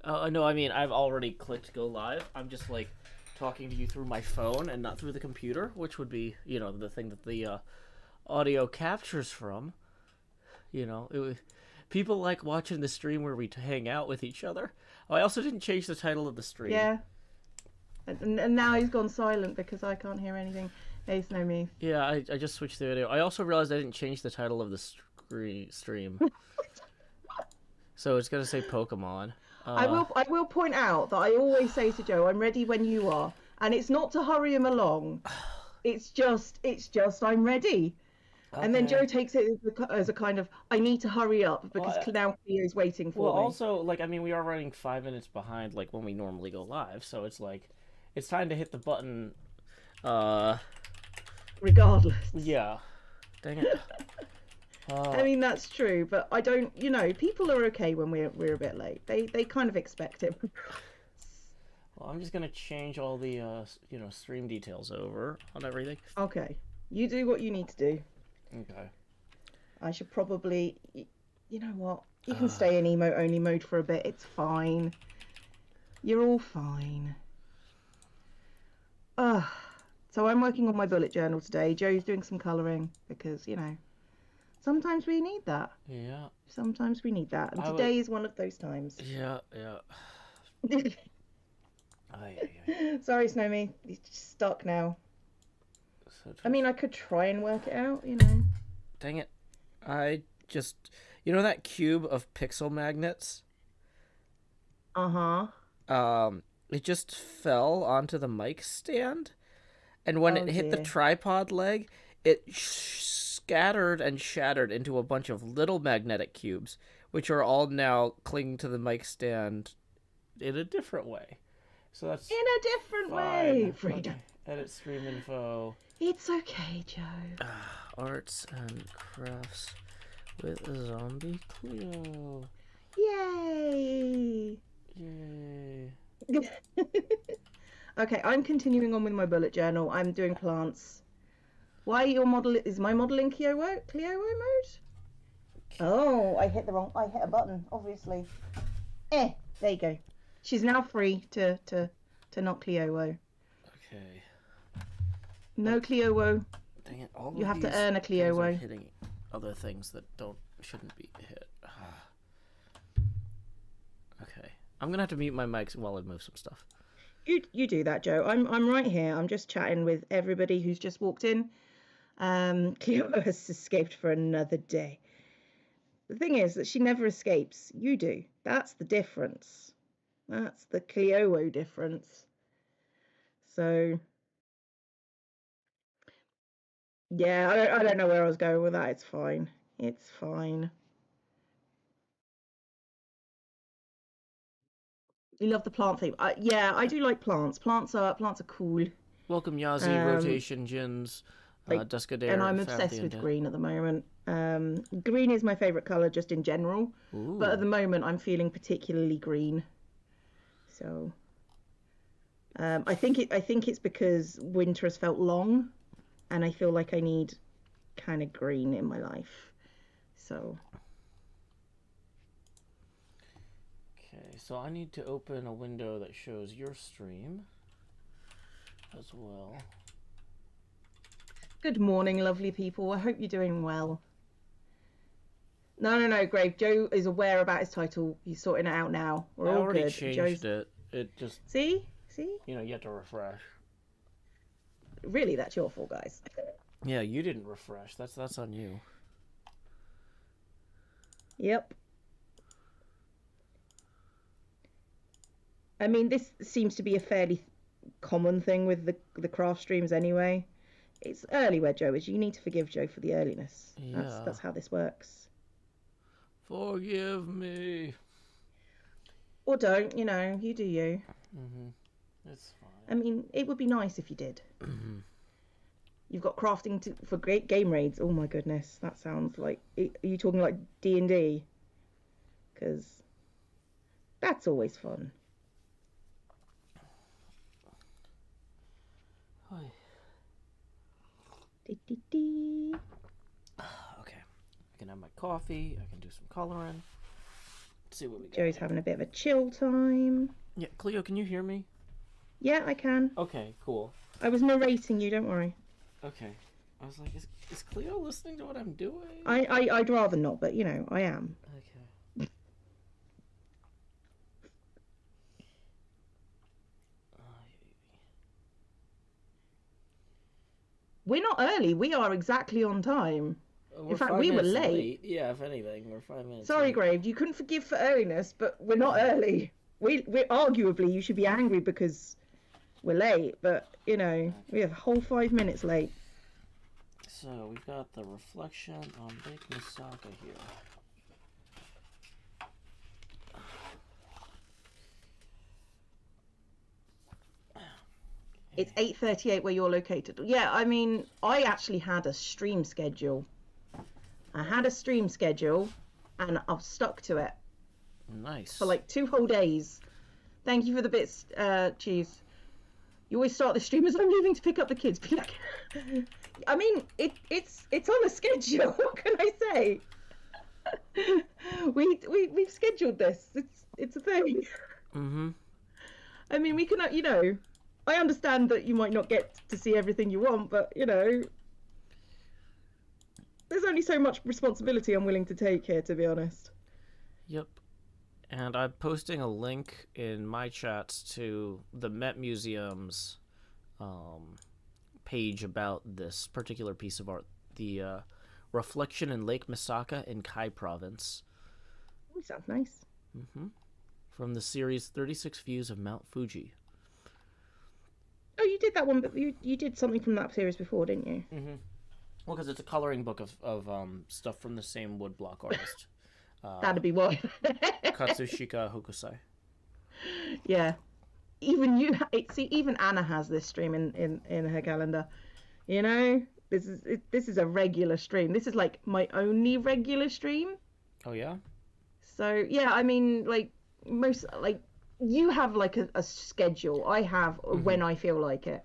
No, I mean, I've already clicked go live. I'm just like talking to you through my phone and not through the computer, which would be, the thing that the audio captures from. People like watching the stream where we hang out with each other. Oh, I also didn't change the title of the stream. Yeah. And now he's gone silent because I can't hear anything. Hey, Snow Me. Yeah, I just switched the video. I also realized I didn't change the title of the stream. So it's going to say Pokemon. I will point out that I always say to Joe, I'm ready when you are. And it's not to hurry him along. It's just I'm ready. Okay. And then Joe takes it as a kind of, I need to hurry up because now Cleo's waiting for me. Well, also, we are running 5 minutes behind, when we normally go live. So it's it's time to hit the button. Regardless. Yeah. Dang it. I mean, that's true, but I don't, people are okay when we're a bit late. They kind of expect it. Well, I'm just going to change all the, stream details over on everything. Okay. You do what you need to do. Okay. I should probably, you know what? You can stay in emote only mode for a bit. It's fine. You're all fine. So I'm working on my bullet journal today. Joe's doing some colouring because, sometimes we need that. Yeah. Sometimes we need that. And today is one of those times. Yeah. Sorry, Snowmy. He's just stuck now. I mean, I could try and work it out, Dang it. I just... that cube of pixel magnets? Uh-huh. It just fell onto the mic stand. And when it hit the tripod leg, it scattered and shattered into a bunch of little magnetic cubes, which are all now clinging to the mic stand in a different way. So that's in a different way. Freedom. Okay. Edit stream info. It's okay, Joe. Arts and crafts with ZombieCleo. Yay! Yay. Okay, I'm continuing on with my bullet journal. I'm doing plants. Why is my model in Clio mode? Oh, I hit a button, obviously. There you go. She's now free to not Clio. Okay. No Clio. Dang it! All you have to earn a Clio. Hitting other things that shouldn't be hit. Okay, I'm gonna have to mute my mics while I move some stuff. You do that, Joe. I'm right here. I'm just chatting with everybody who's just walked in. Cleo has escaped for another day. The thing is that she never escapes. You do. That's the difference. That's the Cleo difference. So, yeah, I don't know where I was going with that. It's fine. It's fine. You love the plant theme. Yeah, I do like plants. Plants are cool. Welcome, Yazi, Rotation, Jins, Duskadair. And I'm obsessed with green at the moment. Green is my favourite colour just in general. Ooh. But at the moment I'm feeling particularly green. So I think it's because winter has felt long and I feel like I need kind of green in my life. So okay, so I need to open a window that shows your stream as well. Good morning, lovely people. I hope you're doing well. No, Grave. Joe is aware about his title. He's sorting it out now. We're all good. I already changed it. It just... See? You have to refresh. Really, that's your fault, guys. Yeah, you didn't refresh. That's on you. Yep. I mean, this seems to be a fairly common thing with the craft streams anyway. It's early where Joe is. You need to forgive Joe for the earliness. Yeah. That's how this works. Forgive me. Or don't, you do you. It's fine. I mean, it would be nice if you did. You've got crafting for great game raids. Oh my goodness, that sounds like... Are you talking like D&D? Because that's always fun. Hi. Okay, I can have my coffee. I can do some coloring. see what we got. Joe's having a bit of a chill time. Yeah, Cleo, can you hear me? Yeah, I can. Okay, cool. I was narrating you, don't worry. Okay. I was like, is Cleo listening to what I'm doing? I'd rather not, but, you know, I am. Okay. We're not early. We are exactly on time. We're in fact, we were late. Yeah, if anything, we're 5 minutes Sorry, late. Grave, you couldn't forgive for earliness, but we're not early. We're arguably, you should be angry because we're late, but, you know, we have a whole 5 minutes late. So, we've got the reflection on Lake Misaka here. It's 8:38 where you're located. Yeah, I mean, I actually had a stream schedule. I had a stream schedule, and I've stuck to it. Nice. For like 2 whole days. Thank you for the bits, Cheese. You always start the stream as I'm leaving to pick up the kids. Be like, I mean, it's on a schedule. What can I say? We've scheduled this. It's a thing. Mm-hmm. I mean, we can, you know, I understand that you might not get to see everything you want, but, you know, there's only so much responsibility I'm willing to take here, to be honest. Yep. And I'm posting a link in my chats to the Met Museum's page about this particular piece of art. The reflection in Lake Misaka in Kai Province. Oh, sounds nice. Mm-hmm. From the series 36 Views of Mount Fuji. Oh, you did that one, but you did something from that series before, didn't you? Mm-hmm. Well, because it's a coloring book of stuff from the same woodblock artist. That'd be why. Katsushika Hokusai. Yeah. Even even Anna has this stream in her calendar. You know, this is a regular stream. This is like my only regular stream. Oh yeah. So yeah, I mean, like most, like you have like a schedule. I have when I feel like it.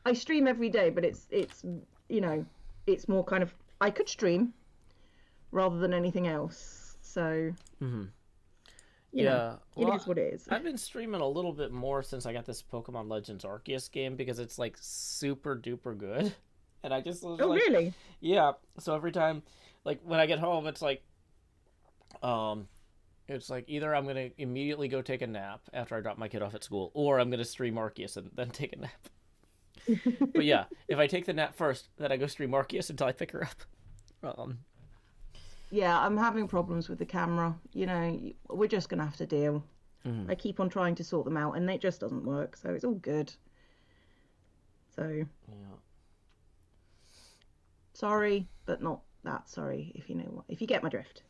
I stream every day, but it's you know, it's more kind of I could stream rather than anything else. So you know, well, it is what it is. I've been streaming a little bit more since I got this Pokemon Legends Arceus game because it's like super duper good. And I just was like, really? Yeah. So every time, like when I get home, it's like either I'm gonna immediately go take a nap after I drop my kid off at school, or I'm gonna stream Arceus and then take a nap. But yeah, if I take the nap first, then I go stream Arceus until I pick her up. Yeah, I'm having problems with the camera. You know, we're just gonna have to deal. I keep on trying to sort them out, and it just doesn't work. So it's all good. So yeah. Sorry, but not that sorry. If you know what, if you get my drift.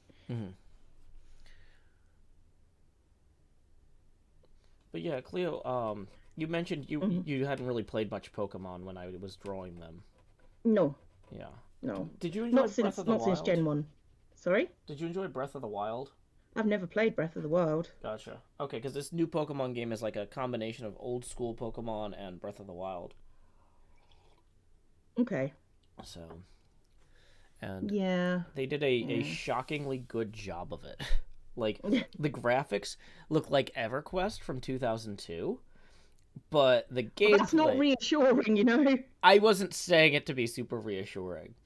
But yeah, Cleo, you mentioned you hadn't really played much Pokemon when I was drawing them. No. Yeah. No. Did you enjoy Breath of the Wild? Not since Gen 1. Sorry? Did you enjoy Breath of the Wild? I've never played Breath of the Wild. Gotcha. Okay, because this new Pokemon game is like a combination of old school Pokemon and Breath of the Wild. Okay. So, and yeah, they did a shockingly good job of it. Like, the graphics look like EverQuest from 2002, but the gameplay... That's not reassuring, you know? I wasn't saying it to be super reassuring.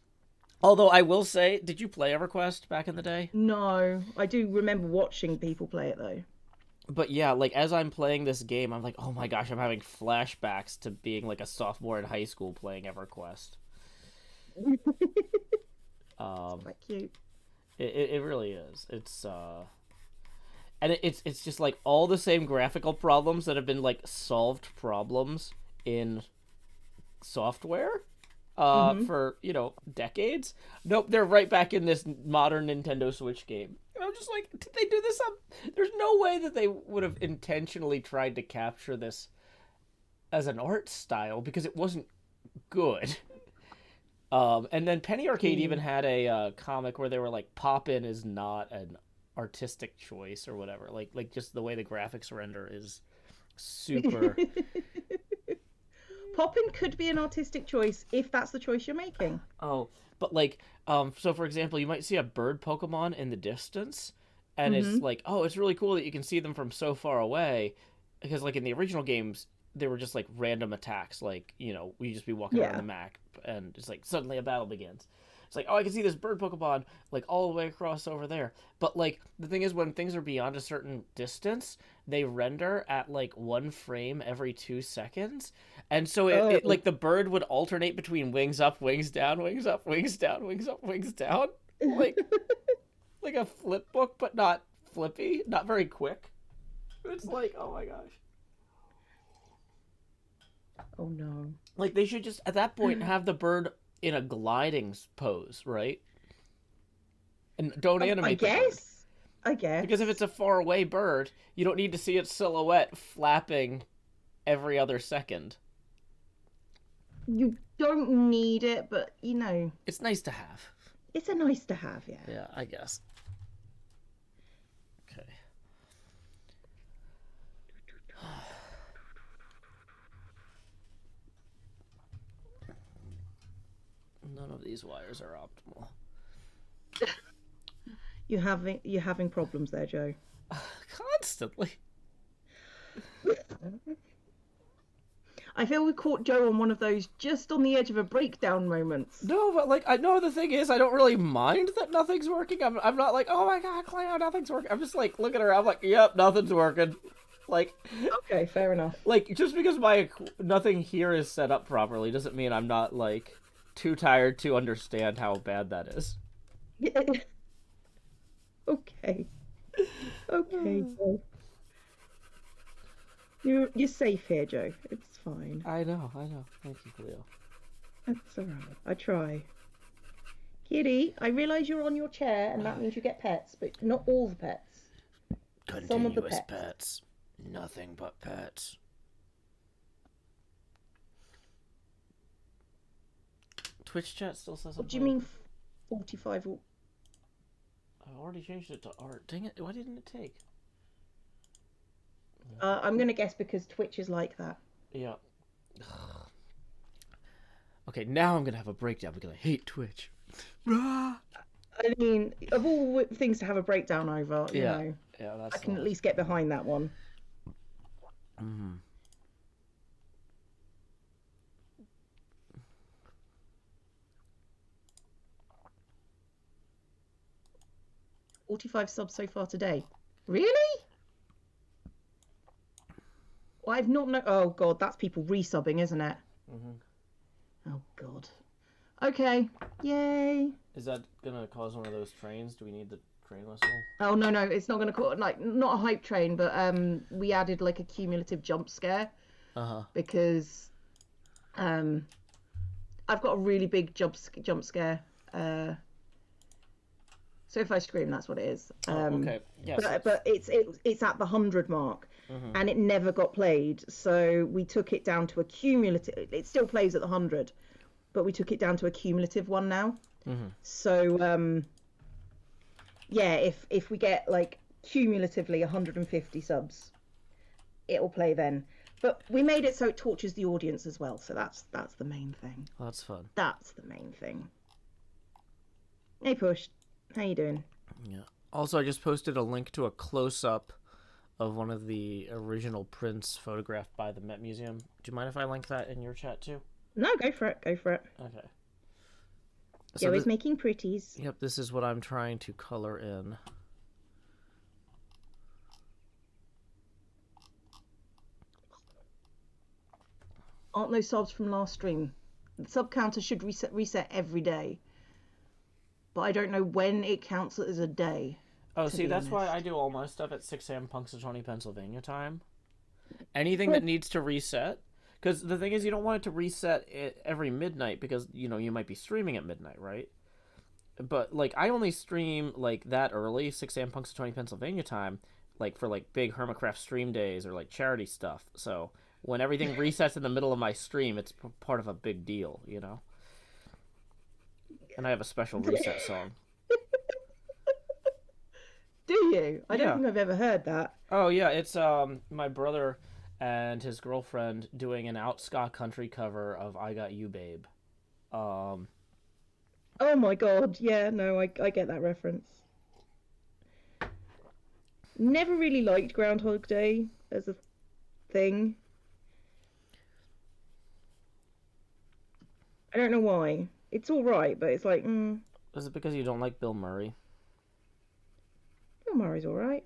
Although I will say, did you play EverQuest back in the day? No, I do remember watching people play it though. But yeah, like as I'm playing this game, I'm like, oh my gosh, I'm having flashbacks to being like a sophomore in high school playing EverQuest. Quite cute. It really is. It's and it's just like all the same graphical problems that have been like solved problems in software. For, you know, decades. Nope, they're right back in this modern Nintendo Switch game. And I'm just like, did they do this up? There's no way that they would have intentionally tried to capture this as an art style because it wasn't good. And then Penny Arcade even had a comic where they were like, Pop-In is not an artistic choice or whatever. Like just the way the graphics render is super... Pop-In could be an artistic choice if that's the choice you're making. Oh, but like, so for example, you might see a bird Pokemon in the distance, And it's like, oh, it's really cool that you can see them from so far away, because like in the original games, they were just like random attacks. Like, you know, we just be walking around the map, and it's like suddenly a battle begins. It's like, oh, I can see this bird Pokemon like all the way across over there. But like the thing is, when things are beyond a certain distance, they render at like 1 frame every 2 seconds, and so it like the bird would alternate between wings up, wings down, wings up, wings down, wings up, wings down, like a flip book, but not flippy, not very quick. It's like, oh my gosh. Oh no. Like, they should just, at that point, have the bird in a gliding pose, right? And don't animate I guess. Because if it's a far away bird, you don't need to see its silhouette flapping every other second. You don't need it, but, you know. It's nice to have. It's a nice to have, yeah. Yeah, I guess. Okay. None of these wires are optimal. You're having problems there, Joe. Constantly. I feel we caught Joe on one of those just on the edge of a breakdown moments. No, but like, I know the thing is, I don't really mind that nothing's working. I'm not like, oh my god, Cleo, nothing's working. I'm just like, looking around, I'm like, yep, nothing's working. Like, okay, fair enough. Like, just because my nothing here is set up properly doesn't mean I'm not like too tired to understand how bad that is. Yeah. Okay. Okay. You're safe here, Joe. It's fine. I know. Thank you, Cleo. That's alright. I try. Kitty, I realise you're on your chair, and that means you get pets, but not all the pets. Continuous Some of the pets. Nothing but pets. Twitch chat still says. What do you mean, 45? I've already changed it to art. Dang it! Why didn't it take? I'm gonna guess because Twitch is like that. Yeah. Okay, now I'm gonna have a breakdown because I hate Twitch. I mean, of all things to have a breakdown over, you know, that's I can at least get behind that one. Mm-hmm. 45 subs so far today. Really? Well, I've not known. Oh god, that's people resubbing, isn't it? Oh god. Okay. Yay. Is that gonna cause one of those trains? Do we need the train whistle? Oh no, it's not gonna cause, like, not a hype train, but we added like a cumulative jump scare. Because I've got a really big jump scare. So if I scream, that's what it is. Okay. Yes. But it's at the 100 mark, and it never got played. So we took it down to a cumulative. It still plays at the 100, but we took it down to a cumulative one now. So yeah, if we get like cumulatively 150 subs, it'll play then. But we made it so it tortures the audience as well. So that's the main thing. Well, that's fun. That's the main thing. Hey, Push. How you doing? Yeah. Also, I just posted a link to a close-up of one of the original prints photographed by the Met Museum. Do you mind if I link that in your chat too? No, go for it. Go for it. Okay. So Joe is making pretties. Yep, this is what I'm trying to color in. Aren't those subs from last stream? The sub counter should reset every day. But I don't know when it counts as a day. Oh, see, that's why I do all my stuff at 6 a.m. Punxsutawney, Pennsylvania time. Anything that needs to reset. Because the thing is, you don't want it to reset every midnight because, you know, you might be streaming at midnight, right? But, like, I only stream, like, that early, 6 a.m. Punxsutawney, Pennsylvania time, like, for, like, big Hermitcraft stream days or, like, charity stuff. So when everything resets in the middle of my stream, it's part of a big deal, you know? And I have a special reset song. Do you? I don't think I've ever heard that. Oh, yeah. It's my brother and his girlfriend doing an Out Ska Country cover of I Got You, Babe. Oh, my God. Yeah, no, I get that reference. Never really liked Groundhog Day as a thing. I don't know why. It's all right, but it's like, Is it because you don't like Bill Murray? Bill Murray's all right.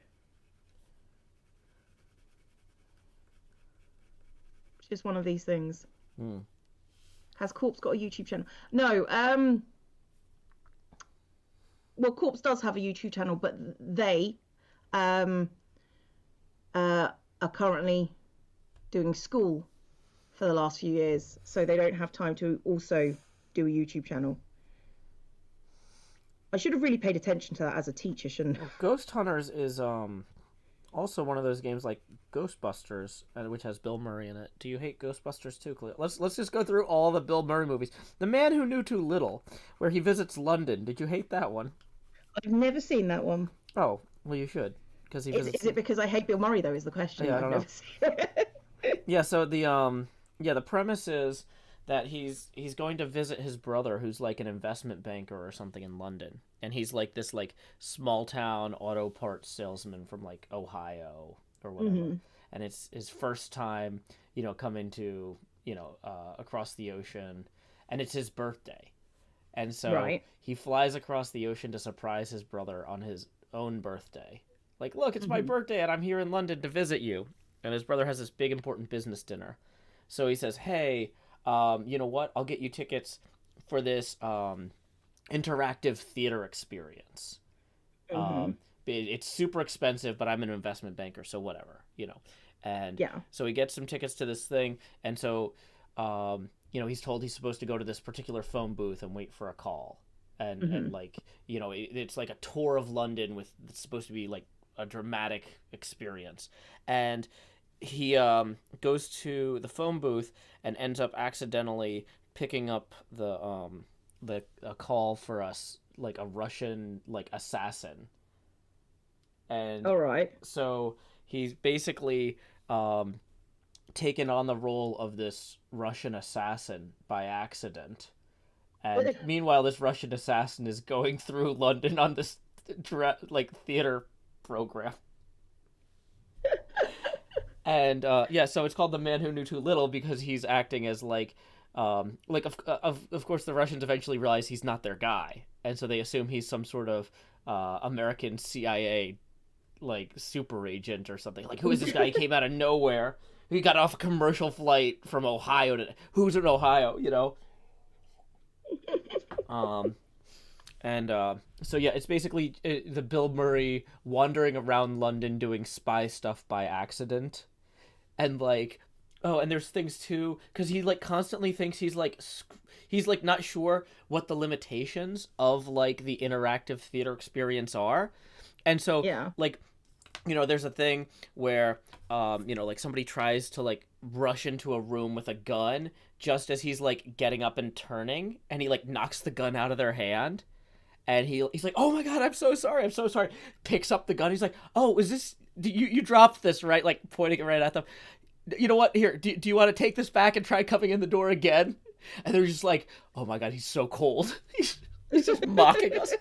It's just one of these things. Hmm. Has Corpse got a YouTube channel? No. Well, Corpse does have a YouTube channel, but they um are currently doing school for the last few years, so they don't have time to also do a YouTube channel. I should have really paid attention to that as a teacher, shouldn't Well, Ghost Hunters is also one of those games like Ghostbusters, which has Bill Murray in it. Do you hate Ghostbusters too, Cleo? Let's just go through all the Bill Murray movies. The Man Who Knew Too Little, where he visits London. Did you hate that one? I've never seen that one. Oh, well, you should, because he visits. Is it because I hate Bill Murray though? Is the question? Yeah, I don't know. Yeah, so the premise is that he's going to visit his brother, who's like an investment banker or something in London, and he's like this like small town auto parts salesman from like Ohio or whatever, and it's his first time, coming to across the ocean, and it's his birthday, and so Right. he flies across the ocean to surprise his brother on his own birthday. Like, look, it's my birthday, and I'm here in London to visit you. And his brother has this big important business dinner. So he says, hey, you know what? I'll get you tickets for this interactive theater experience. It's super expensive, but I'm an investment banker, so whatever. And Yeah. so he gets some tickets to this thing, and so he's told he's supposed to go to this particular phone booth and wait for a call. And like, it's like a tour of London with it's supposed to be like a dramatic experience. And he goes to the phone booth and ends up accidentally picking up the a call for us like a Russian like assassin. And All right. so he's basically taken on the role of this Russian assassin by accident. And meanwhile, this Russian assassin is going through London on this like theater program. And so it's called The Man Who Knew Too Little because he's acting as of course the Russians eventually realize he's not their guy, and so they assume he's some sort of American CIA like super agent or something. Like, who is this guy? He came out of nowhere. He got off a commercial flight from Ohio to who's in Ohio. And so yeah, it's basically the Bill Murray wandering around London doing spy stuff by accident, and like, oh, and there's things too because he like constantly thinks he's like not sure what the limitations of like the interactive theater experience are, and so Yeah. like, there's a thing where like somebody tries to like rush into a room with a gun just as he's like getting up and turning, and he like knocks the gun out of their hand. And he's like, oh my god, I'm so sorry. Picks up the gun. He's like, oh, is this you dropped this, right? Like pointing it right at them. You know what? Here, do you want to take this back and try coming in the door again? And they're just like, oh my god, he's so cold. He's just mocking us.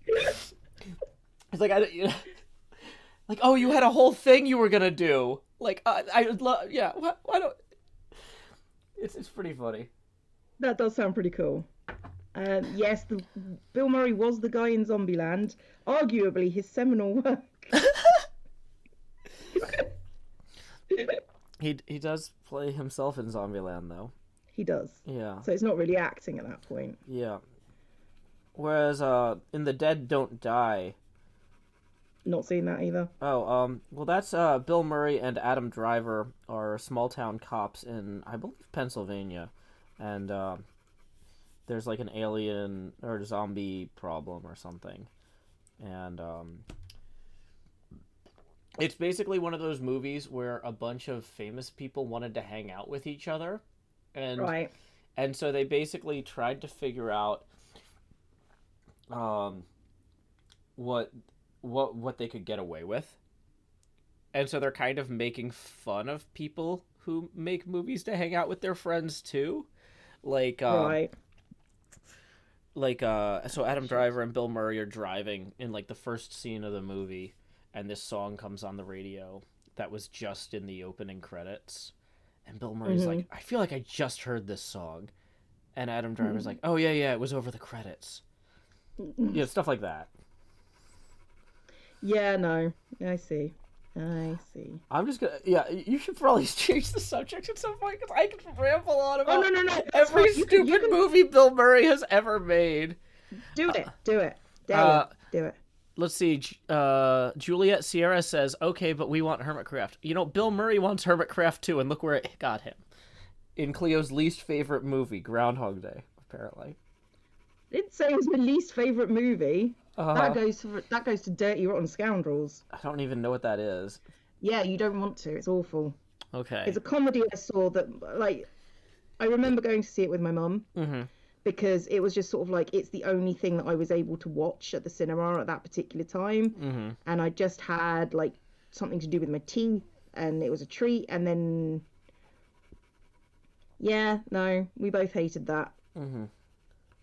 It's like like, oh, you had a whole thing you were gonna do. Like, I would love, yeah. Why don't? It's pretty funny. That does sound pretty cool. Yes, Bill Murray was the guy in Zombieland, arguably his seminal work. He does play himself in Zombieland though. He does. Yeah. So it's not really acting at that point. Yeah. Whereas in The Dead Don't Die. Not seen that either. Oh, well that's Bill Murray and Adam Driver are small town cops in I believe Pennsylvania, and there's like an alien or zombie problem or something, and it's basically one of those movies where a bunch of famous people wanted to hang out with each other, and Right. and so they basically tried to figure out what they could get away with, and so they're kind of making fun of people who make movies to hang out with their friends too, like Right. so Adam Driver and Bill Murray are driving in like the first scene of the movie, and this song comes on the radio that was just in the opening credits, and Bill Murray's like, I feel like I just heard this song, and Adam Driver's like, oh yeah, it was over the credits. Yeah, stuff like that. Yeah, no, I see. I'm just gonna, you should probably change the subject at some point, because I can ramble on about no, every stupid movie Bill Murray has ever made. Do it. Do it. Let's see. Juliet Sierra says, okay, but we want Hermitcraft. You know, Bill Murray wants Hermitcraft too, and look where it got him. In Cleo's least favorite movie, Groundhog Day, apparently. I didn't say it was my least favorite movie. That goes to Dirty Rotten Scoundrels. I don't even know what that is. Yeah, you don't want to. It's awful. Okay. It's a comedy I saw that, like, I remember going to see it with my mum. Because it was just sort of like, it's the only thing that I was able to watch at the cinema at that particular time. And I just had, like, something to do with my teeth, and it was a treat. And then, yeah, no, we both hated that.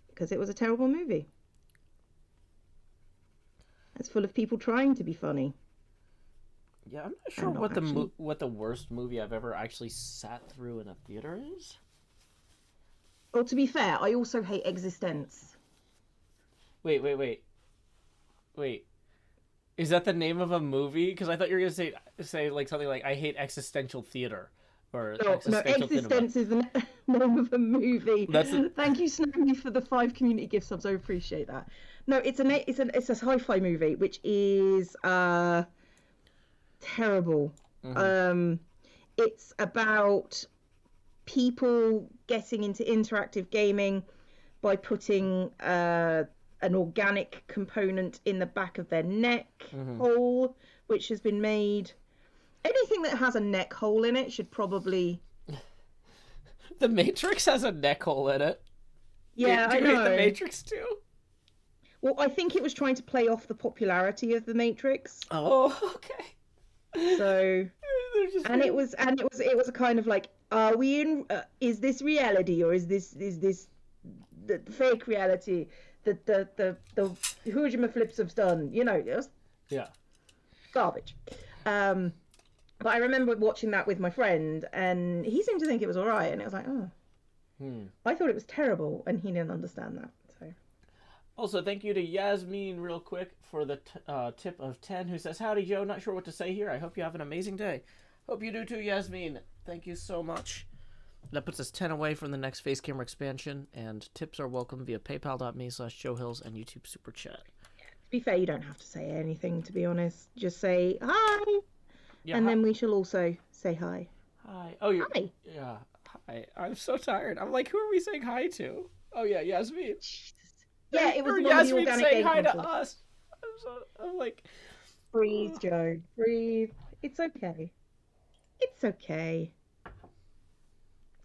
Because it was a terrible movie. It's full of people trying to be funny. Yeah, I'm not sure what the worst movie I've ever actually sat through in a theater is. Well, to be fair, I also hate Existence. Wait. Is that the name of a movie? Because I thought you were going to say like something like, I hate existential theater. Or no, Existence is the name of a movie. Thank you, Snowy, for the 5 community gift subs. I appreciate that. No, it's a sci-fi movie, which is terrible. It's about people getting into interactive gaming by putting an organic component in the back of their neck hole, which has been made. Anything that has a neck hole in it should probably... The Matrix has a neck hole in it. Yeah, I know. Do you hate The Matrix too? Well, I think it was trying to play off the popularity of The Matrix. Oh, okay. So, it was a kind of like, are we in? Is this reality, or is this the fake reality that the hoojima have done? You know, it was garbage. But I remember watching that with my friend, and he seemed to think it was all right, and it was like, oh, I thought it was terrible, and he didn't understand that. So, also, thank you to Yasmin, real quick, for the tip of 10, who says, howdy, Joe. Not sure what to say here. I hope you have an amazing day. Hope you do too, Yasmin. Thank you so much. That puts us 10 away from the next face camera expansion, and tips are welcome via paypal.me/JoeHills and YouTube Super Chat. To be fair, you don't have to say anything, to be honest. Just say hi. Yeah, and then we shall also say hi. Hi. Oh, hi. Yeah. Hi. I'm so tired. I'm like, who are we saying hi to? Oh yeah, Yasmin. Jesus. Yeah, it was Yasmin saying hi to us. I'm like, breathe, Joe. Breathe. It's okay. It's okay.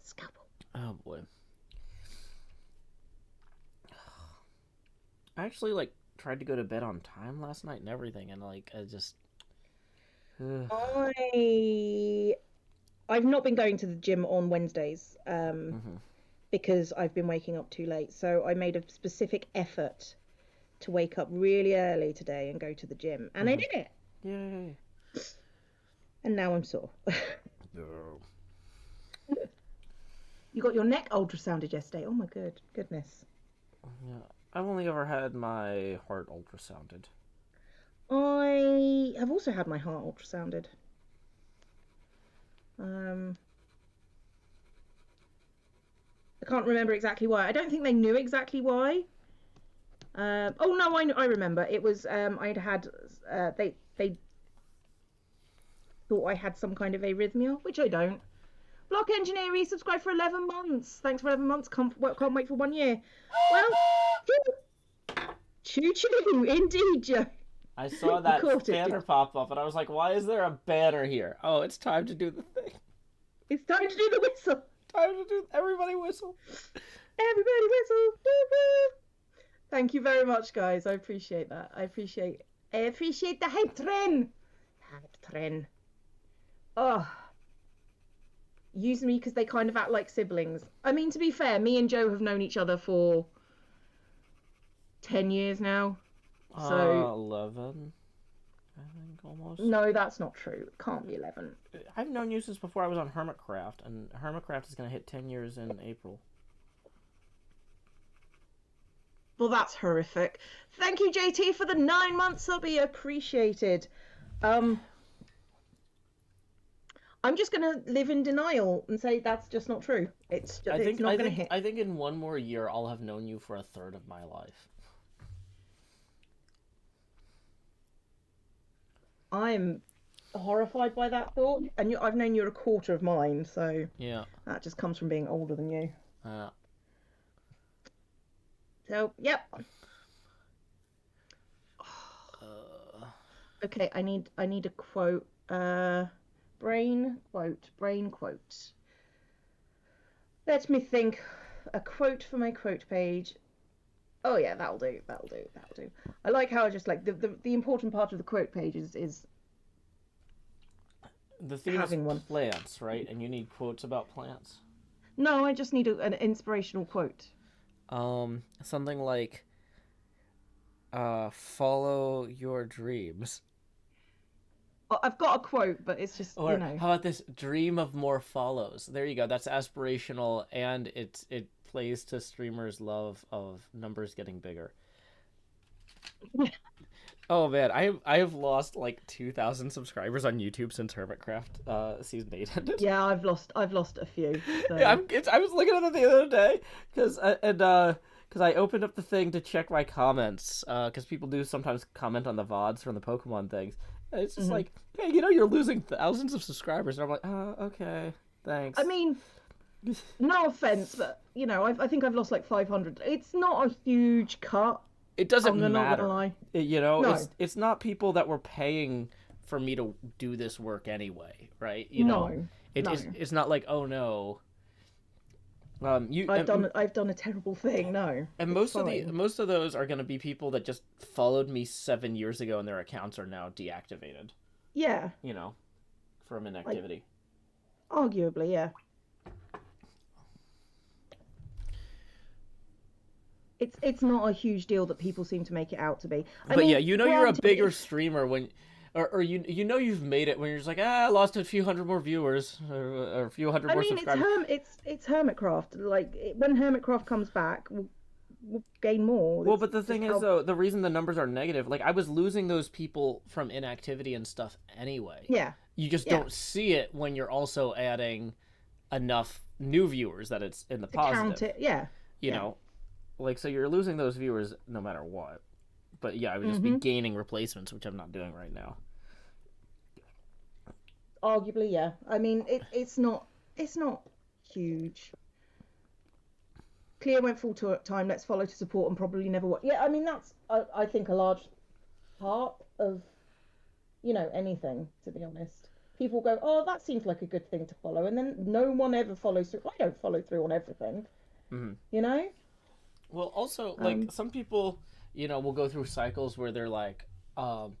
Scalpel. Oh boy. I actually like tried to go to bed on time last night and everything, and like I just. I've not been going to the gym on Wednesdays because I've been waking up too late. So I made a specific effort to wake up really early today and go to the gym, and I did it. Yay! And now I'm sore. You got your neck ultrasounded yesterday. Oh my goodness. Yeah, I've only ever had my heart ultrasounded. I have also had my heart ultrasounded. I can't remember exactly why. I don't think they knew exactly why. Oh no, I remember. It was they thought I had some kind of arrhythmia, which I don't. Block Engineer resubscribed for 11 months. Thanks for 11 months. Can't wait for 1 year. Well, choo choo, indeed, Joe. I saw that banner pop up, and I was like, why is there a banner here? Oh, it's time to do the thing. It's time to do the whistle. Time to do everybody whistle. Everybody whistle. Woo-hoo. Thank you very much, guys. I appreciate that. I appreciate the hype train. Hype train. Oh. Use me because they kind of act like siblings. I mean, to be fair, me and Joe have known each other for 10 years now. So 11, I think. think, almost. No, that's not true. It can't be 11. I've known you since before I was on Hermitcraft, and Hermitcraft is going to hit 10 years in April. Well, that's horrific. Thank you, JT, for the 9 months. I'll be appreciated. I'm just going to live in denial and say that's just not true. It's not going to hit. I think in one more year, I'll have known you for a third of my life. I'm horrified by that thought, and I've known you're a quarter of mine, so yeah, that just comes from being older than you. So, yep. Okay, I need a quote. Brain quote. Let me think. A quote for my quote page. Oh yeah, that'll do. I like how I just like the important part of the quote page is the theme having is plants, right? And you need quotes about plants. No, I just need an inspirational quote. Something like, follow your dreams. Well, I've got a quote, but it's just, or, how about this? Dream of more follows. There you go. That's aspirational, and it plays to streamers' love of numbers getting bigger. Oh man, I have lost like 2,000 subscribers on YouTube since Hermitcraft season 8 ended. Yeah, I've lost a few. So. Yeah, I was looking at it the other day because I opened up the thing to check my comments because people do sometimes comment on the VODs from the Pokemon things. And it's just like, hey, you're losing thousands of subscribers, and I'm like, oh, okay, thanks. I mean, no offense, but I think I've lost like 500. It's not a huge cut. It doesn't matter. Not gonna lie. No. It's not people that were paying for me to do this work anyway, right? No. It's not like, oh no. I've done a terrible thing. No. And most of those are going to be people that just followed me 7 years ago, and their accounts are now deactivated. Yeah. From inactivity. Arguably, yeah. It's not a huge deal that people seem to make it out to be. I mean, you're a bigger streamer when, or you've made it when you're just like, I lost a few hundred more viewers or a few hundred more subscribers. It's Hermitcraft. Like when Hermitcraft comes back, we'll gain more. Well, but the thing is though, the reason the numbers are negative, like I was losing those people from inactivity and stuff anyway. Yeah. You just don't see it when you're also adding enough new viewers that it's in the positive. Count it, yeah. You know. Like, so you're losing those viewers no matter what. But yeah, I would just be gaining replacements, which I'm not doing right now. Arguably, yeah. I mean, it's not huge. Cleo went full time. Let's follow to support and probably never watch. Yeah, I mean, that's, I think, a large part of, anything, to be honest. People go, oh, that seems like a good thing to follow. And then no one ever follows through. I don't follow through on everything. Well, also, like, some people, will go through cycles where they're like, oh,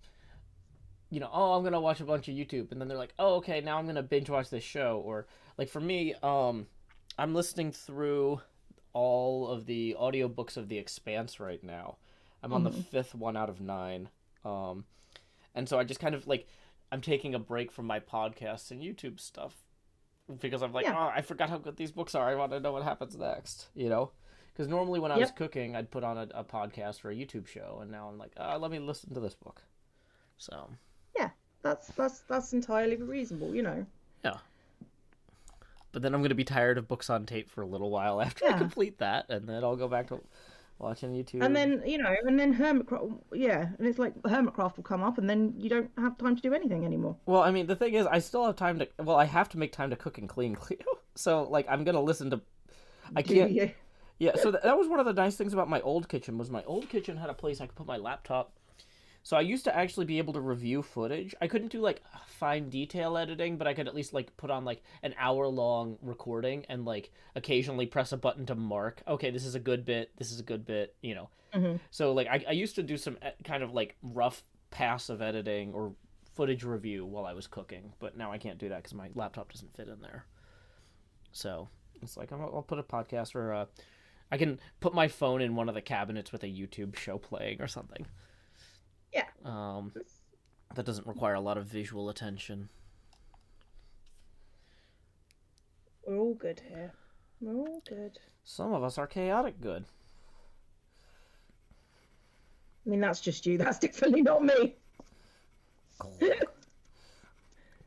I'm going to watch a bunch of YouTube. And then they're like, oh, okay, now I'm going to binge watch this show. Or, like, for me, I'm listening through all of the audiobooks of The Expanse right now. I'm on the 5th one out of 9. And so I just kind of, like, I'm taking a break from my podcasts and YouTube stuff. Because I'm like, oh, I forgot how good these books are. I want to know what happens next, Because normally when I was cooking, I'd put on a podcast or a YouTube show, and now I'm like, let me listen to this book. So. Yeah, that's entirely reasonable, Yeah. But then I'm going to be tired of books on tape for a little while after I complete that, and then I'll go back to watching YouTube. And then, and then Hermitcraft, and it's like Hermitcraft will come up, and then you don't have time to do anything anymore. Well, I mean, the thing is, I still have time to, I have to make time to cook and clean Cleo. So, like, I'm going to listen to, I can't. Yeah, so that was one of the nice things about my old kitchen, was my old kitchen had a place I could put my laptop. So I used to actually be able to review footage. I couldn't do, like, fine detail editing, but I could at least, like, put on, like, an hour-long recording and, like, occasionally press a button to mark, okay, this is a good bit, So, like, I used to do some kind of, like, rough pass of editing or footage review while I was cooking, but now I can't do that because my laptop doesn't fit in there. So, it's like, I'll put a podcast or I can put my phone in one of the cabinets with a YouTube show playing or something. Yeah. that doesn't require a lot of visual attention. We're all good here. We're all good. Some of us are chaotic good. I mean, that's just you. That's definitely not me.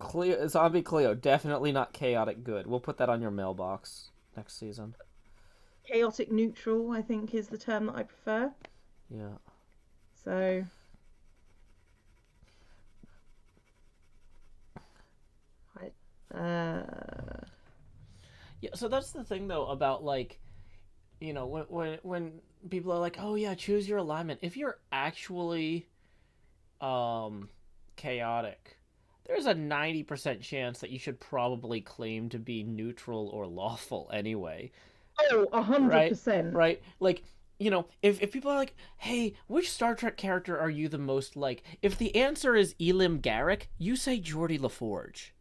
ZombieCleo, definitely not chaotic good. We'll put that on your mailbox next season. Chaotic neutral, I think, is the term that I prefer. Yeah. So... Yeah, so that's the thing, though, about, like, you know, when people are like, oh, yeah, choose your alignment. If you're actually chaotic, there's a 90% chance that you should probably claim to be neutral or lawful anyway. Oh, 100%. Right? Like, you know, if people are like, hey, which Star Trek character are you the most like? If the answer is Elim Garak, you say Geordi LaForge.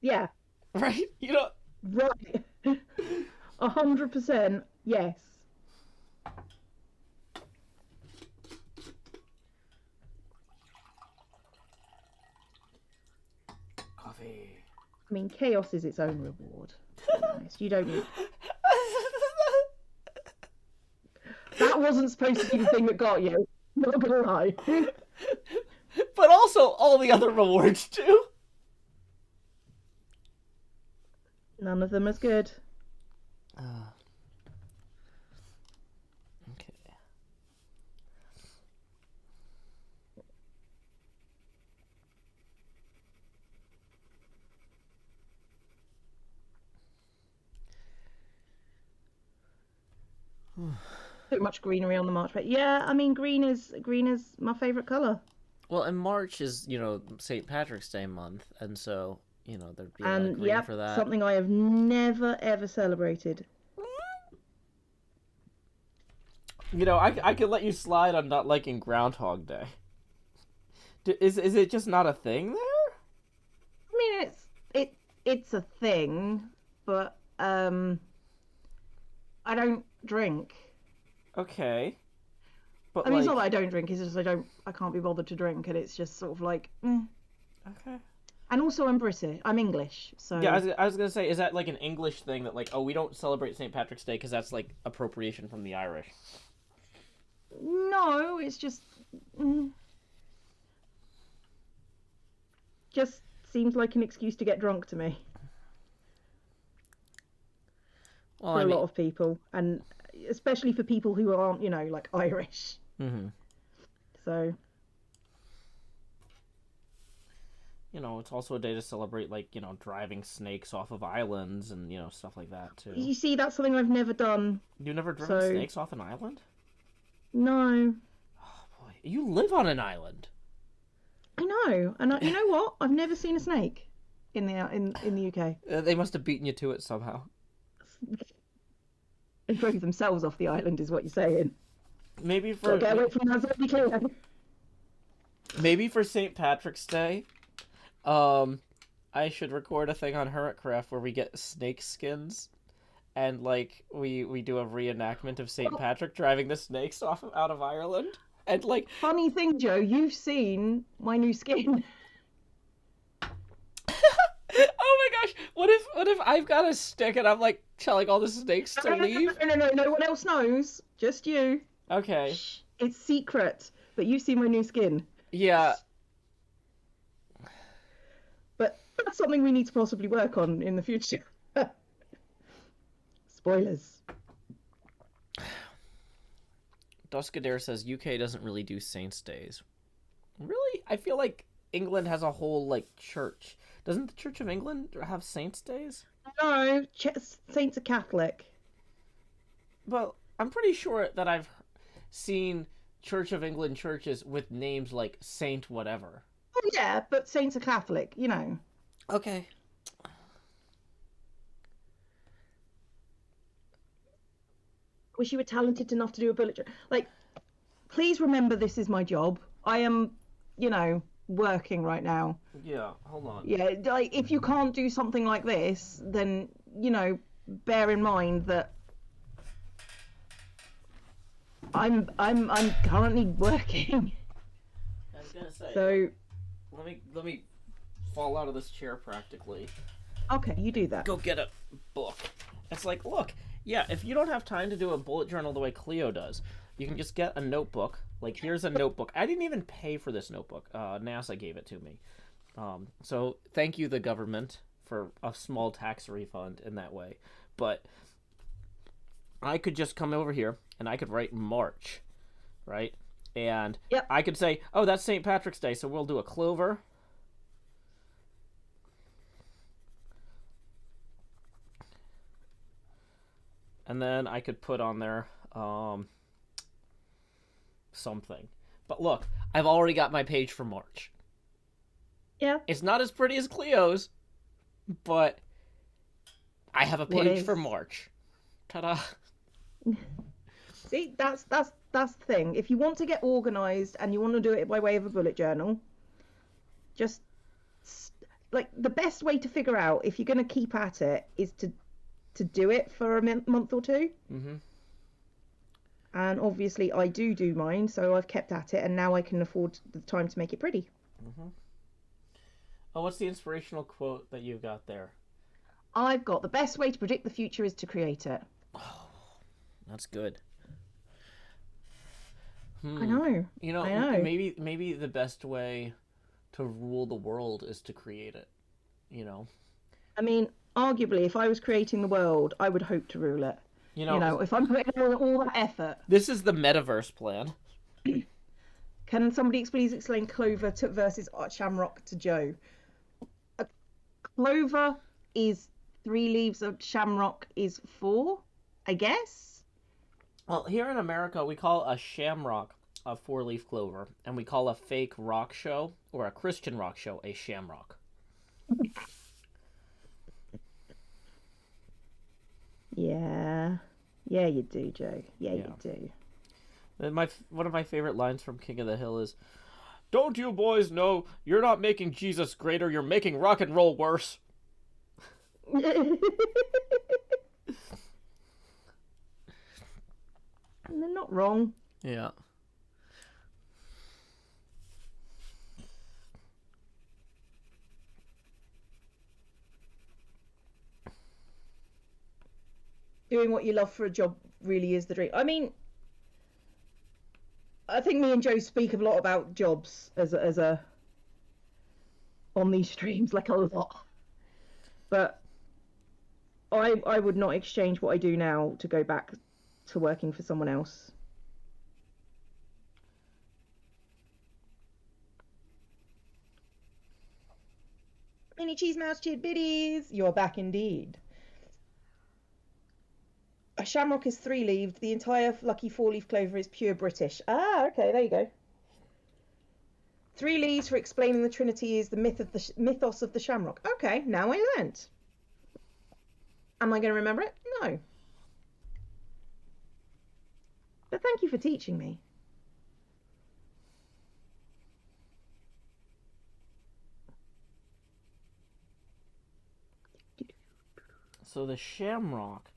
Yeah. Right? You know? Right. 100%, yes. Coffee. I mean, chaos is its own reward. To be honest. You don't need... That wasn't supposed to be the thing that got you. Not gonna lie. But also all the other rewards too. None of them as good. Okay. So much greenery on the march, but yeah, I mean, green is my favorite color. Well, and March is, you know, St. Patrick's Day month, and so, you know, there'd be a lot of green for that. Something I have never ever celebrated. You know, I could let you slide on not liking Groundhog Day. Is it just not a thing there? I mean, it's a thing, but I don't drink. Okay. But I mean, it's not that I don't drink, it's just I can't be bothered to drink, and it's just sort of like, Okay. And also I'm British, I'm English, so... Yeah, I was gonna say, is that like an English thing that like, oh, we don't celebrate St. Patrick's Day because that's like appropriation from the Irish? No, it's just... Just seems like an excuse to get drunk to me. Well, for a lot of people, and especially for people who aren't, you know, like Irish. Mm-hmm. So, you know, it's also a day to celebrate, like, you know, driving snakes off of islands and, you know, stuff like that too. You see, that's something I've never done. You've never driven snakes off an island? No. Oh boy, you live on an island. I know, and you know what? I've never seen a snake in the UK. They must have beaten you to it somehow. They drove themselves off the island, is what you're saying. Maybe for get away from that ZombieCleo. Maybe for St. Patrick's Day, I should record a thing on Hermitcraft where we get snake skins, and like we do a reenactment of St. Patrick driving the snakes out of Ireland, and like. Funny thing, Joe, you've seen my new skin. Oh my gosh! What if I've got a stick and I'm like telling all the snakes to leave? No one else knows. Just you. Okay. Shh, it's secret. But you've seen my new skin. Yeah. But that's something we need to possibly work on in the future. Spoilers. Duskadair says UK doesn't really do Saints' Days. Really? I feel like England has a whole like church. Doesn't the Church of England have Saints' Days? No, Saints are Catholic. Well, I'm pretty sure that I've seen Church of England churches with names like Saint whatever. Oh yeah, but Saints are Catholic, you know. Okay. Wish you were talented enough to do a bullet journal. Like, please remember this is my job. I am, you know, working right now. Yeah, hold on. Yeah, like if you can't do something like this, then, you know, bear in mind that I'm currently working. gonna say. So let me fall out of this chair practically. Okay, you do that. Go get a book. It's like, look, yeah, if you don't have time to do a bullet journal the way Cleo does, you can just get a notebook. Like, here's a notebook. I didn't even pay for this notebook. NASA gave it to me. So thank you, the government, for a small tax refund in that way. But I could just come over here and I could write March, right? And yep. I could say, oh, that's St. Patrick's Day, so we'll do a clover. And then I could put on there something. But look, I've already got my page for March. Yeah. It's not as pretty as Cleo's, but I have a page for March. Ta-da. See, that's the thing. If you want to get organized and you want to do it by way of a bullet journal, just like the best way to figure out if you're going to keep at it is to do it for a month or two. Mm-hmm. And obviously I do mine, so I've kept at it, and now I can afford the time to make it pretty. Mm-hmm. Oh, what's the inspirational quote that you've got there? I've got the best way to predict the future is to create it. Oh, that's good. I know. You know, I know. Maybe the best way to rule the world is to create it. You know. I mean, arguably, if I was creating the world, I would hope to rule it. You know, if I'm putting all that effort. This is the metaverse plan. Can somebody please explain clover versus shamrock to Joe? A clover is 3 leaves, of shamrock is 4, I guess. Well, here in America, we call a shamrock a 4-leaf clover, and we call a fake rock show or a Christian rock show a shamrock. Yeah, you do, Joe. Yeah, you do. And one of my favorite lines from King of the Hill is, "Don't you boys know you're not making Jesus greater, you're making rock and roll worse." And they're not wrong. Yeah. Doing what you love for a job really is the dream. I mean, I think me and Joe speak a lot about jobs as a on these streams, like a lot. But I would not exchange what I do now to go back to working for someone else. Mini cheese mouse biddies, you're back indeed. A shamrock is 3-leaved. The entire lucky 4-leaf clover is pure British. Ah, okay, there you go. 3 leaves for explaining the Trinity is the mythos of the shamrock. Okay, now I learnt. Am I going to remember it? No. But thank you for teaching me. So the shamrock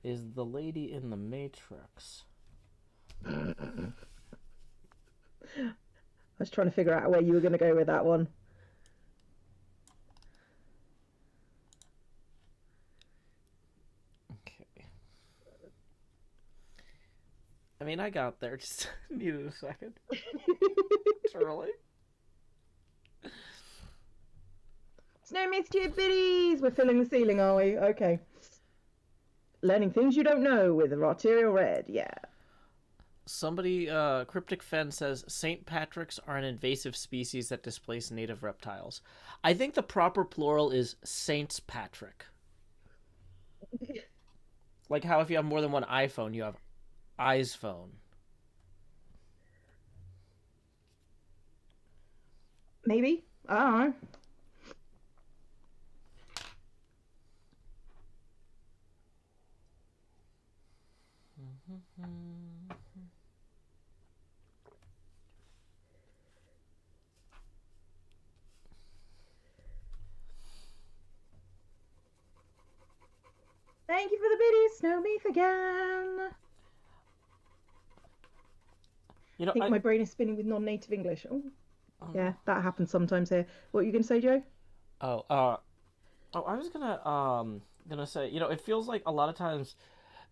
is the lady in the Matrix. I was trying to figure out where you were going to go with that one. Okay. I mean, I got there. Just needed a second. It's early. Snow mischief biddies! We're filling the ceiling, are we? Okay. Learning things you don't know with arterial red, yeah. Somebody, Cryptic Fen says, St. Patrick's are an invasive species that displace native reptiles. I think the proper plural is Saints Patrick. Like how if you have more than one iPhone, you have Eyes Phone. Maybe. I don't know. Thank you for the biddies, Snow Meath again. You know, I think my brain is spinning with non-native English. Oh. Yeah, that happens sometimes here. What are you going to say, Joe? Oh, I was gonna say, it feels like a lot of times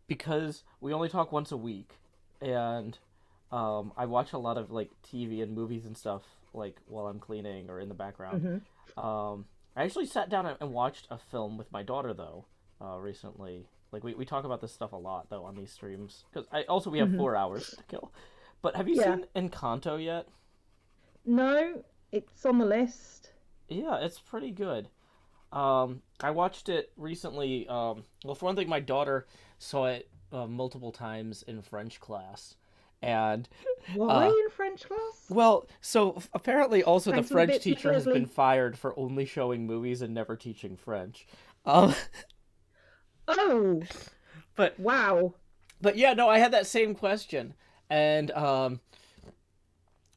because we only talk once a week, and I watch a lot of like TV and movies and stuff like while I'm cleaning or in the background. Hmm. I actually sat down and watched a film with my daughter though, recently. Like we talk about this stuff a lot though on these streams because I also we have Hmm. 4 hours to kill. But have you Yeah. seen Encanto yet? No, it's on the list. Yeah, it's pretty good. I watched it recently. Well, for one thing, my daughter saw it multiple times in French class, and Why uh, in French class? well, so apparently, also the Thanks for the French bits, teacher Miss has been Leslie. fired for only showing movies and never teaching French. Um, Oh, but wow. but yeah, no, I had that same question, and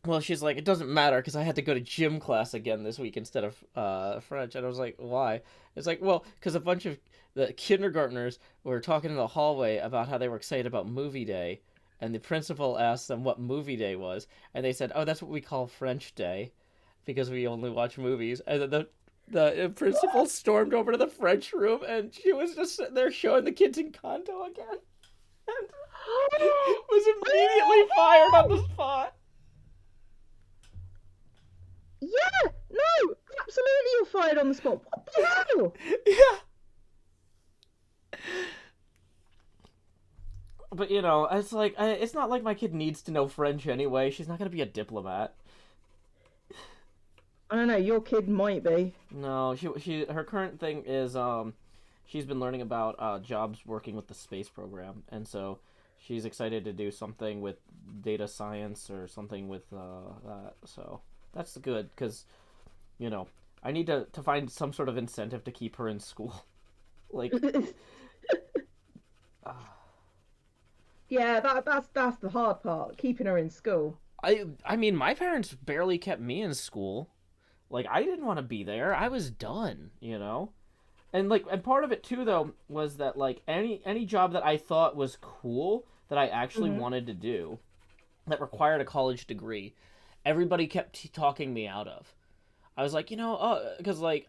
well, she's like, it doesn't matter because I had to go to gym class again this week instead of French. And I was like, why? It's like, well, because a bunch of the kindergartners were talking in the hallway about how they were excited about movie day. And the principal asked them what movie day was. And they said, oh, that's what we call French day because we only watch movies. And then the principal What? stormed over to the French room and she was just sitting there showing the kids Encanto again. And was immediately fired on the spot. Yeah, no, absolutely you're fired on the spot. What the hell? Yeah. But it's like it's not like my kid needs to know French anyway. She's not gonna be a diplomat. I don't know, your kid might be. No, she her current thing is she's been learning about jobs working with the space program, and so she's excited to do something with data science or something with that. So that's good because you know I need to find some sort of incentive to keep her in school. Like, uh, Yeah, that's the hard part, keeping her in school. I mean, my parents barely kept me in school. Like, I didn't want to be there. I was done. And like, and part of it too, though, was that like any job that I thought was cool that I actually Hmm. wanted to do that required a college degree, everybody kept talking me out of. I was like, because like,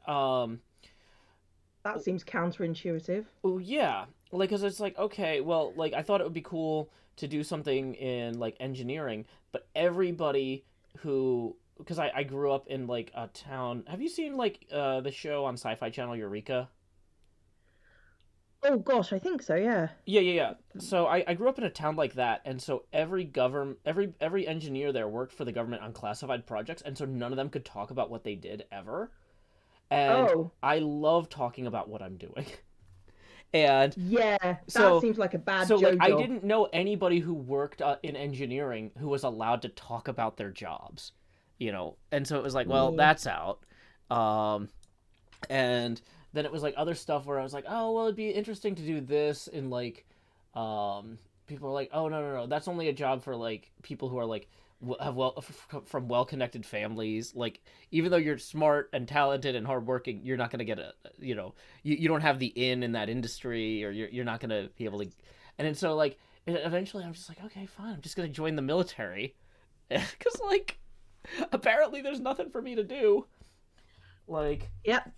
That seems counterintuitive. well, yeah, like, cause it's like, okay, well, like, I thought it would be cool to do something in like engineering, but everybody who, because I grew up in like a town. Have you seen like the show on Sci-Fi Channel Eureka? Oh gosh, I think so, yeah. Yeah, yeah, yeah. So I grew up in a town like that, and so every engineer there worked for the government on classified projects, and so none of them could talk about what they did ever. And Oh, I love talking about what I'm doing. And yeah, that so seems like a bad so like Joe I job. didn't know anybody who worked in engineering who was allowed to talk about their jobs. And so it was like, well, Yeah. that's out. Um and then it was like other stuff where I was like, oh well, it'd be interesting to do this in like people are like, oh no, no, no, that's only a job for like people who are like have from well connected families. Like, even though you're smart and talented and hardworking, you're not gonna get you don't have the in that industry, or you're not gonna be able to. And then so like eventually I'm just like, okay, fine, I'm just gonna join the military because like apparently there's nothing for me to do. Like, Yep.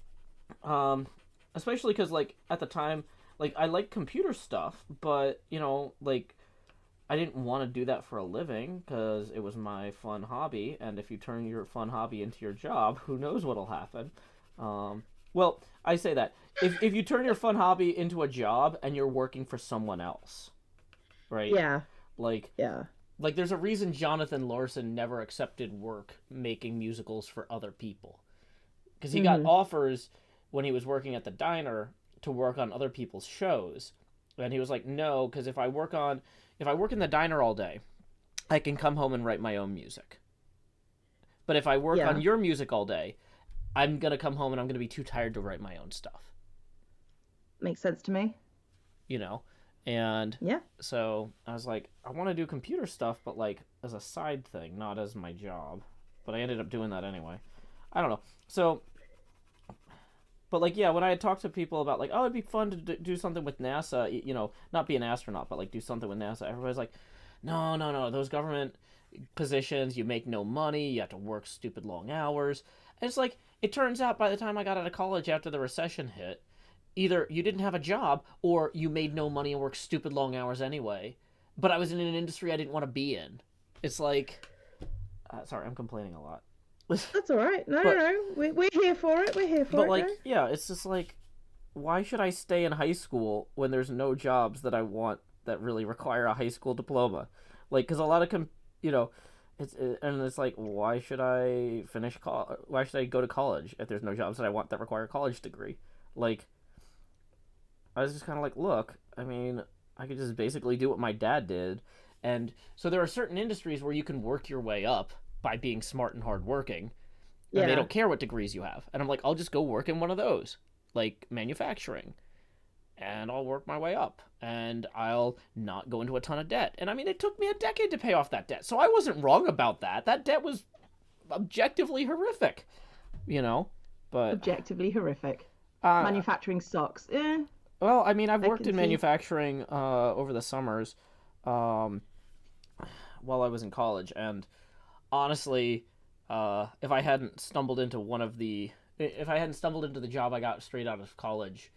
um, especially because like at the time, like I like computer stuff, but like I didn't want to do that for a living because it was my fun hobby, and if you turn your fun hobby into your job, who knows what'll happen. Well, I say that if you turn your fun hobby into a job and you're working for someone else, right? Yeah. Like Yeah. like there's a reason Jonathan Larson never accepted work making musicals for other people because he got Hmm. offers when he was working at the diner to work on other people's shows, and he was like, no, because if I work in the diner all day, I can come home and write my own music. But if I work on Yeah. your music all day, I'm gonna come home and I'm gonna be too tired to write my own stuff. Makes sense to me. You know, and Yeah. so I was like, I want to do computer stuff, but like as a side thing, not as my job. But I ended up doing that anyway. I don't know. So, but like, yeah, when I had talked to people about like, oh, it'd be fun to do something with NASA, not be an astronaut, but like do something with NASA, everybody's like, no, no, no, those government positions, you make no money, you have to work stupid long hours. And it's like, it turns out by the time I got out of college after the recession hit, either you didn't have a job or you made no money and worked stupid long hours anyway. But I was in an industry I didn't want to be in. It's like, sorry, I'm complaining a lot. That's all right. No, but, no, no. We're here for it. We're here for but it. like, Joe. yeah, it's just like, why should I stay in high school when there's no jobs that I want that really require a high school diploma? Like, because a lot of, you know, it's like, why should I why should I go to college if there's no jobs that I want that require a college degree? Like, I was just kind of like, look, I mean, I could just basically do what my dad did. And so there are certain industries where you can work your way up by being smart and hardworking, and they don't care what degrees you have. And I'm like, I'll just go work in one of those, like manufacturing, and I'll work my way up, and I'll not go into a ton of debt. And I mean, it took me a decade to pay off that debt, so I wasn't wrong about that. That debt was objectively horrific, you know, but objectively horrific. Manufacturing sucks. Well, I mean, I've worked in manufacturing over the summers while I was in college, and honestly, if I hadn't stumbled into the job I got straight out of college,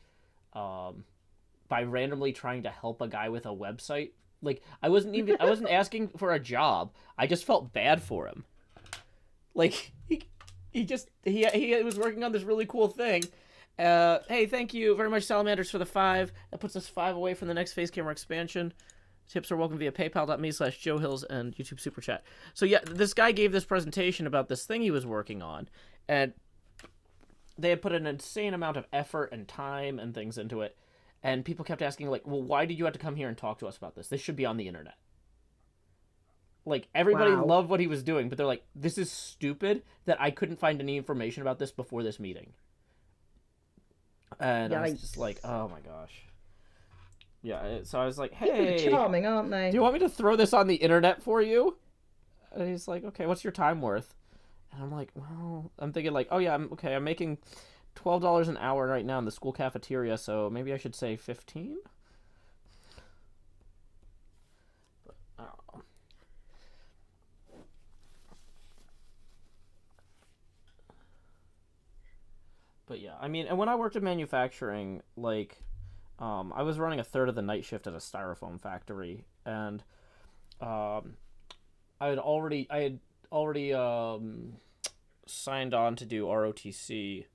by randomly trying to help a guy with a website, like I wasn't asking for a job. I just felt bad for him. Like he was working on this really cool thing. Hey, thank you very much, Salamanders, for the 5. That puts us 5 away from the next Face Camera expansion. Tips are welcome via paypal.me/JoeHills and YouTube Super Chat. So yeah, this guy gave this presentation about this thing he was working on, and they had put an insane amount of effort and time and things into it, and people kept asking, like, well, why did you have to come here and talk to us about this? This should be on the internet. Like, everybody loved what he was doing, but they're like, this is stupid that I couldn't find any information about this before this meeting. And I was just like, oh my gosh. Yeah, so I was like, hey. People are charming, aren't they? Do you want me to throw this on the internet for you? And he's like, okay, what's your time worth? And I'm like, well, I'm thinking like, oh yeah, I'm making $12 an hour right now in the school cafeteria, so maybe I should say 15? But, oh. But yeah, I mean, and when I worked in manufacturing, like, I was running a third of the night shift at a styrofoam factory, and I had already signed on to do ROTC,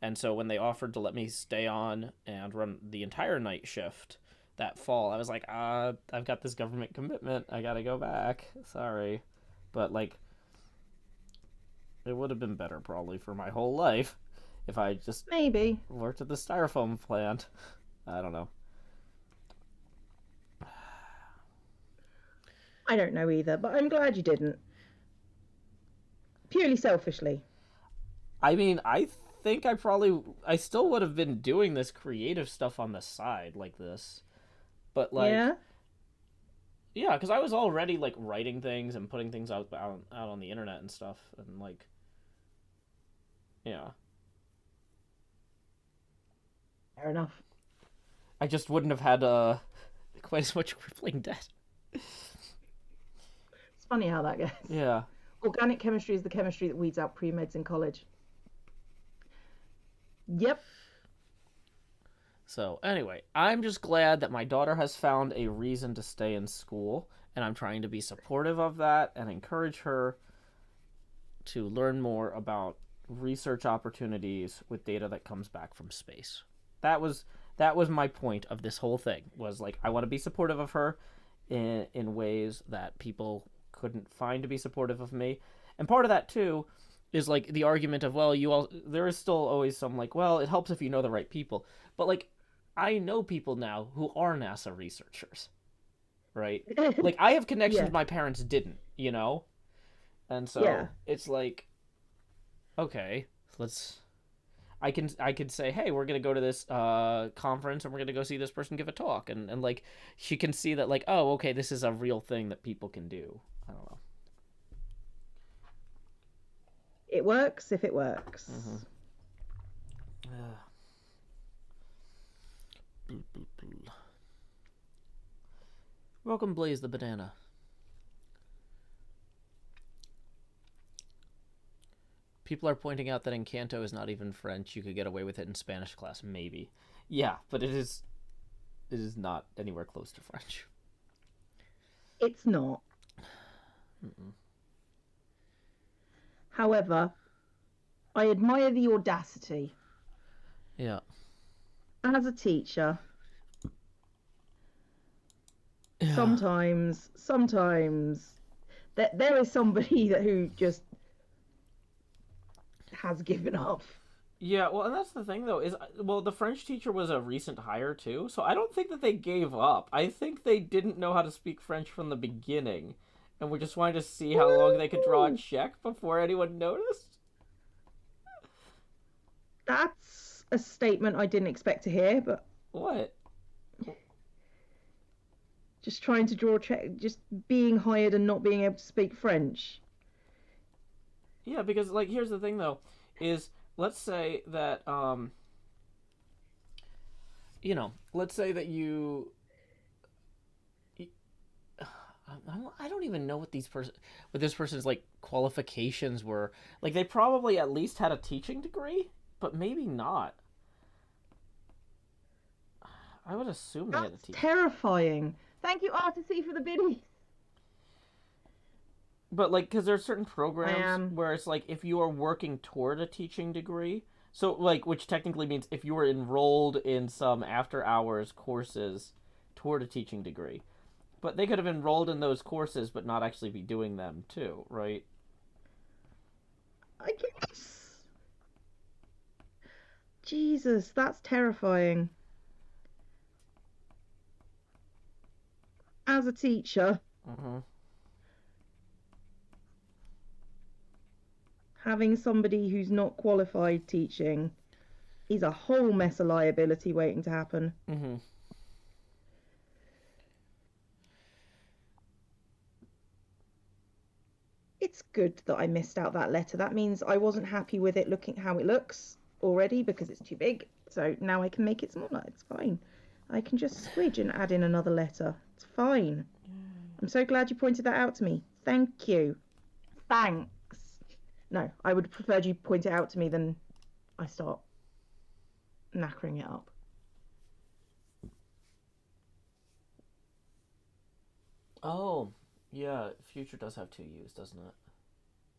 and so when they offered to let me stay on and run the entire night shift that fall, I was like, I've got this government commitment, I gotta go back, sorry. But like, it would have been better probably for my whole life if I just maybe worked at the styrofoam plant. I don't know. I don't know either, but I'm glad you didn't. Purely selfishly. I mean, I think I still would have been doing this creative stuff on the side like this. But like, yeah, because I was already like writing things and putting things out on the internet and stuff, and like, yeah. Fair enough. I just wouldn't have had quite as much crippling debt. It's funny how that goes. Yeah. Organic chemistry is the chemistry that weeds out pre-meds in college. Yep. So anyway, I'm just glad that my daughter has found a reason to stay in school, and I'm trying to be supportive of that and encourage her to learn more about research opportunities with data that comes back from space. That was my point of this whole thing, was like, I want to be supportive of her in ways that people couldn't find to be supportive of me. And part of that too is like the argument of, well, there is still always some like, well, it helps if you know the right people. But like, I know people now who are NASA researchers, right? Like, I have connections my parents didn't, you know? And so it's like, okay, I could say, hey, we're gonna go to this conference and we're gonna go see this person give a talk, and like, she can see that, like, oh, okay, this is a real thing that people can do. I don't know. It works if it works. Mm-hmm. Welcome, Blaze the Banana. People are pointing out that Encanto is not even French. You could get away with it in Spanish class, maybe. Yeah, but it is not anywhere close to French. It's not. Mm-mm. However, I admire the audacity. Yeah. As a teacher, Yeah. sometimes there is somebody who just has given up. Yeah, well, and that's the thing, though, is, well, the French teacher was a recent hire, too, so I don't think that they gave up. I think they didn't know how to speak French from the beginning, and we just wanted to see how long they could draw a check before anyone noticed. That's a statement I didn't expect to hear, but... What? Just trying to draw a check, just being hired and not being able to speak French. Yeah, because, like, here's the thing, though, is... Let's say that, let's say that I don't even know what this person's, like, qualifications were. Like, they probably at least had a teaching degree, but maybe not. I would assume they had a teaching. Terrifying. Thank you, RTC, for the biddies. But, like, because there are certain programs where it's like, if you are working toward a teaching degree, so, like, which technically means if you were enrolled in some after-hours courses toward a teaching degree. But they could have enrolled in those courses but not actually be doing them, too, right? I guess. Jesus, that's terrifying. As a teacher... Mm-hmm. Having somebody who's not qualified teaching is a whole mess of liability waiting to happen. Mm-hmm. It's good that I missed out that letter. That means I wasn't happy with it looking how it looks already because it's too big. So now I can make it smaller. It's fine. I can just squidge and add in another letter. It's fine. I'm so glad you pointed that out to me. Thank you. Thanks. No, I would prefer you point it out to me than I start knackering it up. Oh, yeah, Future does have two U's, doesn't it?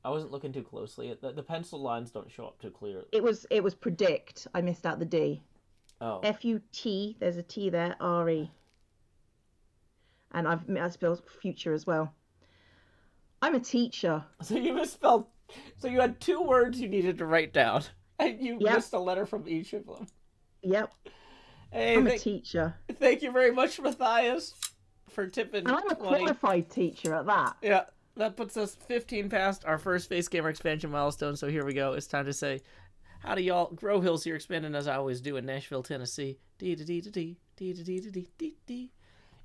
I wasn't looking too closely. The pencil lines don't show up too clear. It was predict. I missed out the D. Oh. F-U-T, there's a T there, R-E. And I spelled future as well. I'm a teacher. So you misspelled... So you had two words you needed to write down, and you missed a letter from each of them. Yep. Hey, I'm a teacher. Thank you very much, Matthias, for tipping. And I'm a 20. Qualified teacher at that. Yeah, that puts us 15 past our first Face Gamer expansion milestone, so here we go. It's time to say, howdy y'all. Grow Hills here, expanding as I always do in Nashville, Tennessee. D-da-dee-da-dee, D-da-dee-da-dee-dee-dee.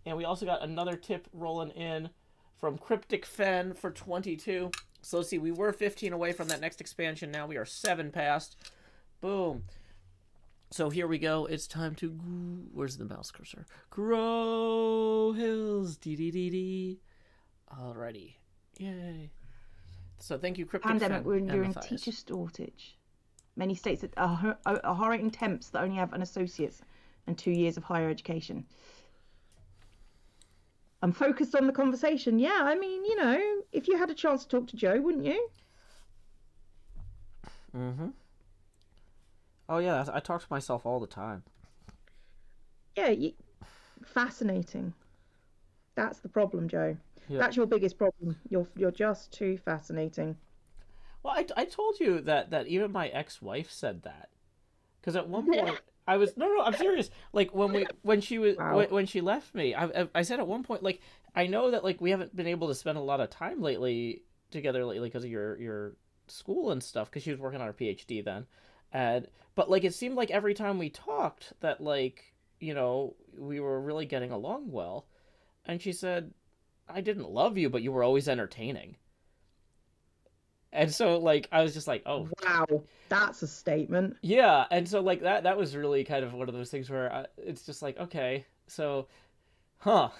And we also got another tip rolling in from Cryptic Fen for 22. So let's see, we were 15 away from that next expansion. Now we are 7 past. Boom. So here we go. It's time to... Where's the mouse cursor? Grow Hills. Dee-dee-dee-dee. Alrighty. Yay. So thank you, Cryptic Pandemic, Fen, we're enduring teacher shortage. Many states are hiring temps that only have an associate's and 2 years of higher education. I'm focused on the conversation. Yeah, I mean, you know, if you had a chance to talk to Joe, wouldn't you? Mm-hmm. Oh, yeah, I talk to myself all the time. Yeah, fascinating. That's the problem, Joe. Yeah. That's your biggest problem. You're just too fascinating. Well, I told you that even my ex-wife said that. Because at one point... I was no, I'm serious. Like when she left me, I said at one point, like, I know that, like, we haven't been able to spend a lot of time together lately because of your school and stuff. Because she was working on her PhD then, but like it seemed like every time we talked that, like, you know, we were really getting along well. And she said, I didn't love you, but you were always entertaining. And so, like, I was just like, oh. Wow, that's a statement. Yeah, and so, like, that was really kind of one of those things where it's just like, okay, so, huh.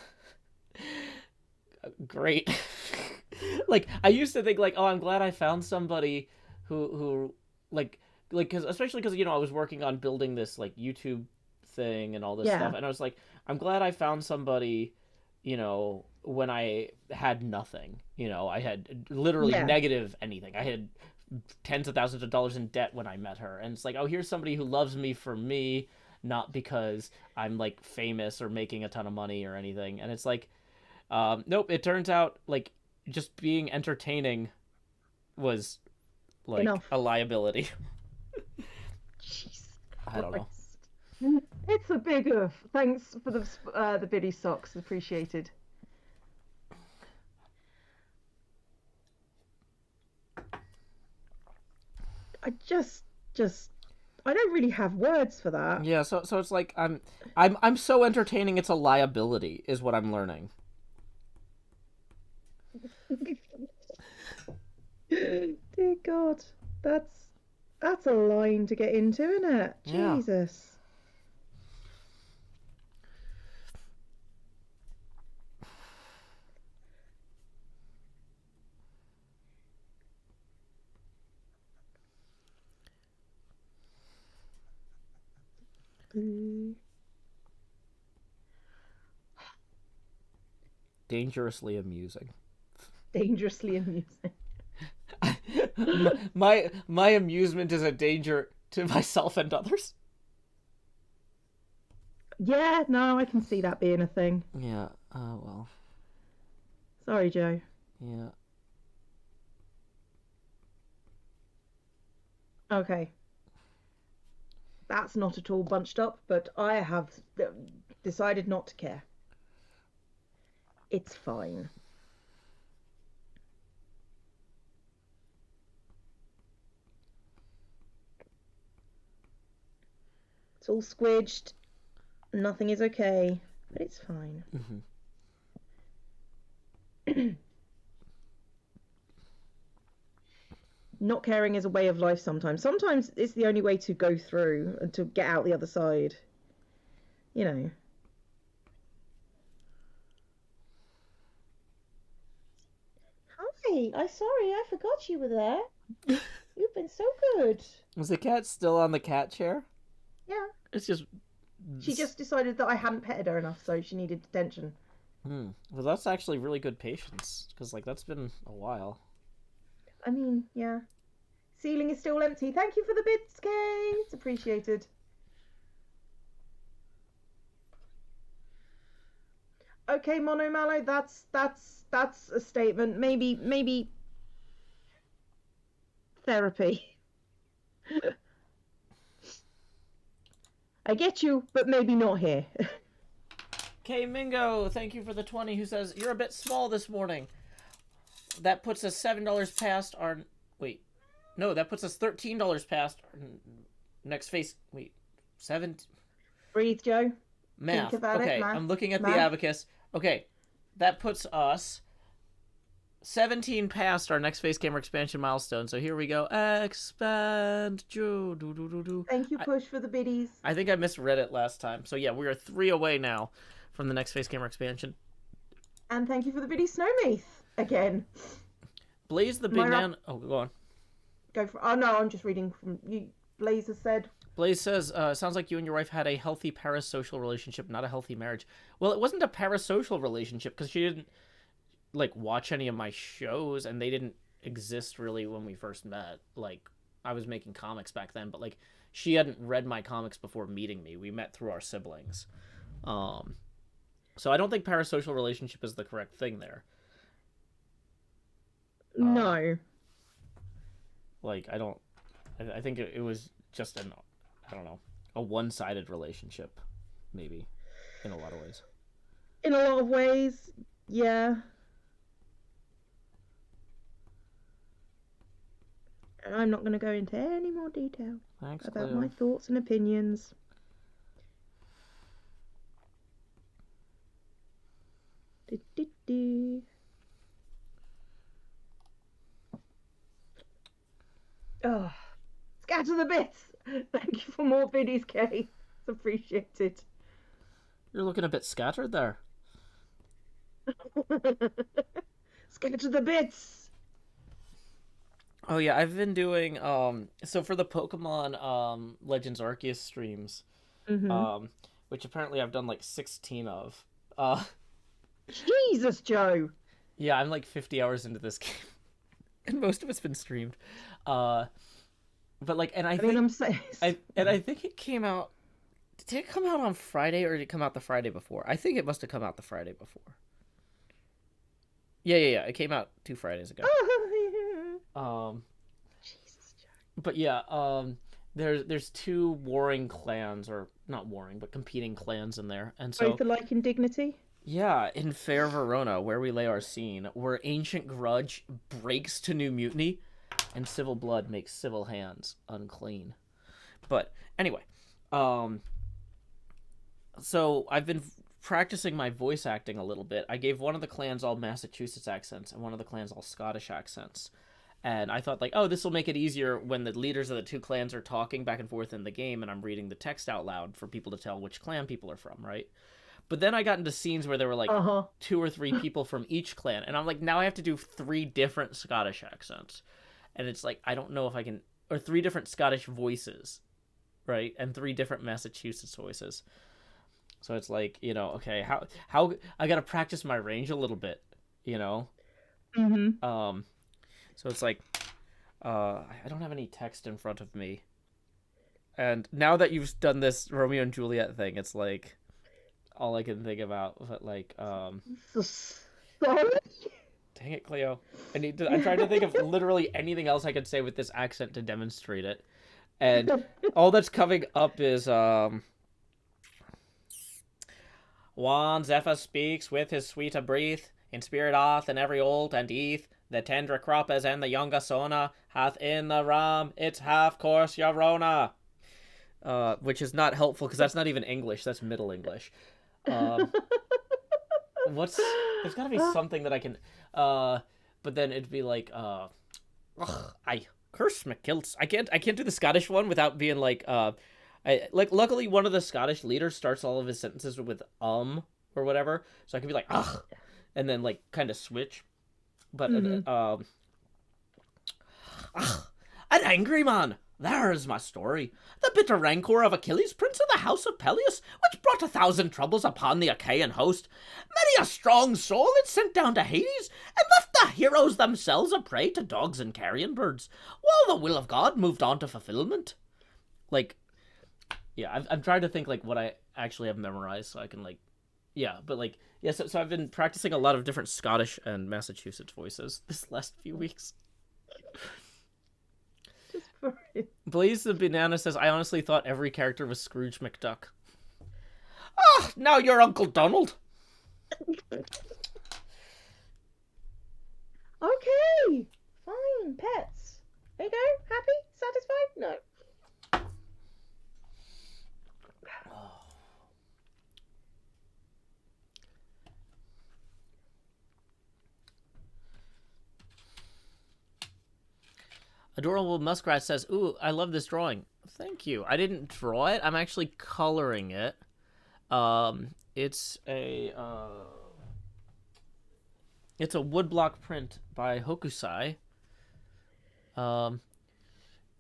Great. Like, I used to think, like, oh, I'm glad I found somebody who like cause, especially because I was working on building this like YouTube thing and all this Yeah. stuff, and I was like, I'm glad I found somebody, when I had nothing. I had literally Yeah. negative anything. I had tens of thousands of dollars in debt when I met her, and it's like, oh, here's somebody who loves me for me, not because I'm like famous or making a ton of money or anything. And it's like, nope. It turns out like just being entertaining was like Enough. a liability. Jesus I don't know. Christ. It's a big oof. Thanks for the biddy socks. Appreciated. I just I don't really have words for that. Yeah, so it's like I'm so entertaining it's a liability is what I'm learning. Dear God, that's a line to get into, isn't it? Yeah. Jesus. Dangerously amusing. Dangerously amusing. my amusement is a danger to myself and others. Yeah, no, I can see that being a thing. Yeah. Well. Sorry, Joe. Yeah. Okay. That's not at all bunched up, but I have decided not to care. It's fine. It's all squidged. Nothing is okay, but it's fine. Mm-hmm. Not caring is a way of life sometimes. Sometimes it's the only way to go through and to get out the other side. You know. Hi, I'm sorry, I forgot you were there. You've been so good. Was the cat still on the cat chair? Yeah. It's just. She just decided that I hadn't petted her enough, so she needed attention. Well, that's actually really good patience, because like that's been a while. I mean, yeah. Ceiling is still empty. Thank you for the bits, Kay. It's appreciated. Okay, Mono Mallow, that's a statement. Maybe therapy. I get you, but maybe not here. K Mingo, thank you for the 20. Who says you're a bit small this morning? That puts us $7 past our. Wait, no, that puts us $13 past our next face. Wait, 7. Breathe, Joe. Math. Think about okay, it. Math. I'm looking at Math. the abacus. Okay, that puts us 17 past our next face camera expansion milestone. So here we go. Expand. Thank you, Push, for the biddies. I think I misread it last time. So yeah, we are 3 away now from the next face camera expansion. And thank you for the biddy Snowmeath again. Blaze the big man. Oh, go on. Go for. Oh no, I'm just reading from you. Blaze has said. Blaze says, sounds like you and your wife had a healthy parasocial relationship, not a healthy marriage. Well, it wasn't a parasocial relationship because she didn't, like, watch any of my shows, and they didn't exist really when we first met. Like, I was making comics back then, but, like, she hadn't read my comics before meeting me. We met through our siblings. So I don't think parasocial relationship is the correct thing there. No. Like, I think it was just I don't know, a one-sided relationship, maybe, in a lot of ways. In a lot of ways, yeah. I'm not going to go into any more detail about my thoughts and opinions. Oh, scatter the bits. Thank you for more biddies, Kay. It's appreciated. You're looking a bit scattered there. Scatter the bits. Oh yeah, I've been doing so for the Pokemon Legends Arceus streams, Mm-hmm. um which apparently I've done like 16 of. Uh Jesus, Joe. yeah, I'm like 50 hours into this game and most of it's been streamed. Uh but like and I I mean, think I'm saying. I think it came out. Did it come out on Friday or did it come out the Friday before? I think it must have come out the Friday before. Yeah. It came out 2 Fridays ago. Oh, Um, Jesus, Joe. but yeah, there's two warring clans, or not warring, but competing clans in there, and Both so alike in dignity. yeah, in Fair Verona, where we lay our scene, where ancient grudge breaks to new mutiny, and civil blood makes civil hands unclean. But anyway, um, so I've been practicing my voice acting a little bit. I gave one of the clans all Massachusetts accents and one of the clans all Scottish accents. And I thought, like, oh, this will make it easier when the leaders of the two clans are talking back and forth in the game and I'm reading the text out loud for people to tell which clan people are from, right? But then I got into scenes where there were like Uh-huh. 2 or 3 people from each clan. And I'm like, now I have to do 3 different Scottish accents. And it's like, I don't know if I can, or 3 different Scottish voices, right? And 3 different Massachusetts voices. So it's like, okay, how I gotta practice my range a little bit, you know. Mm-hmm. So it's like, I don't have any text in front of me, and now that you've done this Romeo and Juliet thing, it's like all I can think about. But like, Sorry. dang it, Cleo, I tried to think of literally anything else I could say with this accent to demonstrate it, and all that's coming up is One Zephyr speaks with his sweeter breath, in spirit art and every old and eath, the tender croppers and the younger sona, hath in the ram its half course Yorona. Which is not helpful because that's not even English, that's Middle English. There's gotta be something that I can, but then it'd be like, I curse McKilts. I can't do the Scottish one without being like, luckily one of the Scottish leaders starts all of his sentences with or whatever, so I can be like ugh, and then like kind of switch. But an angry man. There is my story. The bitter rancor of Achilles, prince of the house of Peleus, which brought 1,000 troubles upon the Achaean host. Many a strong soul it sent down to Hades, and left the heroes themselves a prey to dogs and carrion birds, while the will of God moved on to fulfillment. Like, yeah, I'm trying to think like what I actually have memorized so I can like, yeah, but like, yeah, so I've been practicing a lot of different Scottish and Massachusetts voices this last few weeks. Just for it. Blaze the Banana says, I honestly thought every character was Scrooge McDuck. Now you're Uncle Donald. Okay, fine, pets. There you go. Happy? Satisfied? No. Adorable Muskrat says, ooh, I love this drawing. Thank you. I didn't draw it. I'm actually coloring it. It's a woodblock print by Hokusai.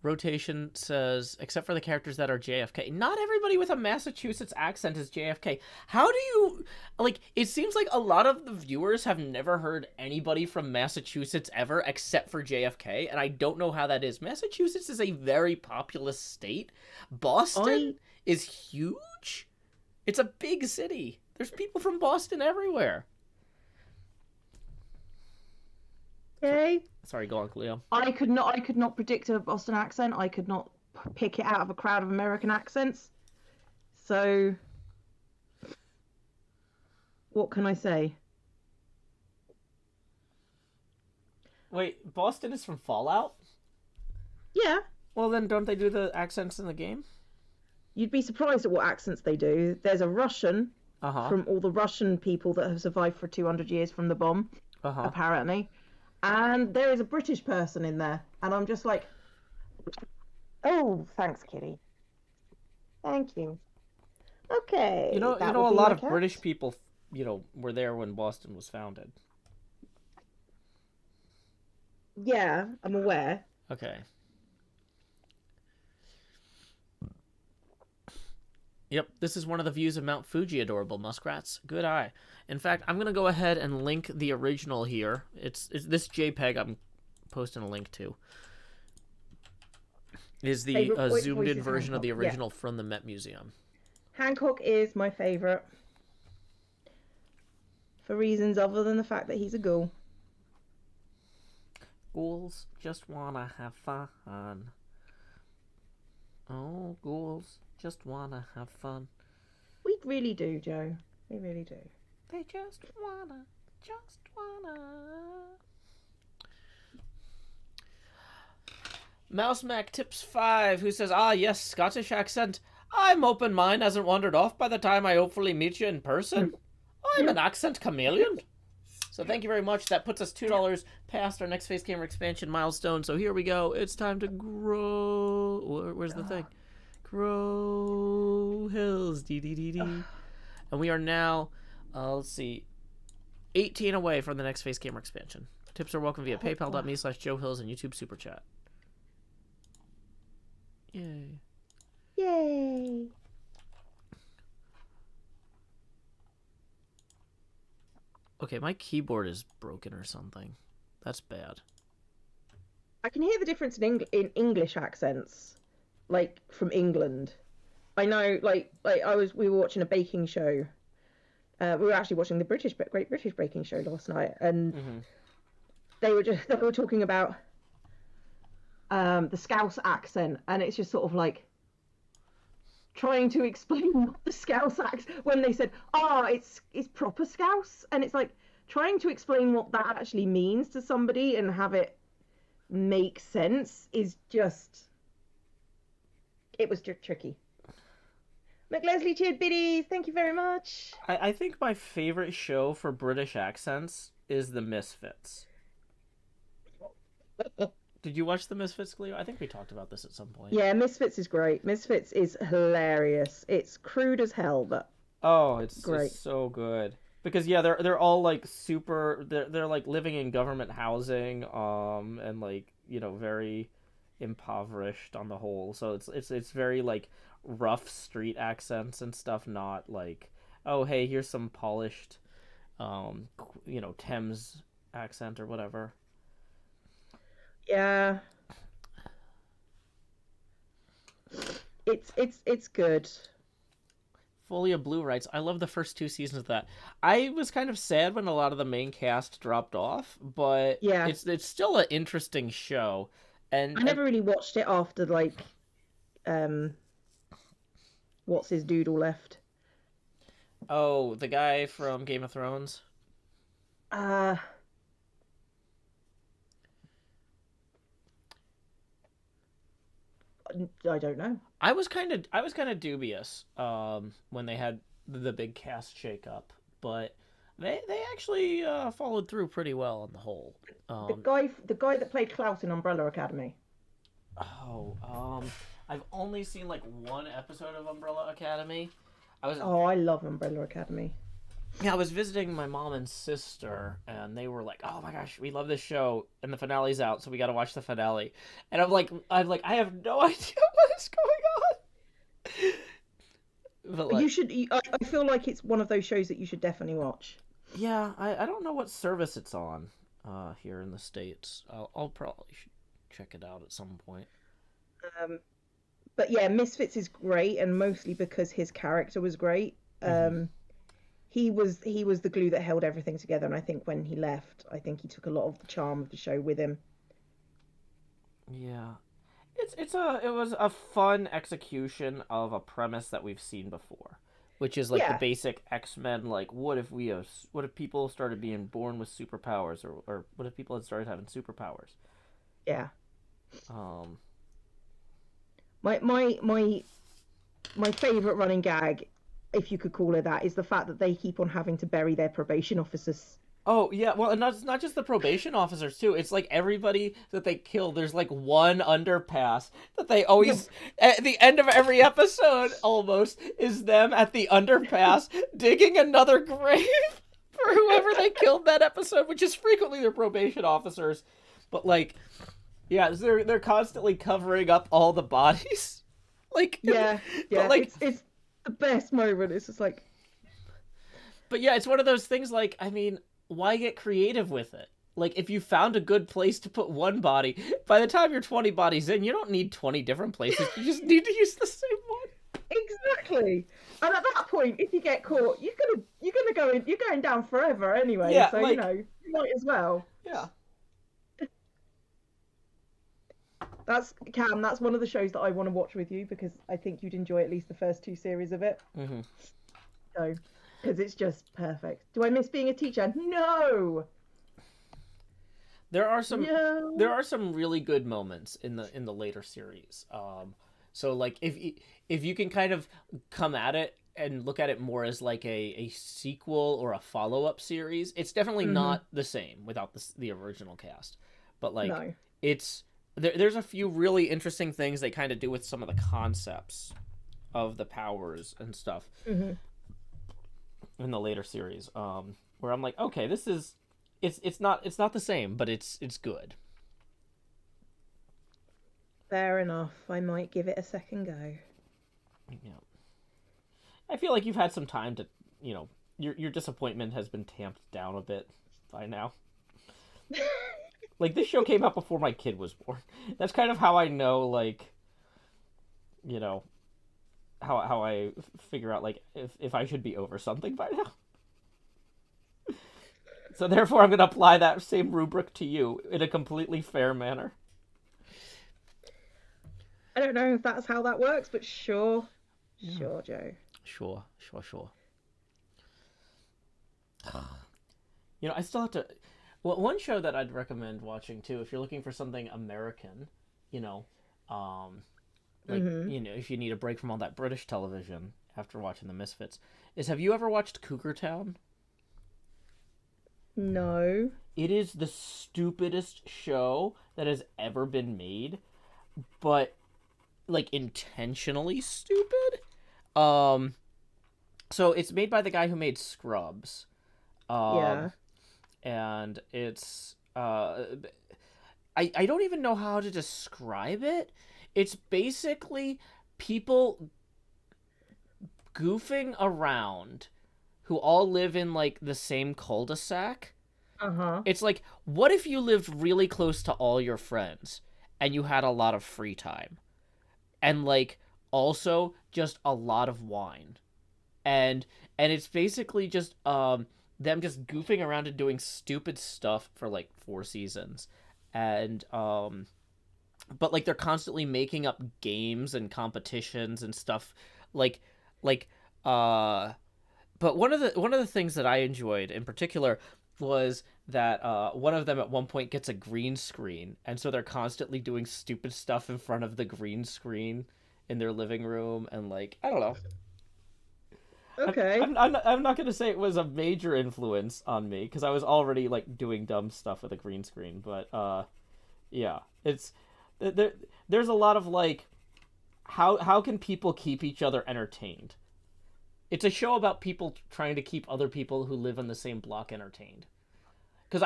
Rotation says, except for the characters that are JFK. Not everybody with a Massachusetts accent is JFK. How do you... Like, it seems like a lot of the viewers have never heard anybody from Massachusetts ever except for JFK, and I don't know how that is. Massachusetts is a very populous state. Boston is huge. It's a big city. There's people from Boston everywhere. Okay. Sorry, go on, Cleo. I could not predict a Boston accent. I could not pick it out of a crowd of American accents. So, what can I say? Wait, Boston is from Fallout? Yeah. Well, then don't they do the accents in the game? You'd be surprised at what accents they do. There's a Russian from all the Russian people that have survived for 200 years from the bomb, apparently. And there is a British person in there. And I'm just like, oh, thanks, kitty. Thank you. Okay. You know, a lot of British people, were there when Boston was founded. Yeah, I'm aware. Okay. Yep, this is one of the views of Mount Fuji, adorable muskrats. Good eye. In fact, I'm going to go ahead and link the original here. It's this JPEG I'm posting a link to. Is the zoomed in version of the original from the Met Museum. Hancock is my favourite. For reasons other than the fact that he's a ghoul. Ghouls just wanna have fun. Oh, ghouls just wanna have fun. We really do, Joe. We really do. They just wanna. Mouse Mac Tips 5, who says, ah, yes, Scottish accent. I'm hoping mine hasn't wandered off by the time I hopefully meet you in person. I'm an accent chameleon. So thank you very much. That puts us $2 past our next Face Camera expansion milestone. So here we go. It's time to grow. Where's the thing? Grow hills. Dee. And we are now, let's see, 18 away from the next Face Camera expansion. Tips are welcome via paypal.me/Joe Hills and YouTube Super Chat. Yay. Yay. Okay, my keyboard is broken or something. That's bad. I can hear the difference in English accents, like from England. I know, we were watching a baking show. We were actually watching the Great British Baking Show last night, and they were talking about the Scouse accent, and it's just sort of like trying to explain what the Scouse accent, when they said, it's proper Scouse, and it's like trying to explain what that actually means to somebody and have it make sense is just, it was tricky. McLesley cheered biddies, thank you very much. I think my favorite show for British accents is The Misfits. Did you watch The Misfits, Cleo? I think we talked about this at some point. Yeah, Misfits is great. Misfits is hilarious. It's crude as hell, but it's great. It's so good. Because they're all like super. They're like living in government housing, and like very impoverished on the whole. So it's very like rough street accents and stuff. Not like, oh hey, here's some polished, Thames accent or whatever. Yeah, it's good. Folia Blue writes, I love the first 2 seasons of that. I was kind of sad when a lot of the main cast dropped off, but yeah, it's still an interesting show. And I never really watched it after what's his doodle left? Oh, the guy from Game of Thrones. I don't know. I was kind of dubious when they had the big cast shakeup, but they actually followed through pretty well on the whole. The guy that played Klaus in Umbrella Academy. I've only seen like 1 episode of Umbrella Academy. I love Umbrella Academy. Yeah, I was visiting my mom and sister, and they were like, "Oh my gosh, we love this show, and the finale's out, so we got to watch the finale." And I'm like, I have no idea what is going on. But you should. I feel like it's one of those shows that you should definitely watch. Yeah, I don't know what service it's on here in the States. I'll probably check it out at some point. But yeah, Misfits is great, and mostly because his character was great. He was the glue that held everything together, and I think when he left, I think he took a lot of the charm of the show with him. Yeah, it was a fun execution of a premise that we've seen before, which is like the basic X-Men. Like, what if people started being born with superpowers, or what if people had started having superpowers? Yeah. My favorite running gag, if you could call it that, is the fact that they keep on having to bury their probation officers. Oh, yeah, well, and not just the probation officers, too. It's like everybody that they kill, there's like one underpass that they always, at the end of every episode, almost, is them at the underpass digging another grave for whoever they killed that episode, which is frequently their probation officers. But, like, Yeah, so they're constantly covering up all the bodies. Like, Yeah, but yeah, like, it's the best moment. It's just like, but yeah, it's one of those things. Like, I mean, why get creative with it? Like, if you found a good place to put one body, by the time you're 20 bodies in, you don't need 20 different places. You just need to use the same one. exactly. And at that point, if you get caught, you're gonna go in, you're going down forever anyway. Yeah, So like, you might as well. yeah. That's Cam. That's one of the shows that I want to watch with you because I think you'd enjoy at least the first two series of it. Mm-hmm. So, because it's just perfect. Do I miss being a teacher? No, There are some there no. are some really good moments in the later series. So like if you can kind of come at it and look at it more as like a sequel or a follow up series, it's definitely Hmm. not the same without the original cast. But like No. it's there's a few really interesting things they kind of do with some of the concepts of the powers and stuff Hmm. in the later series. Where I'm like, okay, this is it's not the same, but it's good. Fair enough. I might give it a second go. Yeah. I feel like you've had some time to, your disappointment has been tamped down a bit by now. Like this show came out before my kid was born. That's kind of how I know, like, you know, how I figure out like if I should be over something by now. So therefore, I'm going to apply that same rubric to you in a completely fair manner. I don't know if that's how that works, but sure, Yeah. sure, Joe. Sure, sure, sure. I still have to. Well, one show that I'd recommend watching too, if you're looking for something American, you know, um, like Hmm. if you need a break from all that British television after watching The Misfits, is have you ever watched Cougar Town? No. It is the stupidest show that has ever been made, but like intentionally stupid. Um, so it's made by the guy who made Scrubs. Um, Yeah. and it's I don't even know how to describe it. It's basically people goofing around who all live in like the same cul-de-sac. Uh-huh. It's like, what if you lived really close to all your friends and you had a lot of free time and like also just a lot of wine, and it's basically just them just goofing around and doing stupid stuff for like 4 seasons, and but like they're constantly making up games and competitions and stuff, like like uh but one of the things that I enjoyed in particular was that one of them at one point gets a green screen, and so they're constantly doing stupid stuff in front of the green screen in their living room, and like I don't know. Okay. I'm not gonna say it was a major influence on me because I was already like doing dumb stuff with a green screen, but yeah, it's there. There's a lot of like how can people keep each other entertained? It's a show about people trying to keep other people who live in the same block entertained. Because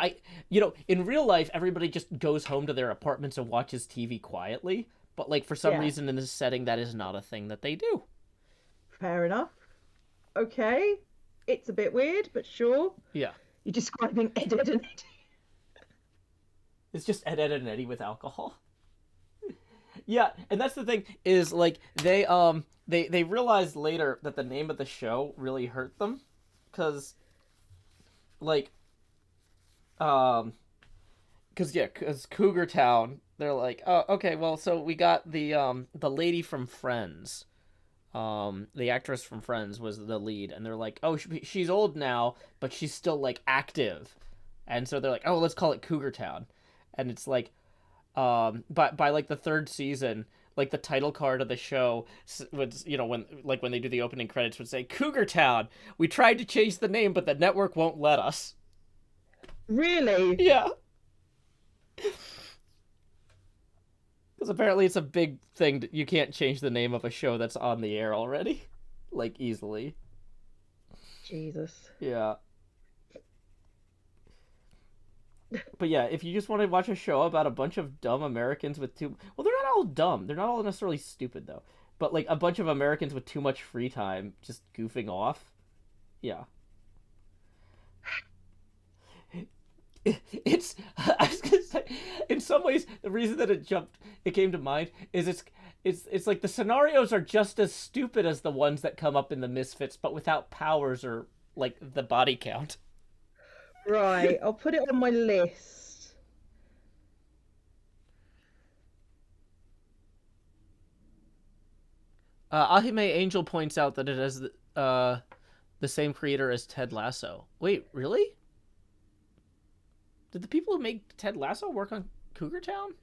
in real life, everybody just goes home to their apartments and watches TV quietly. But like for some Yeah. reason in this setting, that is not a thing that they do. Fair enough. Okay. It's a bit weird, but sure. Yeah, You're describing Ed, Ed, and Ed. it's just Ed, Ed, and Eddie with alcohol. Yeah, and that's the thing is like they realized later that the name of the show really hurt them, because like um because Cougar Town, they're like, oh, okay, well, so we got the lady from Friends, the actress from Friends was the lead, and they're like, oh, she's old now, but she's still like active, and so they're like, oh, let's call it Cougar Town, and it's like, by like the third season, like the title card of the show was, when they do the opening credits, would say Cougar Town. We tried to change the name, but the network won't let us. Really? Yeah. Because apparently it's a big thing. You can't change the name of a show that's on the air already, like easily. Jesus. Yeah. But yeah, if you just want to watch a show about a bunch of dumb Americans with too well, they're not all dumb. They're not all necessarily stupid though. But like a bunch of Americans with too much free time just goofing off. Yeah. It's I was gonna say in some ways the reason that it came to mind is it's like the scenarios are just as stupid as the ones that come up in the Misfits, but without powers or like the body count. Right, I'll put it on my list. Ahime Angel points out that it has the same creator as Ted Lasso. Wait, really? Did the people who make Ted Lasso work on Cougar Town?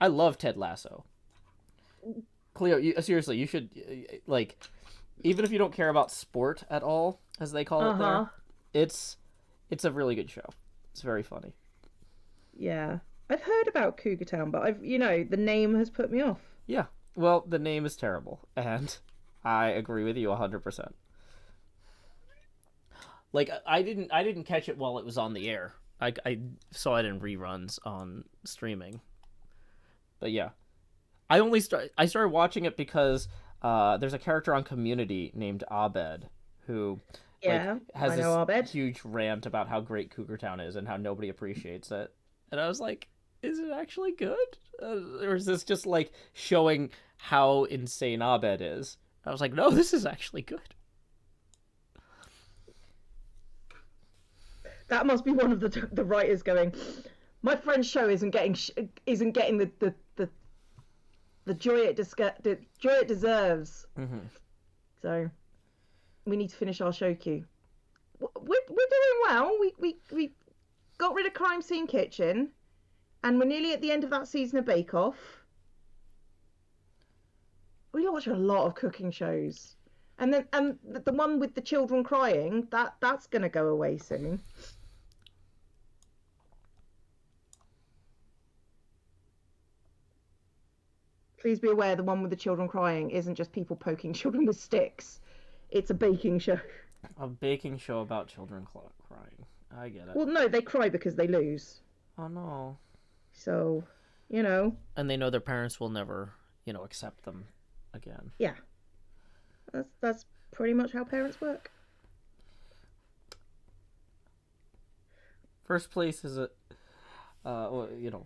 I love Ted Lasso. Cleo, seriously, you should like, even if you don't care about sport at all, as they call it there, it's a really good show. It's very funny. Yeah, I've heard about Cougar Town, but the name has put me off. Yeah, well, the name is terrible, and I agree with you 100%. Like, I didn't catch it while it was on the air. I saw it in reruns on streaming. But yeah, I started watching it because there's a character on Community named Abed who has this Abed. huge rant about how great Cougar Town is and how nobody appreciates it. And I was like, is it actually good? Or is this just like showing how insane Abed is? I was like, no, this is actually good. That must be one of the writers going, my friend's show isn't getting the joy it deserves. Mm-hmm. So we need to finish our show queue. We're doing well. We got rid of Crime Scene Kitchen, and we're nearly at the end of that season of Bake Off. We watch a lot of cooking shows, and the one with the children crying, that's gonna go away soon. Please be aware, the one with the children crying isn't just people poking children with sticks. It's a baking show. A baking show about children crying. I get it. Well, no, they cry because they lose. Oh no. So, And they know their parents will never, accept them again. Yeah. That's pretty much how parents work. First place is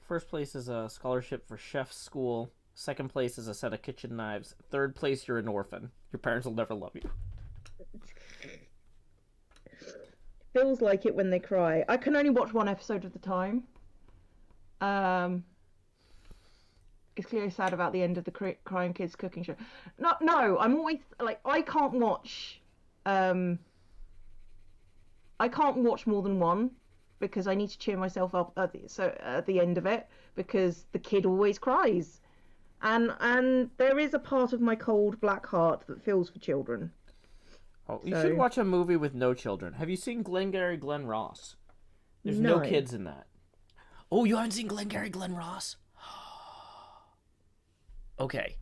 first place is a scholarship for chef school. Second place is a set of kitchen knives. Third place, you're an orphan. Your parents will never love you. Feels like it when they cry. I can only watch one episode at a time. Is Cleo sad about the end of the Crying Kids cooking show? No. I'm always like, I can't watch more than one because I need to cheer myself up at the end of it, because the kid always cries. And there is a part of my cold black heart that feels for children. Oh, you should watch a movie with no children. Have you seen Glengarry Glen Ross? There's no kids in that. Oh, you haven't seen Glengarry Glen Ross? Okay.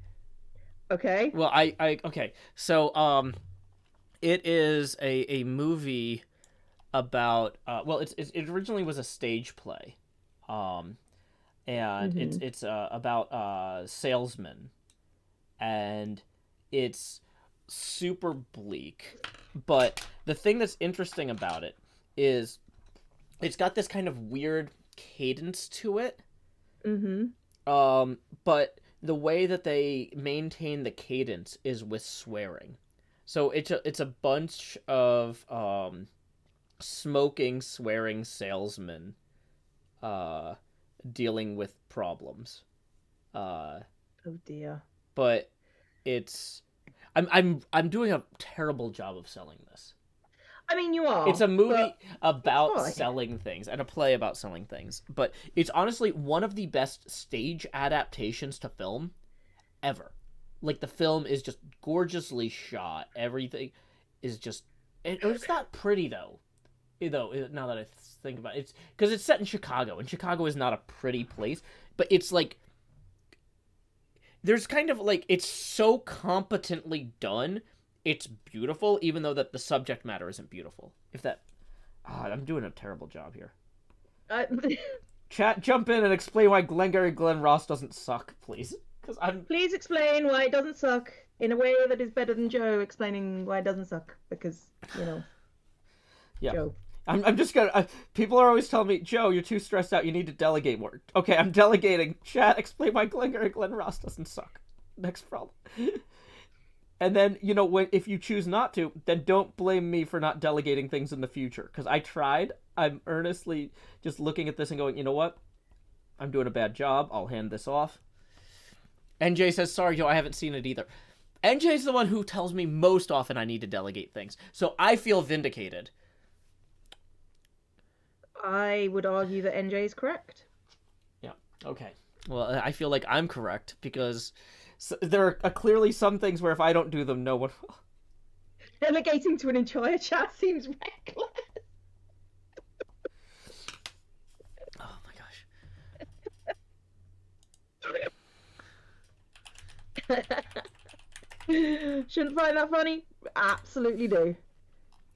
Okay. Well, okay. So, it is a movie about it originally was a stage play. And it's about salesmen, and it's super bleak. But the thing that's interesting about it is it's got this kind of weird cadence to it. But the way that they maintain the cadence is with swearing. So it's a bunch of smoking, swearing salesmen dealing with problems. Oh dear. But I'm doing a terrible job of selling this. I mean, you are. It's a movie about selling things and a play about selling things, but it's honestly one of the best stage adaptations to film ever. Like, the film is just gorgeously shot. Everything is just it's not pretty though. Now that I think about it, it's because it's set in Chicago, and Chicago is not a pretty place, but it's like there's kind of like, it's so competently done, it's beautiful, even though that the subject matter isn't beautiful. I'm doing a terrible job here. Chat, jump in and explain why Glengarry Glen Ross doesn't suck, please. Because Please explain why it doesn't suck in a way that is better than Joe explaining why it doesn't suck. Because, yeah. Joe. I'm just gonna. People are always telling me, Joe, you're too stressed out. You need to delegate more. Okay, I'm delegating. Chat, explain why Glengarry Glen Ross doesn't suck. Next problem. And then, if you choose not to, then don't blame me for not delegating things in the future. Because I tried. I'm earnestly just looking at this and going, you know what? I'm doing a bad job. I'll hand this off. NJ says, sorry, Joe, I haven't seen it either. NJ's the one who tells me most often I need to delegate things. So I feel vindicated. I would argue that NJ is correct. Yeah, okay. Well, I feel like I'm correct because there are clearly some things where if I don't do them, no one will. Delegating to an entire chat seems reckless. Oh my gosh. Shouldn't find that funny? Absolutely do.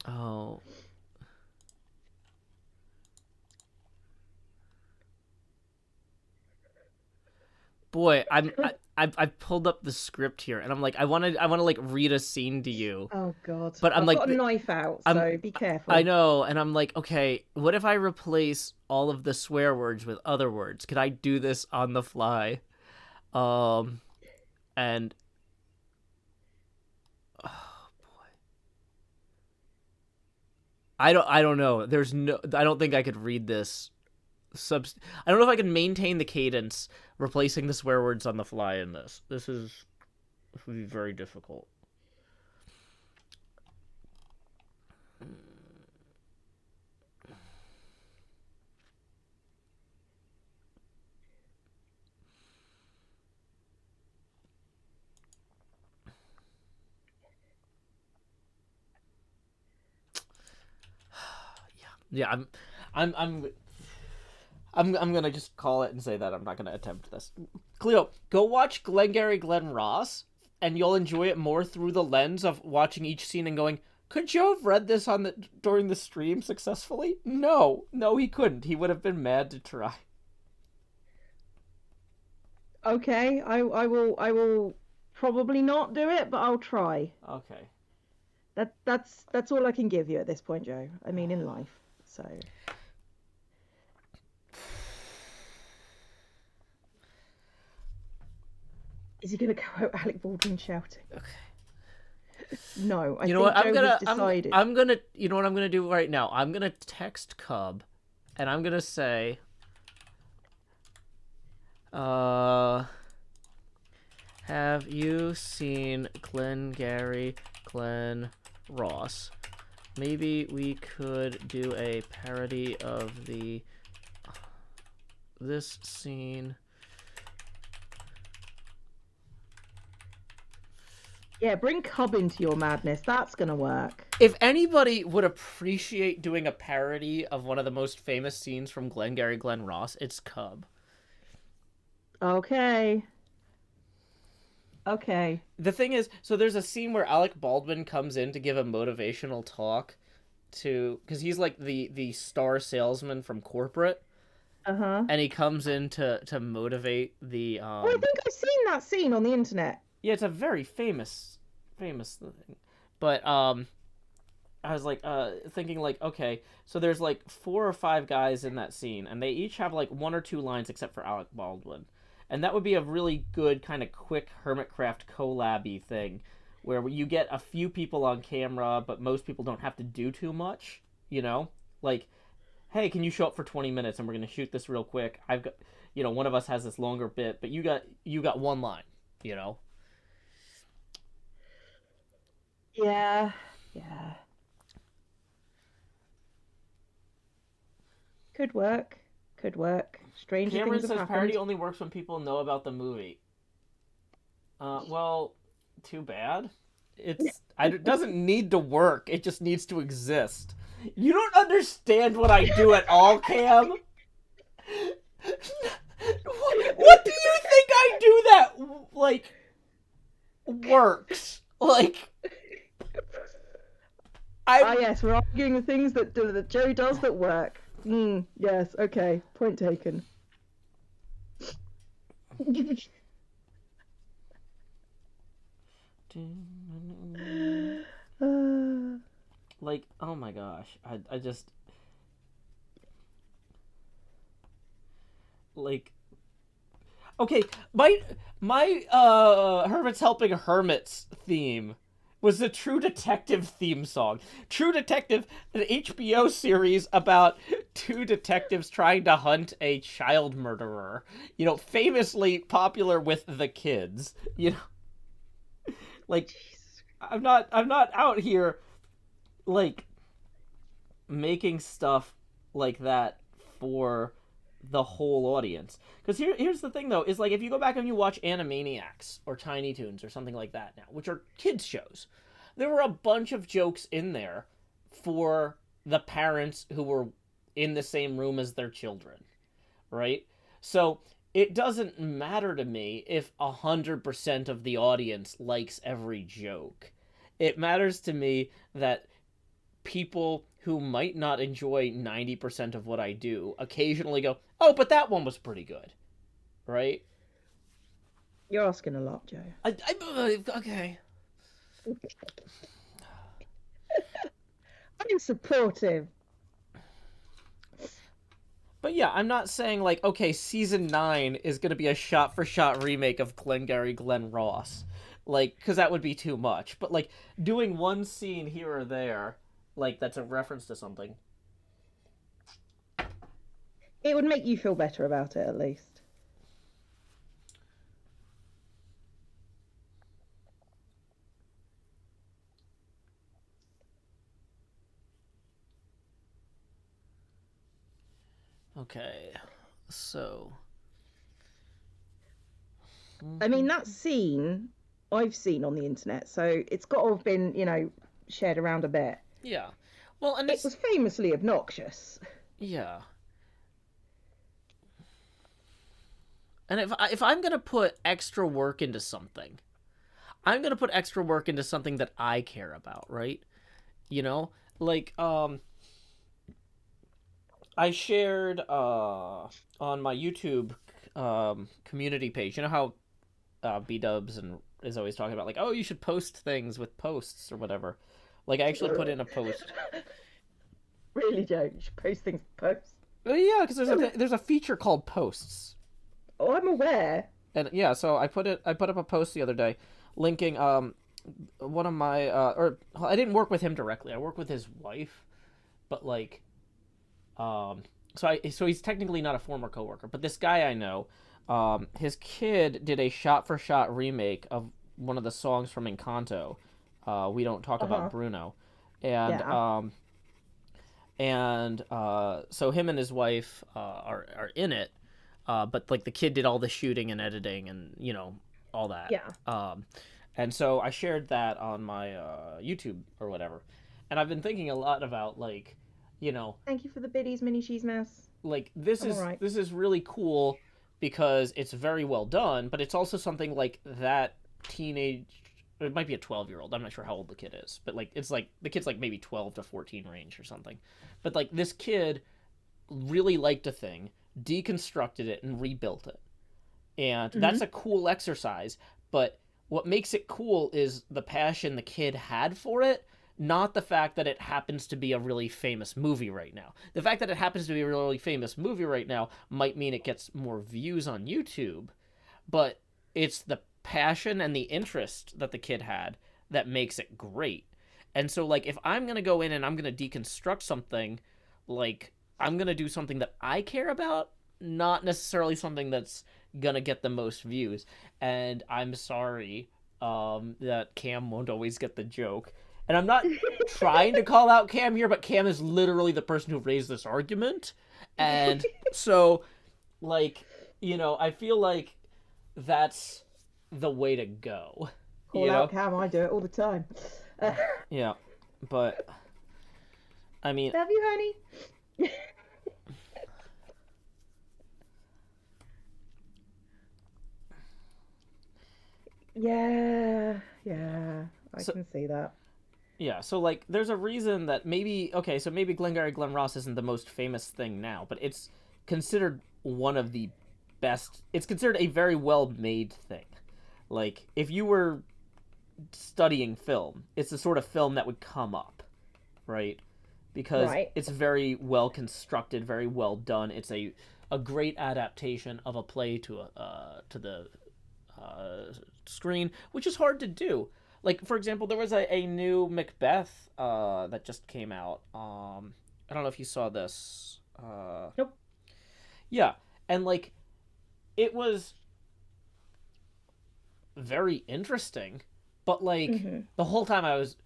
Oh. Boy, I've pulled up the script here, and I'm like, I want to like read a scene to you. Oh God! But I've got a knife out, so be careful. I know, and I'm like, okay, what if I replace all of the swear words with other words? Could I do this on the fly? And oh boy, I don't know. I don't think I could read this. I don't know if I can maintain the cadence replacing the swear words on the fly in this. This would be very difficult. Yeah, I'm gonna just call it and say that I'm not gonna attempt this. Cleo, go watch Glengarry Glen Ross, and you'll enjoy it more through the lens of watching each scene and going, could Joe have read this during the stream successfully? No, he couldn't. He would have been mad to try. Okay, I will probably not do it, but I'll try. Okay. That's all I can give you at this point, Joe. I mean, in life. So. Is he gonna go out Alec Baldwin shouting? Okay. No, I you know think what? I'm gonna. You know what I'm gonna do right now? I'm gonna text Cub, and I'm gonna say, have you seen Glengarry Glen Ross? Maybe we could do a parody of this scene. Yeah, bring Cub into your madness. That's gonna work. If anybody would appreciate doing a parody of one of the most famous scenes from Glengarry Glen Ross, it's Cub. Okay. The thing is, so there's a scene where Alec Baldwin comes in to give a motivational talk because he's like the star salesman from corporate. And he comes in to motivate the. Oh, I think I've seen that scene on the internet. Yeah, it's a very famous thing. But I was like thinking like, okay, so there's like 4 or 5 guys in that scene, and they each have like 1 or 2 lines except for Alec Baldwin. And that would be a really good kind of quick Hermitcraft collab-y thing where you get a few people on camera, but most people don't have to do too much, Like, hey, can you show up for 20 minutes and we're going to shoot this real quick? I've got, one of us has this longer bit, but you got 1 line, Yeah. Could work. Stranger Cameron things have says happened. parody only works when people know about the movie. Well, too bad. It doesn't need to work. It just needs to exist. You don't understand what I do at all, Cam. What do you think I do that works? Yes, we're arguing the things that Joe does that work. Yes, okay. Point taken. Like, oh my gosh, I just like okay, my Hermit's Helping Hermits theme was the True Detective theme song. True Detective, an HBO series about two detectives trying to hunt a child murderer. You know, famously popular with the kids. You know, like I'm not out here like making stuff like that for the whole audience. Because here's the thing though, is like if you go back and you watch Animaniacs or Tiny Toons or something like that now, which are kids shows, there were a bunch of jokes in there for the parents who were in the same room as their children, right? So it doesn't matter to me if 100% of the audience likes every joke. It matters to me that people who might not enjoy 90% of what I do occasionally go, oh, but that one was pretty good, right? You're asking a lot, Joe. Okay. I'm supportive. But yeah, I'm not saying like, okay, season 9 is going to be a shot for shot remake of Glengarry Glen Ross. Like, because that would be too much. But like, doing one scene here or there, like, that's a reference to something. It would make you feel better about it, at least. Okay. So. I mean, that scene I've seen on the internet, so it's got to have been, shared around a bit. Yeah. Well, and It it's. was famously obnoxious. Yeah. And if I'm gonna put extra work into something, I'm gonna put extra work into something that I care about, right? You know, like I shared on my YouTube community page. You know how B Dubs and is always talking about like, oh, you should post things with posts or whatever. Like I actually put in a post. Really, Joe? You should post things post. Yeah, because there's a feature called posts. Oh, I'm aware. And yeah, so I put up a post the other day linking one of my or I didn't work with him directly. I worked with his wife, but like so he's technically not a former coworker, but this guy I know, his kid did a shot for shot remake of one of the songs from Encanto. We don't talk about Uh-huh. Bruno, and Yeah. so him and his wife are in it, but like the kid did all the shooting and editing and all that. Yeah. And so I shared that on my YouTube or whatever, and I've been thinking a lot about like, you know, Thank you for the biddies, mini cheese mess. like this I'm all is right. this is really cool because it's very well done, but it's also something like that teenage. It might be a 12-year-old. I'm not sure how old the kid is, but like it's like the kid's like maybe 12 to 14 range or something. But like this kid really liked a thing, deconstructed it, and rebuilt it. And Hmm. that's a cool exercise, but what makes it cool is the passion the kid had for it, not the fact that it happens to be a really famous movie right now. The fact that it happens to be a really famous movie right now might mean it gets more views on YouTube, but it's the passion and the interest that the kid had that makes it great. And so like if I'm going to go in and I'm going to deconstruct something, like I'm going to do something that I care about, not necessarily something that's going to get the most views. And I'm sorry that Cam won't always get the joke. And I'm not trying to call out Cam here, but Cam is literally the person who raised this argument. And so like, I feel like that's the way to go. Call You out know? Cam. I do it all the time. Uh, Yeah. But I mean, Love you, honey. Yeah, yeah, I so can see that. Yeah, so like there's a reason that maybe okay, so maybe Glengarry Glen Ross isn't the most famous thing now, but it's considered one of the best. It's considered a very well made thing. Like if you were studying film, it's the sort of film that would come up, right? Because Right. it's very well constructed, very well done. It's a great adaptation of a play to the screen, which is hard to do. Like for example, there was a new Macbeth that just came out. I don't know if you saw this. Nope. Yeah, and like it was very interesting, but like Mm-hmm. the whole time I was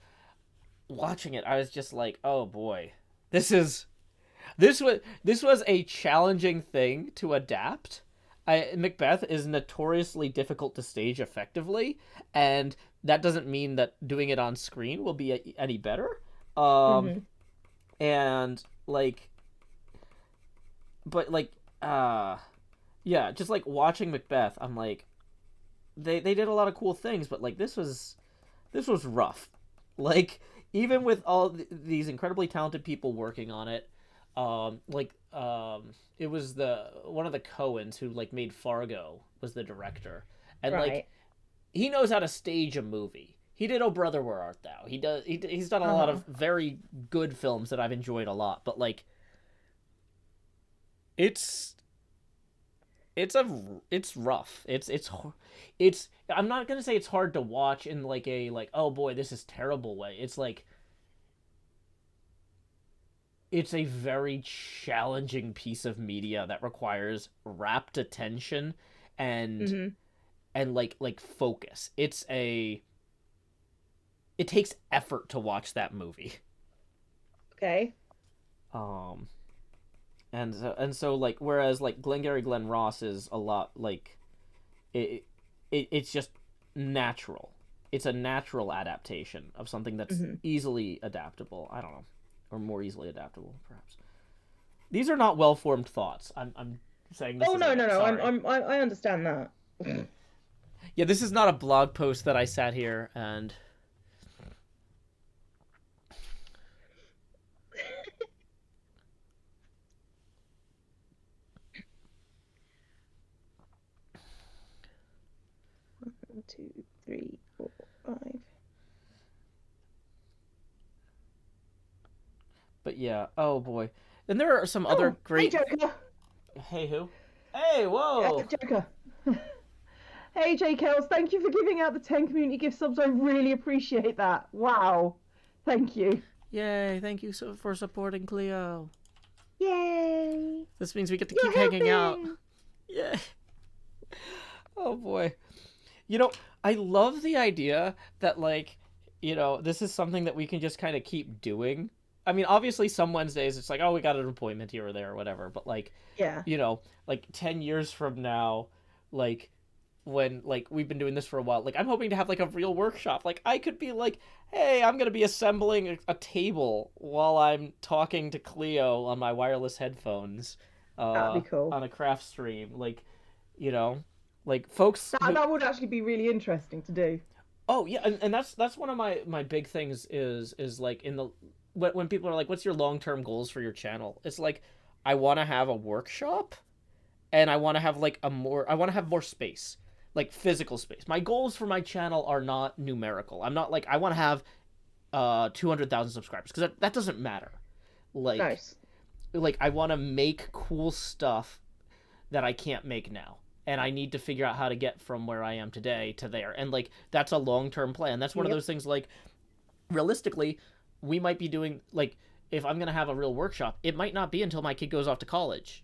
watching it, I was just like, oh boy, this is this was a challenging thing to adapt. Macbeth is notoriously difficult to stage effectively, and that doesn't mean that doing it on screen will be any better. Um, Mm-hmm. and like, but like, yeah, just like watching Macbeth, I'm like, they did a lot of cool things, but like this was rough. Like even with all these incredibly talented people working on it, it was the one of the Coens who like made Fargo was the director, and like Right. he knows how to stage a movie. He did Oh Brother Where Art Thou. He's done a lot Uh-huh. of very good films that I've enjoyed a lot, but like it's it's a it's rough. It's I'm not going to say it's hard to watch in like a like oh boy this is terrible way. It's like it's a very challenging piece of media that requires rapt attention and Mm-hmm. like focus. It takes effort to watch that movie. Okay. Um and so like whereas like Glengarry Glen Ross is a lot like it, it's just natural. It's a natural adaptation of something that's Mm-hmm. easily adaptable. I don't know, or more easily adaptable, perhaps. These are not well formed thoughts. I'm saying this Oh as a no, no, no. sorry. I understand that. Yeah, this is not a blog post that I sat here and 1, 2, 3, 4, 5. but yeah. Oh boy. And there are some other Oh, hey great. Joker. Hey who? Hey whoa. Joker. Hey JKels, thank you for giving out the 10 community gift subs. I really appreciate that. Wow. Thank you. Yay! Thank you for supporting Cleo. Yay. This means we get to You're keep hanging out. helping. Yeah. Oh boy. You know, I love the idea that like, this is something that we can just kind of keep doing. I mean, obviously some Wednesdays it's like, oh, we got an appointment here or there or whatever, but like, Yeah. like 10 years from now, like when like we've been doing this for a while, like I'm hoping to have like a real workshop. Like I could be like, hey, I'm going to be assembling a table while I'm talking to Cleo on my wireless headphones That'd be cool. on a craft stream. Like, you know, like folks That who that would actually be really interesting to do. oh yeah, and that's one of my big things is like in the when people are like, what's your long-term goals for your channel? It's like I want to have a workshop and I want to have like I want to have more space, like physical space. My goals for my channel are not numerical. I'm not like I want to have 200,000 subscribers because that doesn't matter. Like Nice. like I want to make cool stuff that I can't make now. And I need to figure out how to get from where I am today to there. And like that's a long-term plan. That's one of Yep. those things like realistically we might be doing like if I'm going to have a real workshop, it might not be until my kid goes off to college,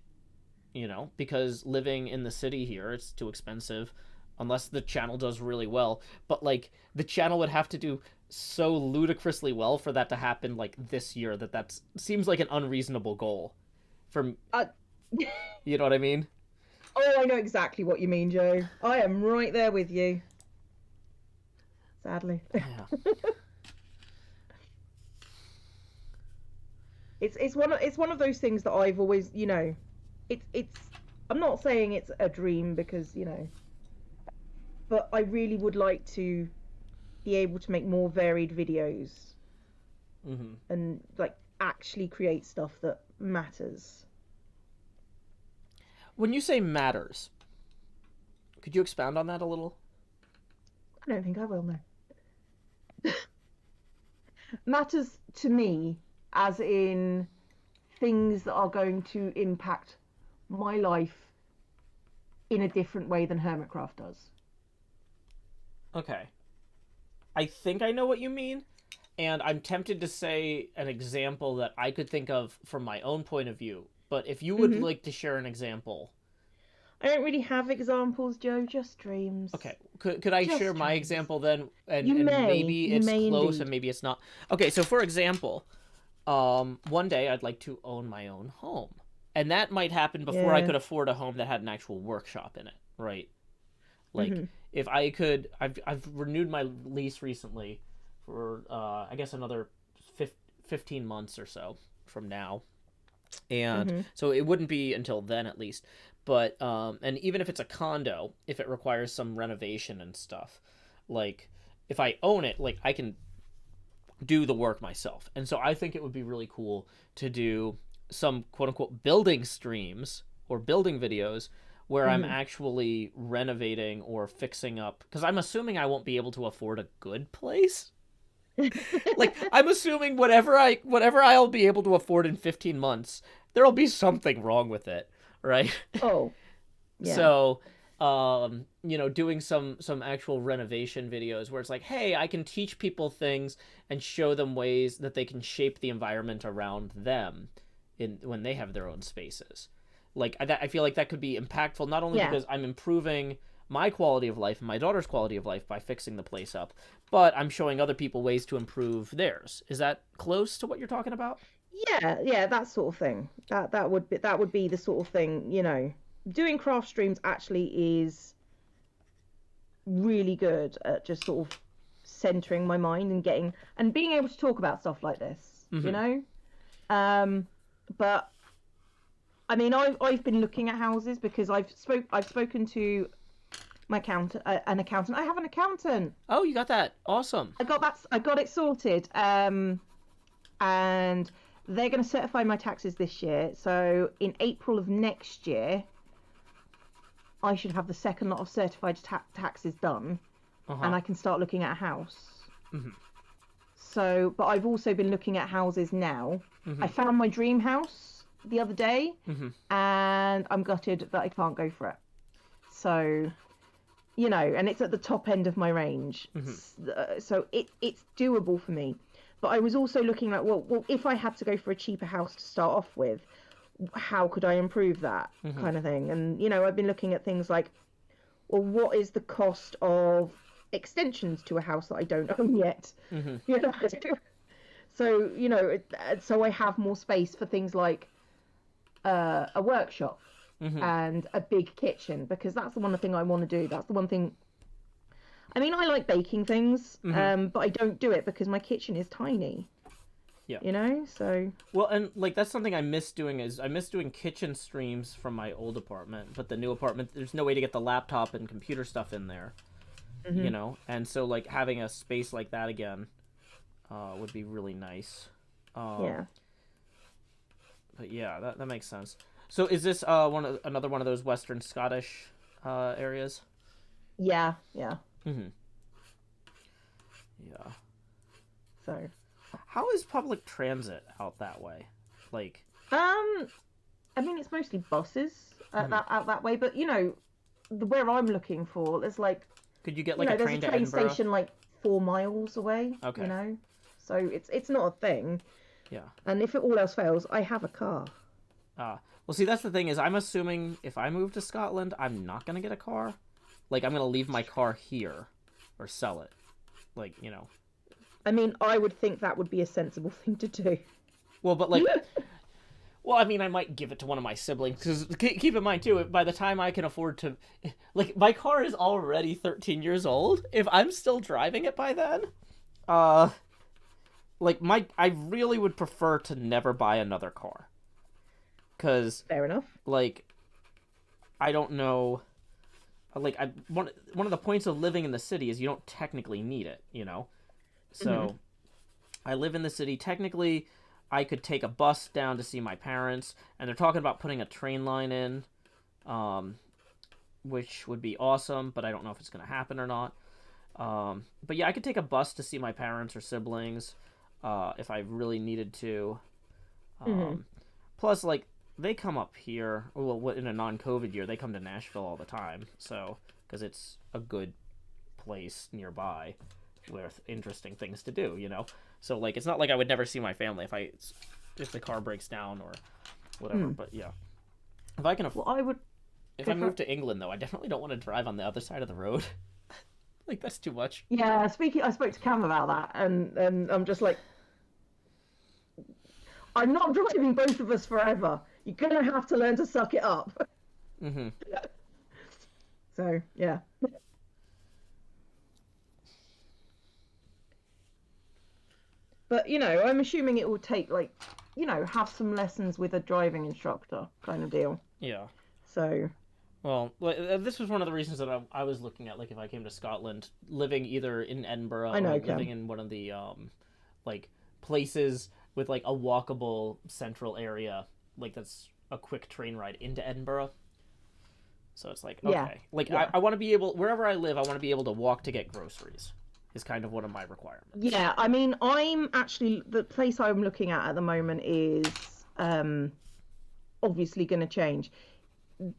because living in the city here, it's too expensive unless the channel does really well. But like the channel would have to do so ludicrously well for that to happen like this year that seems like an unreasonable goal for Uh, you know what I mean? oh, I know exactly what you mean, Joe. I am right there with you. Sadly. Yeah. It's one of those things that I've always, it's I'm not saying it's a dream because, but I really would like to be able to make more varied videos. and like actually create stuff that matters. When you say matters, could you expound on that a little? I don't think I will, no. Matters to me, as in things that are going to impact my life in a different way than Hermitcraft does. Okay. I think I know what you mean, and I'm tempted to say an example that I could think of from my own point of view, but if you would like to share an example. I don't really have examples, Joe, just dreams. Okay. Could I just share my dreams. example then? And, you may. Maybe you it's may close indeed. and maybe it's not. Okay, so for example, one day I'd like to own my own home. And that might happen before I could afford a home that had an actual workshop in it, right? Like, if I could, I've renewed my lease recently for, I guess, another 15 months or so from now. And so it wouldn't be until then, at least. But, and even if it's a condo, if it requires some renovation and stuff, like, if I own it, like, I can do the work myself. And so I think it would be really cool to do some quote unquote building streams or building videos where I'm actually renovating or fixing up, because I'm assuming I won't be able to afford a good place. Like, I'm assuming whatever I'll be able to afford in 15 months, there'll be something wrong with it, right? Oh, yeah. So, doing some actual renovation videos where it's like, hey, I can teach people things and show them ways that they can shape the environment around them when they have their own spaces. Like, I feel like that could be impactful, not only because I'm improving my quality of life and my daughter's quality of life by fixing the place up, but I'm showing other people ways to improve theirs. Is that close to what you're talking about? Yeah, that sort of thing. That would be the sort of thing, Doing craft streams actually is really good at just sort of centering my mind and being able to talk about stuff like this, But I mean, I've been looking at houses because I've spoken to my an accountant. I have an accountant. Oh, you got that. Awesome. I got it sorted. And they're going to certify my taxes this year. So in April of next year, I should have the second lot of certified taxes done, and I can start looking at a house. So, but I've also been looking at houses now. I found my dream house the other day, and I'm gutted that I can't go for it. So, and it's at the top end of my range. So it's doable for me. But I was also looking at, well, if I had to go for a cheaper house to start off with, how could I improve that kind of thing? And, I've been looking at things like, well, what is the cost of extensions to a house that I don't own yet? So, so I have more space for things like a workshop and a big kitchen, because that's the one thing I want to do. That's the one thing. I mean, I like baking things, but I don't do it because my kitchen is tiny. Yeah. So. Well, and like that's something I miss doing kitchen streams from my old apartment, but the new apartment, there's no way to get the laptop and computer stuff in there, and so like having a space like that again would be really nice. Yeah. But yeah, that makes sense. So is this another one of those Western Scottish areas? Yeah. Yeah. So. How is public transit out that way? Like. I mean, it's mostly buses out that way, but where I'm looking for, there's like. Could you get like a train to Edinburgh? There's a train station like 4 miles away. Okay. So it's not a thing. Yeah. And if it all else fails, I have a car. Well, see, that's the thing is I'm assuming if I move to Scotland, I'm not going to get a car. Like, I'm going to leave my car here or sell it. Like, I mean, I would think that would be a sensible thing to do. Well, but like... Well, I mean, I might give it to one of my siblings, because keep in mind, too, by the time I can afford to... Like, my car is already 13 years old. If I'm still driving it by then, like, I really would prefer to never buy another car. Because... Fair enough. Like, I don't know... Like, one of the points of living in the city is you don't technically need it, So... I live in the city. Technically, I could take a bus down to see my parents, and they're talking about putting a train line in, um, which would be awesome, but I don't know if it's going to happen or not. But yeah, I could take a bus to see my parents or siblings if I really needed to. Mm-hmm. Plus, like, they come up here. Well, in a non-COVID year, they come to Nashville all the time. So, because it's a good place nearby with interesting things to do, you know. So, like, it's not like I would never see my family if the car breaks down or whatever. Mm. But yeah, if I can, Well, I would. if I move to England though, I definitely don't want to drive on the other side of the road. Like that's too much. Yeah, I spoke to Cam about that, and I'm just like, I'm not driving both of us forever. You're gonna have to learn to suck it up. Mm-hmm. So yeah. But I'm assuming it will take like, have some lessons with a driving instructor kind of deal. Yeah. So. Well, this was one of the reasons that I was looking at, like, if I came to Scotland, living either in Edinburgh or living in one of the, like, places with, like, a walkable central area, like, that's a quick train ride into Edinburgh. So it's like, okay. Yeah. Like, yeah. I want to be able, wherever I live, I want to be able to walk to get groceries, is kind of one of my requirements. Yeah, I mean, the place I'm looking at the moment is obviously going to change.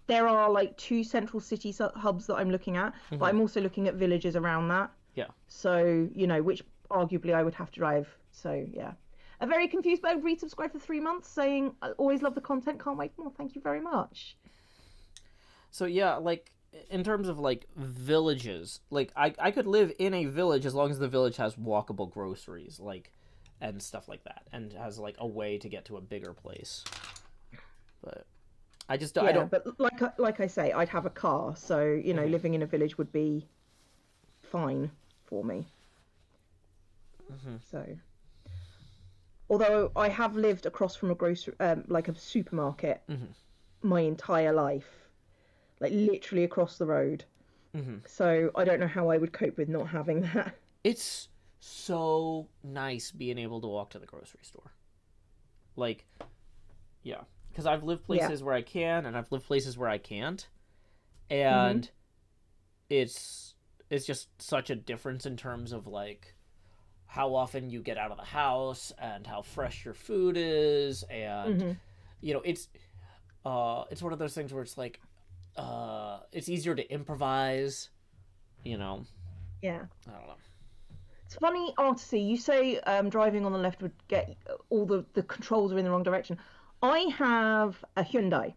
There are like 2 central city hubs that I'm looking at, but I'm also looking at villages around that. Yeah. So, which arguably I would have to drive. So, yeah. A very confused bird resubscribed for 3 months saying, I always love the content, can't wait more. Thank you very much. So, yeah, like, in terms of, like, villages, like, I could live in a village as long as the village has walkable groceries, like, and stuff like that, and has, like, a way to get to a bigger place. But I just don't. Yeah, I don't. but like I say, I'd have a car, so living in a village would be fine for me. So, although I have lived across from a grocery, like a supermarket, my entire life, like literally across the road. So I don't know how I would cope with not having that. It's so nice being able to walk to the grocery store. Like, yeah. Because I've lived places where I can, and I've lived places where I can't, and it's just such a difference in terms of like how often you get out of the house and how fresh your food is, and it's one of those things where it's like it's easier to improvise, Yeah. I don't know. It's funny, Artisy, you say driving on the left would get all the controls are in the wrong direction. I have a Hyundai,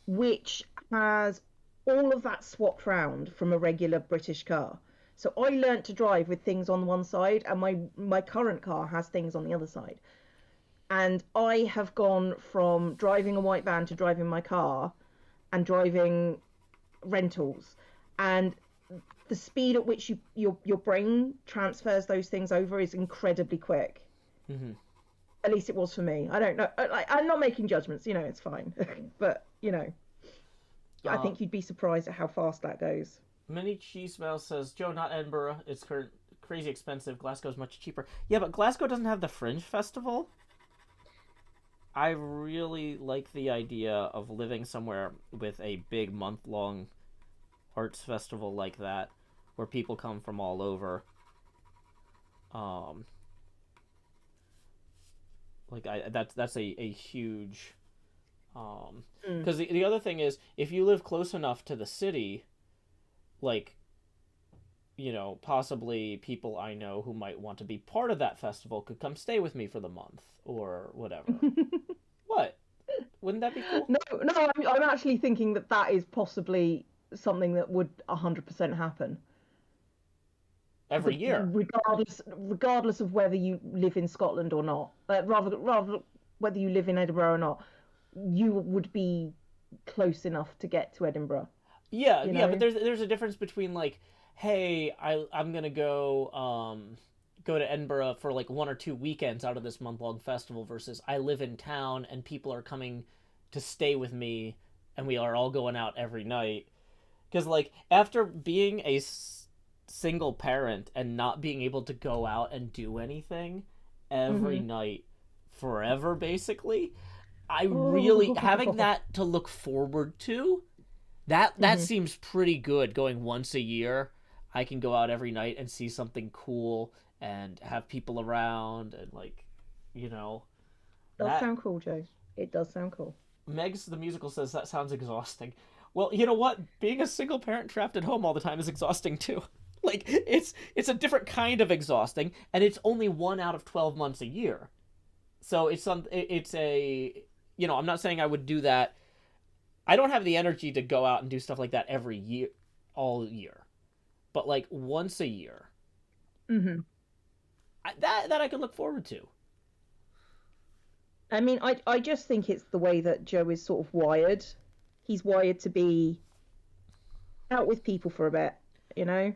which has all of that swapped round from a regular British car. So I learnt to drive with things on one side, and my current car has things on the other side. And I have gone from driving a white van to driving my car and driving rentals. And the speed at which your brain transfers those things over is incredibly quick. At least it was for me. I don't know. I'm not making judgments. It's fine. But I think you'd be surprised at how fast that goes. Mini Cheese Mouse says, Joe, not Edinburgh. It's crazy expensive. Glasgow's much cheaper. Yeah, but Glasgow doesn't have the Fringe Festival. I really like the idea of living somewhere with a big month-long arts festival like that, where people come from all over. That's a huge, because the other thing is, if you live close enough to the city, like, possibly people I know who might want to be part of that festival could come stay with me for the month or whatever. What? Wouldn't that be cool? No, I'm actually thinking that is possibly something that would 100% happen. Every year, regardless of whether you live in Scotland or not, rather whether you live in Edinburgh or not, you would be close enough to get to Edinburgh. Yeah, but there's a difference between like, hey, I'm gonna go to Edinburgh for like 1 or 2 weekends out of this month-long festival versus I live in town and people are coming to stay with me and we are all going out every night. Because like after being a single parent and not being able to go out and do anything, every Mm-hmm. night forever, basically. I really having Oh. that to look forward to. That Mm-hmm. seems pretty good. Going once a year, I can go out every night and see something cool and have people around and like, you know, Does that sound cool, Joe. It does sound cool. Megs the musical says that sounds exhausting. Well, you know what? Being a single parent trapped at home all the time is exhausting too. Like it's a different kind of exhausting, and it's only 1 out of 12 months a year. So it's a I'm not saying I would do that. I don't have the energy to go out and do stuff like that every year, all year. But like once a year, Mm-hmm. that I can look forward to. I mean, I just think it's the way that Joe is sort of wired. He's wired to be out with people for a bit, you know?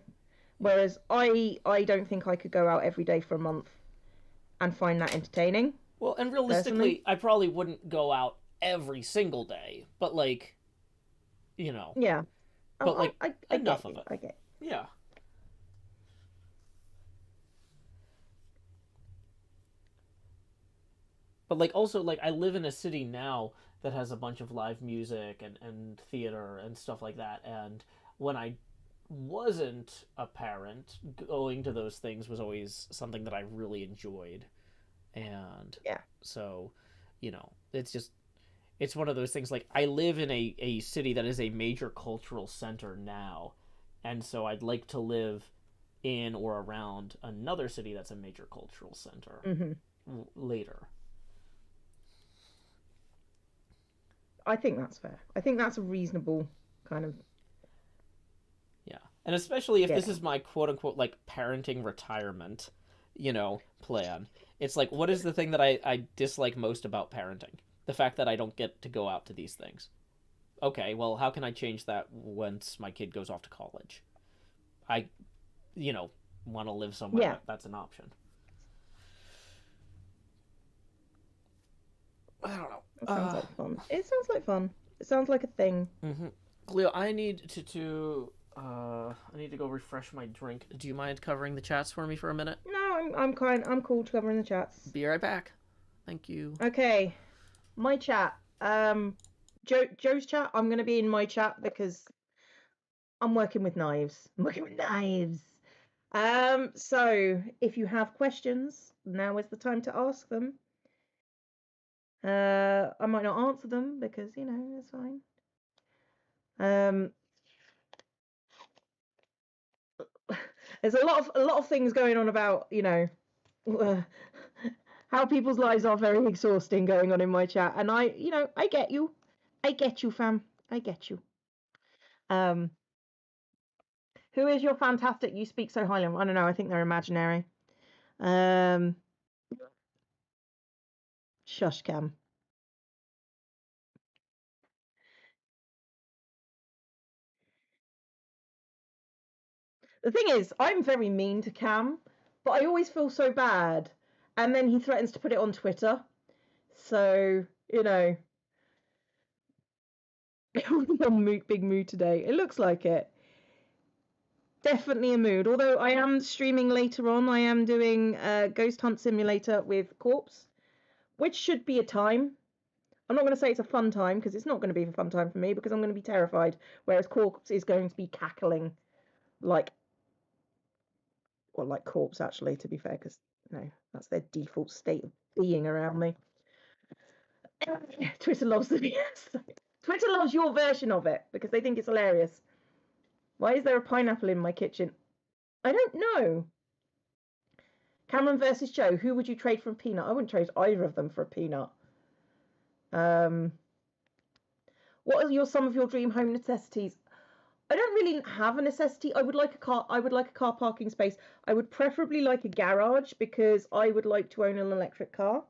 Whereas I don't think I could go out every day for a month and find that entertaining, Well, and personally. realistically, I probably wouldn't go out every single day, but like, you know, Yeah. but Oh, like I enough get of you. it. I get Yeah. But like also like I live in a city now that has a bunch of live music and theater and stuff like that. And when I wasn't a parent, going to those things was always something that I really enjoyed. And Yeah. so, it's one of those things like I live in a city that is a major cultural center now. And so I'd like to live in or around another city that's a major cultural center Hmm. later. I think that's fair. I think that's a reasonable kind of, Yeah. And especially if this yeah. is my quote unquote like parenting retirement, plan. It's like, what is the thing that I dislike most about parenting? The fact that I don't get to go out to these things. Okay, well, how can I change that once my kid goes off to college? I, you know, want to live somewhere Yeah. that's an option. I don't know. That sounds like fun. It sounds like fun. It sounds like a thing. Mm-hmm. Cleo, I need I need to go refresh my drink. Do you mind covering the chats for me for a minute? No, I'm cool to cover in the chats. Be right back. Thank you. Okay. My chat. Joe's chat. I'm gonna be in my chat because I'm working with knives. I'm working with knives. So if you have questions, now is the time to ask them. I might not answer them because it's fine. Um, there's a lot of things going on about how people's lives are very exhausting going on in my chat, and I get you, fam, I get you. Um, who is your fantastic? You speak so highly of? I don't know. I think they're imaginary. Um, Shush, Cam. The thing is, I'm very mean to Cam, but I always feel so bad, and then he threatens to put it on Twitter. So on big mood today. It looks like it. Definitely a mood. Although I am streaming later on, I am doing a Ghost Hunt Simulator with Corpse, which should be a time. I'm not going to say it's a fun time because it's not going to be a fun time for me because I'm going to be terrified. Whereas Corpse is going to be cackling like, well, like Corpse actually, to be fair, because that's their default state of being around me. Twitter loves the yes. Twitter loves your version of it because they think it's hilarious. Why is there a pineapple in my kitchen? I don't know. Cameron versus Joe. Who would you trade for a peanut? I wouldn't trade either of them for a peanut. Um, what are some of your dream home necessities? I don't really have a necessity. I would like a car. I would like a car parking space. I would preferably like a garage because I would like to own an electric car.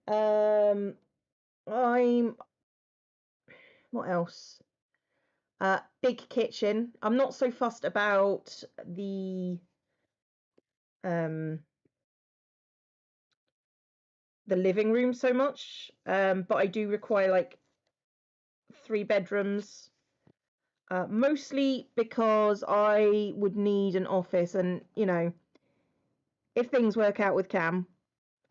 Um, I'm what else? Big kitchen. I'm not so fussed about um the living room so much. But I do require like 3 bedrooms. Mostly because I would need an office, and if things work out with Cam,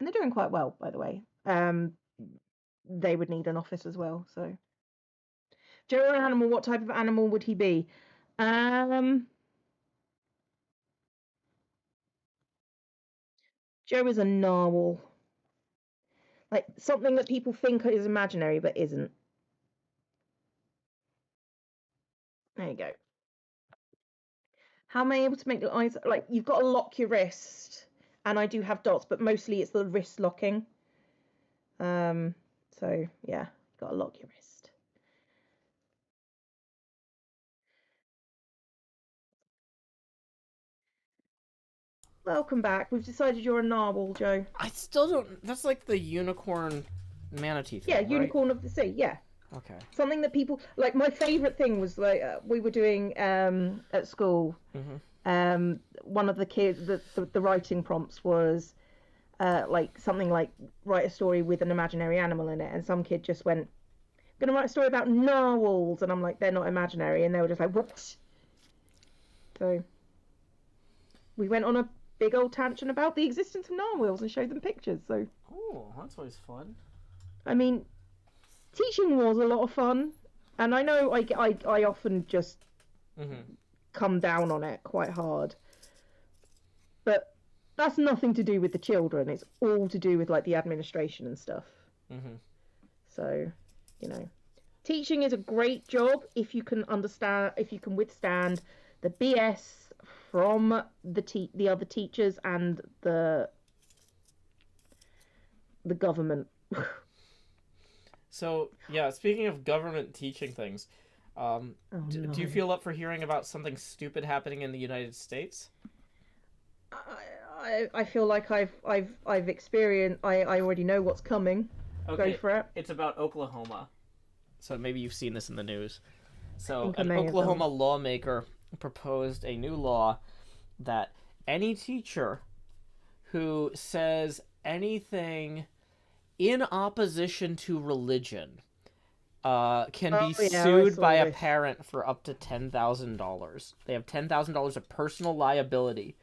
And they're doing quite well, by the way. They would need an office as well. So, Joe, an animal. What type of animal would he be? Joe is a narwhal. Like something that people think is imaginary but isn't. There you go. How am I able to make the eyes? Like you've got to lock your wrist, and I do have dots, but mostly it's the wrist locking. So yeah, got to lock your wrist. Welcome back. We've decided you're a narwhal, Joe. I still don't. That's like the unicorn manatee thing, Yeah, right? unicorn of the sea. Yeah. Okay. Something that people like. My favorite thing was like we were doing at school. One of the kids, the writing prompts was like something like write a story with an imaginary animal in it, and some kid just went, "I'm gonna write a story about narwhals," and I'm like, "They're not imaginary," and they were just like, "What?" So we went on a big old tangent about the existence of narwhals and showed them pictures. So, oh, that's always fun. I mean, teaching was a lot of fun, and I know I often just come down on it quite hard, but that's nothing to do with the children. It's all to do with like the administration and stuff. So, you know, teaching is a great job if you can understand, if you can withstand the BS from the other teachers and the government. So yeah, speaking of government teaching things, do you feel up for hearing about something stupid happening in the United States? I feel like I've experienced. I already know what's coming. Okay, go for it. It's about Oklahoma. So maybe you've seen this in the news. So an I Oklahoma lawmaker proposed a new law that any teacher who says anything in opposition to religion can be sued by a parent for up to $10,000. They have $10,000 of personal liability,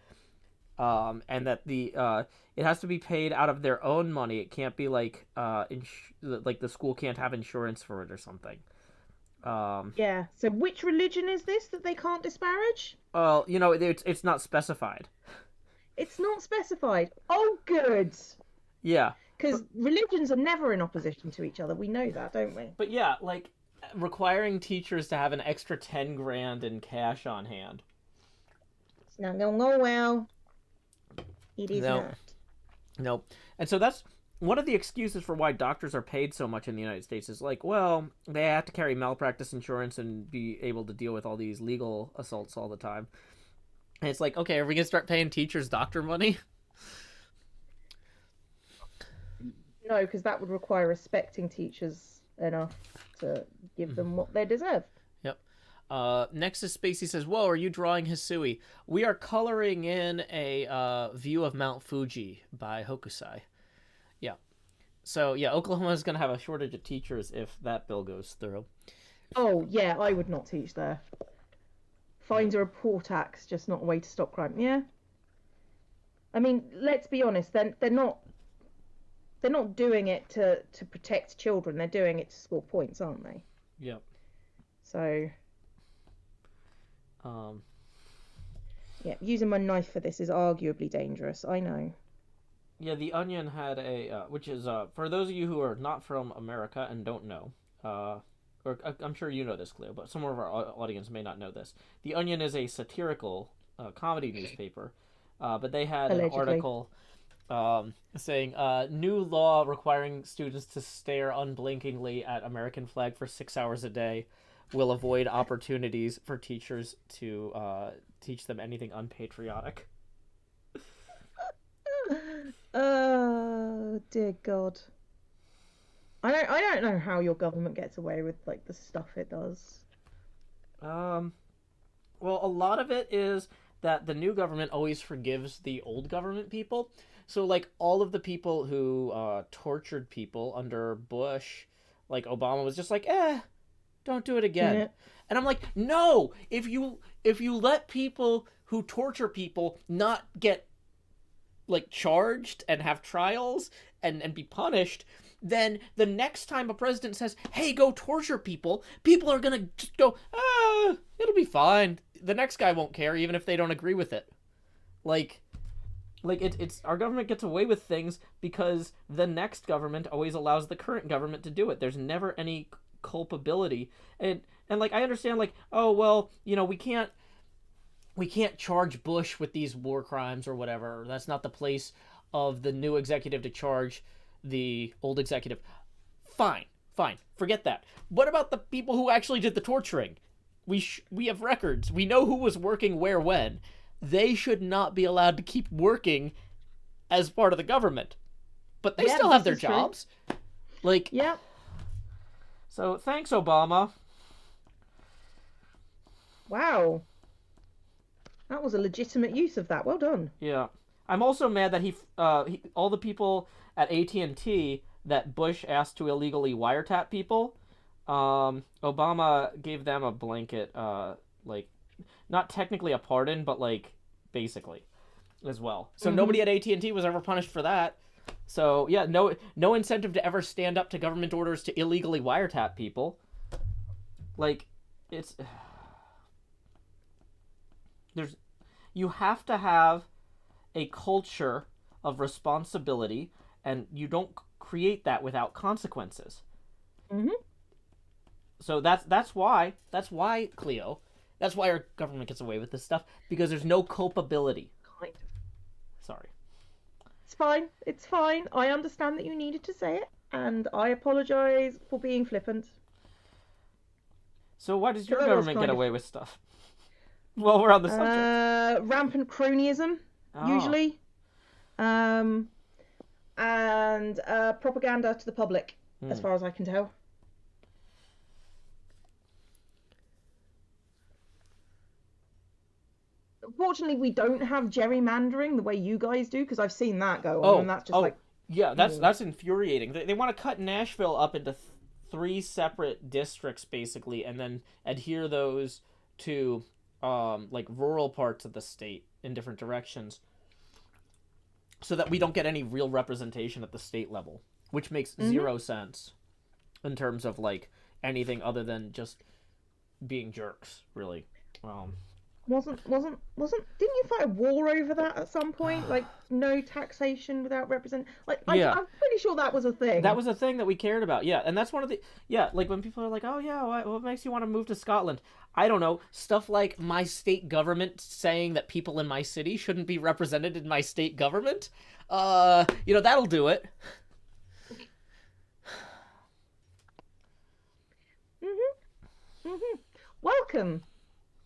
and that it has to be paid out of their own money. It can't be like like the school can't have insurance for it or something. Yeah. So which religion is this that they can't disparage? Well, you know, it's not specified. It's not specified. Oh, good. Yeah. Because religions are never in opposition to each other. We know that, don't we? But yeah, like requiring teachers to have an extra 10 grand in cash on hand. It's not going to go well. It is not. Nope. And so that's one of the excuses for why doctors are paid so much in the United States is like, well, they have to carry malpractice insurance and be able to deal with all these legal assaults all the time. And it's like, okay, are we going to start paying teachers doctor money? No, because that would require respecting teachers enough to give them what they deserve. Yep. Next is Spacey says, whoa, are you drawing Hisui? We are coloring in a view of Mount Fuji by Hokusai. Yeah. So, yeah, Oklahoma is going to have a shortage of teachers if that bill goes through. Oh, yeah, I would not teach there. Fines are a poor tax, just not a way to stop crime. Yeah. I mean, let's be honest, they're not doing it to protect children. They're doing it to score points, aren't they? Yep. So, yeah, using my knife for this is arguably dangerous. I know. Yeah, The Onion had a, which is, for those of you who are not from America and don't know, or I'm sure you know this, Cleo, but some of our audience may not know this. The Onion is a satirical comedy newspaper, but they had Allegedly. an article saying new law requiring students to stare unblinkingly at American flag for 6 hours a day will avoid opportunities for teachers to teach them anything unpatriotic. Oh dear God. I don't know how your government gets away with like the stuff it does. Well, a lot of it is that the new government always forgives the old government people. So, like, all of the people who tortured people under Bush, like, Obama was just like, don't do it again. Yeah. And I'm like, no! If you let people who torture people not get, like charged and have trials and be punished, then the next time a president says, hey, go torture people, people are gonna just go, it'll be fine. The next guy won't care, even if they don't agree with it. Like it's our government gets away with things because the next government always allows the current government to do it. There's never any culpability. And like, I understand, like, oh, well, you know, we can't charge Bush with these war crimes or whatever. That's not the place of the new executive to charge the old executive. Fine. Forget that. What about the people who actually did the torturing? We have records. We know who was working where when. They should not be allowed to keep working as part of the government. But they still have their jobs. True. Like, yeah. So thanks, Obama. Wow. That was a legitimate use of that. Well done. Yeah. I'm also mad that he all the people at AT&T that Bush asked to illegally wiretap people, Obama gave them a blanket, like, not technically a pardon, but, like, basically, as well. So nobody at AT&T was ever punished for that. So, yeah, no incentive to ever stand up to government orders to illegally wiretap people. Like, it's... You have to have a culture of responsibility, and you don't create that without consequences. So that's why Cleo, that's why our government gets away with this stuff, because there's no culpability. Kind of. Sorry. It's fine. I understand that you needed to say it, and I apologize for being flippant. So why does your government get away with stuff? Well, we're on the subject. Rampant cronyism, usually. And propaganda to the public, as far as I can tell. Fortunately, we don't have gerrymandering the way you guys do, because I've seen that go on, and that's just yeah, that's infuriating. They want to cut Nashville up into 3 separate districts, basically, and then adhere those to like rural parts of the state in different directions, so that we don't get any real representation at the state level, which makes zero sense in terms of like anything other than just being jerks, really. Wasn't didn't you fight a war over that at some point? Like, no taxation without I'm pretty sure that was a thing. That was a thing that we cared about, yeah. And that's one of the, like when people are like, oh yeah, what makes you want to move to Scotland? I don't know, stuff like my state government saying that people in my city shouldn't be represented in my state government. That'll do it. Welcome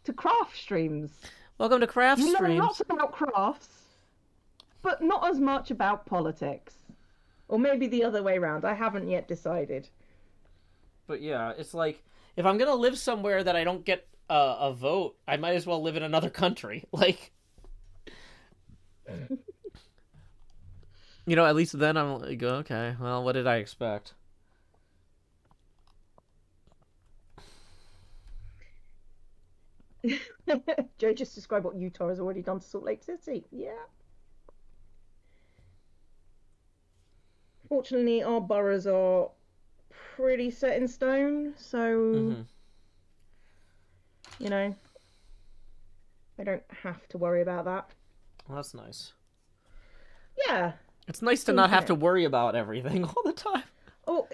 to Craft Streams. Welcome to Craft Streams. You know lots about crafts, but not as much about politics. Or maybe the other way around. I haven't yet decided. But yeah, it's like, if I'm going to live somewhere that I don't get a vote, I might as well live in another country. Like, at least then I'm like, okay, well, what did I expect? Joe just described what Utah has already done to Salt Lake City. Yeah. Fortunately, our boroughs are pretty set in stone, so I don't have to worry about that. Well, that's nice. Yeah. It's nice to not have to worry about everything all the time. Oh,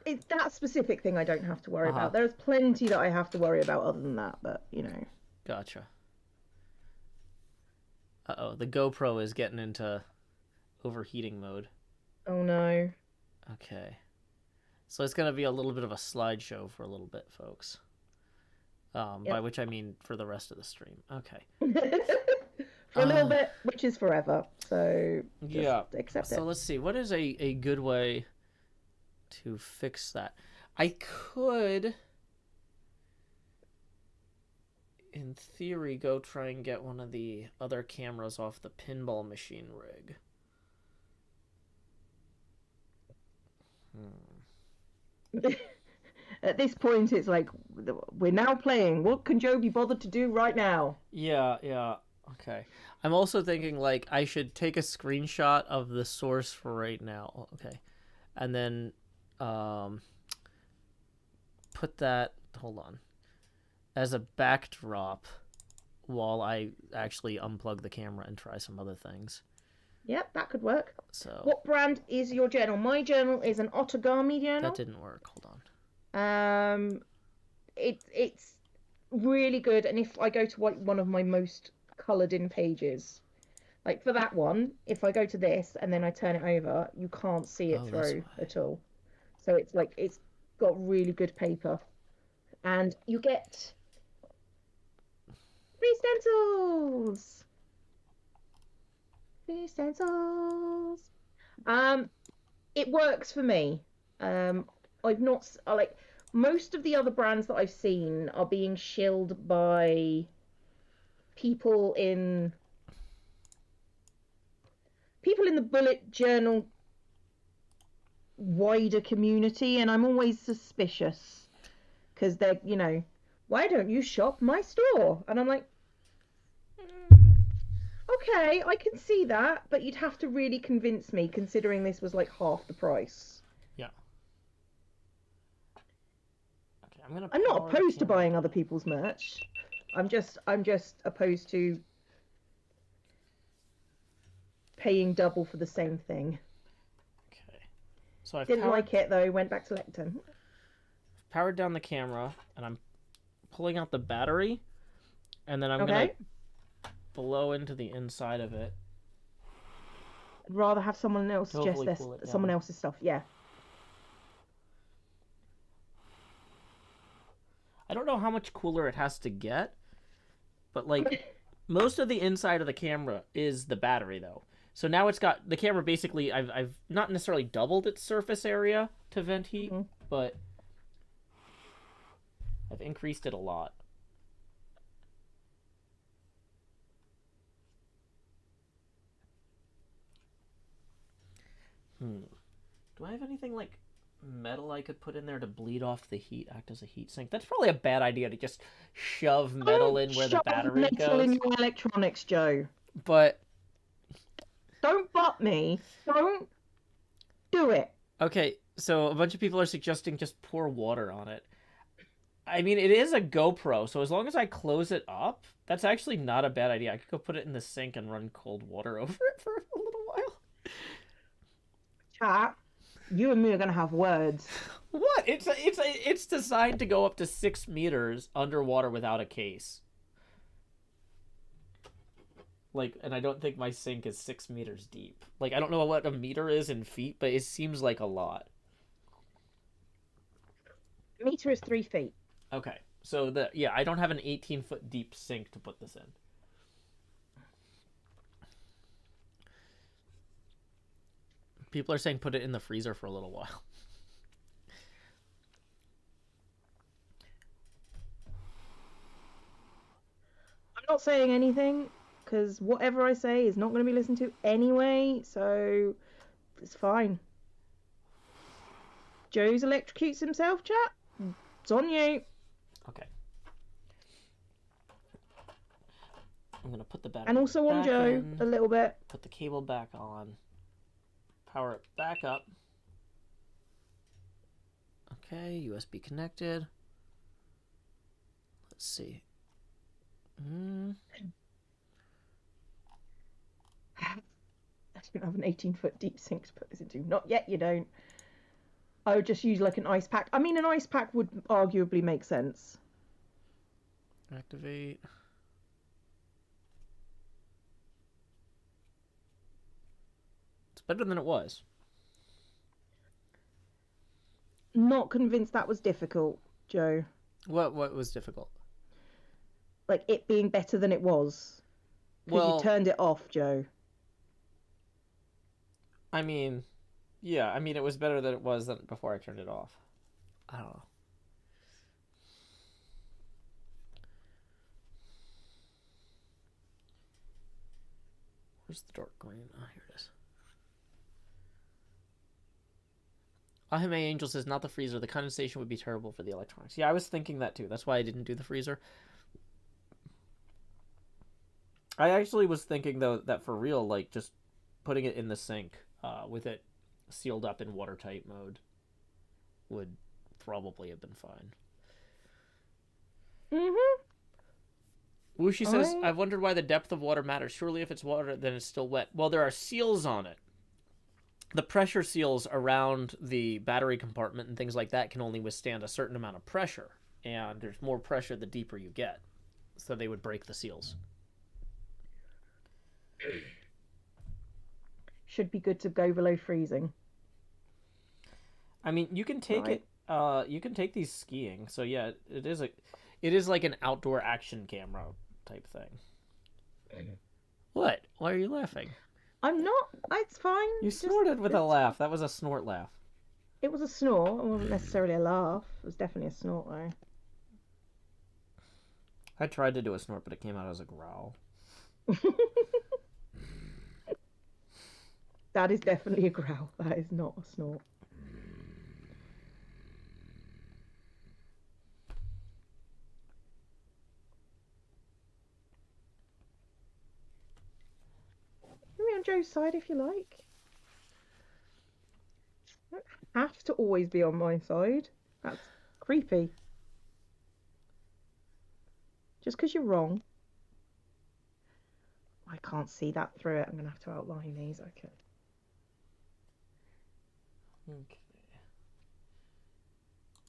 it's that specific thing I don't have to worry about. There's plenty that I have to worry about other than that, but, Gotcha. Uh-oh, the GoPro is getting into overheating mode. Oh, no. Okay. So it's going to be a little bit of a slideshow for a little bit, folks. Yep. By which I mean for the rest of the stream. Okay. For a little bit, which is forever. So just accept it. So let's see. What is a good way to fix that? I could, in theory, go try and get one of the other cameras off the pinball machine rig. At this point, it's like, we're now playing. What can Joe be bothered to do right now? Yeah. Okay. I'm also thinking like I should take a screenshot of the source for right now. Okay. And then um put that, hold on, as a backdrop while I actually unplug the camera and try some other things. Yep, that could work. So What brand is your journal? My journal is an Otagami journal. that didn't work. Hold on. It's really good, and if I go to one of my most coloured in pages, like for that one, if I go to this and then I turn it over, you can't see it through at all. So it's like it's got really good paper, and you get free stencils. Free stencils. It works for me. I've not like most of the other brands that I've seen are being shilled by people in the bullet journal wider community, and I'm always suspicious because they're, why don't you shop my store? And I'm like, okay, I can see that, but you'd have to really convince me, considering this was like half the price. Yeah. Okay, I'm not opposed to buying other people's merch. I'm just opposed to paying double for the same thing. Okay. So I didn't like it though. Went back to Lecton. Powered down the camera, and I'm pulling out the battery, and then I'm gonna blow into the inside of it. I'd rather have someone else suggest someone else's stuff. Yeah. I don't know how much cooler it has to get, but like most of the inside of the camera is the battery though. So now it's got the camera basically. I've not necessarily doubled its surface area to vent heat, but I've increased it a lot. Do I have anything like metal I could put in there to bleed off the heat, act as a heat sink? That's probably a bad idea to just shove metal in where the battery goes. In your electronics, Joe. But don't butt me. Don't do it. Okay, so a bunch of people are suggesting just pour water on it. I mean, it is a GoPro, so as long as I close it up, that's actually not a bad idea. I could go put it in the sink and run cold water over it for a little while. Chat, you and me are gonna have words. What? It's designed to go up to 6 meters underwater without a case. Like, and I don't think my sink is 6 meters deep. Like, I don't know what a meter is in feet, but it seems like a lot. A meter is 3 feet. Okay, so I don't have an 18-foot deep sink to put this in. People are saying put it in the freezer for a little while. I'm not saying anything, because whatever I say is not going to be listened to anyway, so it's fine. Joe's electrocutes himself, chat. It's on you. Okay. I'm going to put the battery and also on Joe a little bit. Put the cable back on. Power it back up. Okay, USB connected. Let's see. I don't have an 18-foot deep sink to put this into. Not yet, you don't. I would just use like an ice pack. I mean, an ice pack would arguably make sense. Activate. It's better than it was. Not convinced that was difficult, Joe. What was difficult? Like it being better than it was. Because you turned it off, Joe. I mean, yeah, I mean, it was better than it was before I turned it off. I don't know. Where's the dark green? Oh, here it is. Ahime Angel says, not the freezer. The condensation would be terrible for the electronics. Yeah, I was thinking that too. That's why I didn't do the freezer. I actually was thinking though that for real, like just putting it in the sink, with it sealed up in watertight mode would probably have been fine. Mhm. Wushi says, I I've wondered why the depth of water matters. Surely if it's water, then it's still wet. Well, there are seals on it. The pressure seals around the battery compartment and things like that can only withstand a certain amount of pressure. And there's more pressure the deeper you get. So they would break the seals. should be good to go below freezing, I mean, you can take right? it. You can take these skiing. So yeah, it is like an outdoor action camera type thing. What? Why are you laughing? I'm not. It's fine. You Just snorted with a laugh. That was a snort laugh. it was a snort. It wasn't necessarily a laugh. It was definitely a snort though. I tried to do a snort, but it came out as a growl. That is definitely a growl. That is not a snort. Put me on Joe's side if you like. You don't have to always be on my side. That's creepy. Just because you're wrong. I can't see that through it. I'm going to have to outline these. Okay. Okay.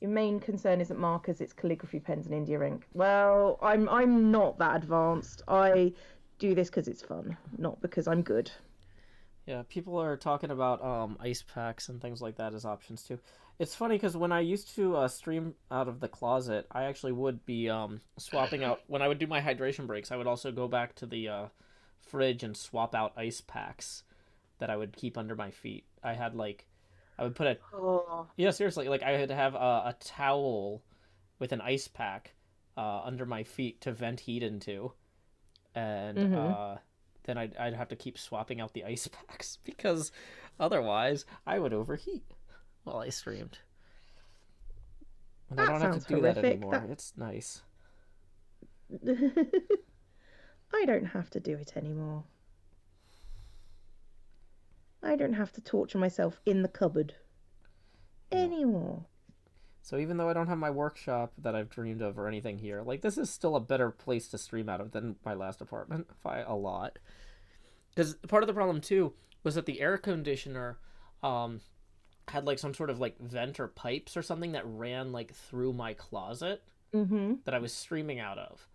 Your main concern isn't markers, it's calligraphy pens and India ink. Well, I'm not that advanced. I do this because it's fun, not because I'm good. Yeah, people are talking about ice packs and things like that as options too. It's funny because when I used to stream out of the closet, I actually would be swapping out when I would do my hydration breaks. I would also go back to the fridge and swap out ice packs that I would keep under my feet. I would put a Oh. yeah, seriously, like I would have a towel with an ice pack under my feet to vent heat into, and Mm-hmm. then I'd have to keep swapping out the ice packs because otherwise I would overheat while I streamed. And I That don't have to sounds do that horrific. anymore. It's nice. I don't have to do it anymore. I don't have to torture myself in the cupboard No. anymore. So even though I don't have my workshop that I've dreamed of or anything here, like this is still a better place to stream out of than my last apartment by a lot. Because part of the problem too was that the air conditioner um, had like some sort of like vent or pipes or something that ran like through my closet Mm-hmm. that I was streaming out of.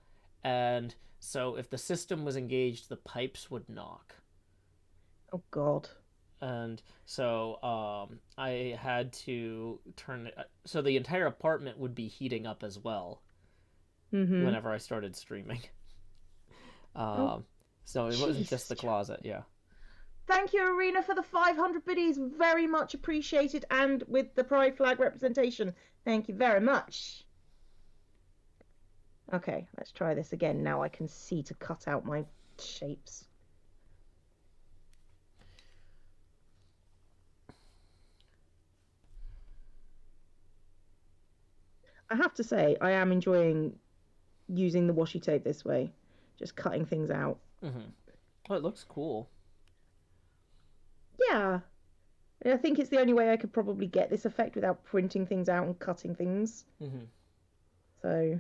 And so if the system was engaged, the pipes would knock. Oh God. And so I had to turn it so the entire apartment would be heating up as well Mm-hmm. whenever I started streaming. Oh Um, so it wasn't just Jesus, the Joe. closet, yeah. Thank you, Arena, for the 500 biddies. Very much appreciated. And with the pride flag representation. Thank you very much. Okay, let's try this again. Now I can see to cut out my shapes. I have to say, I am enjoying using the washi tape this way, just cutting things out. Mm-hmm. Oh, it looks cool. Yeah, I think it's the only way I could probably get this effect without printing things out and cutting things. Mm-hmm. So,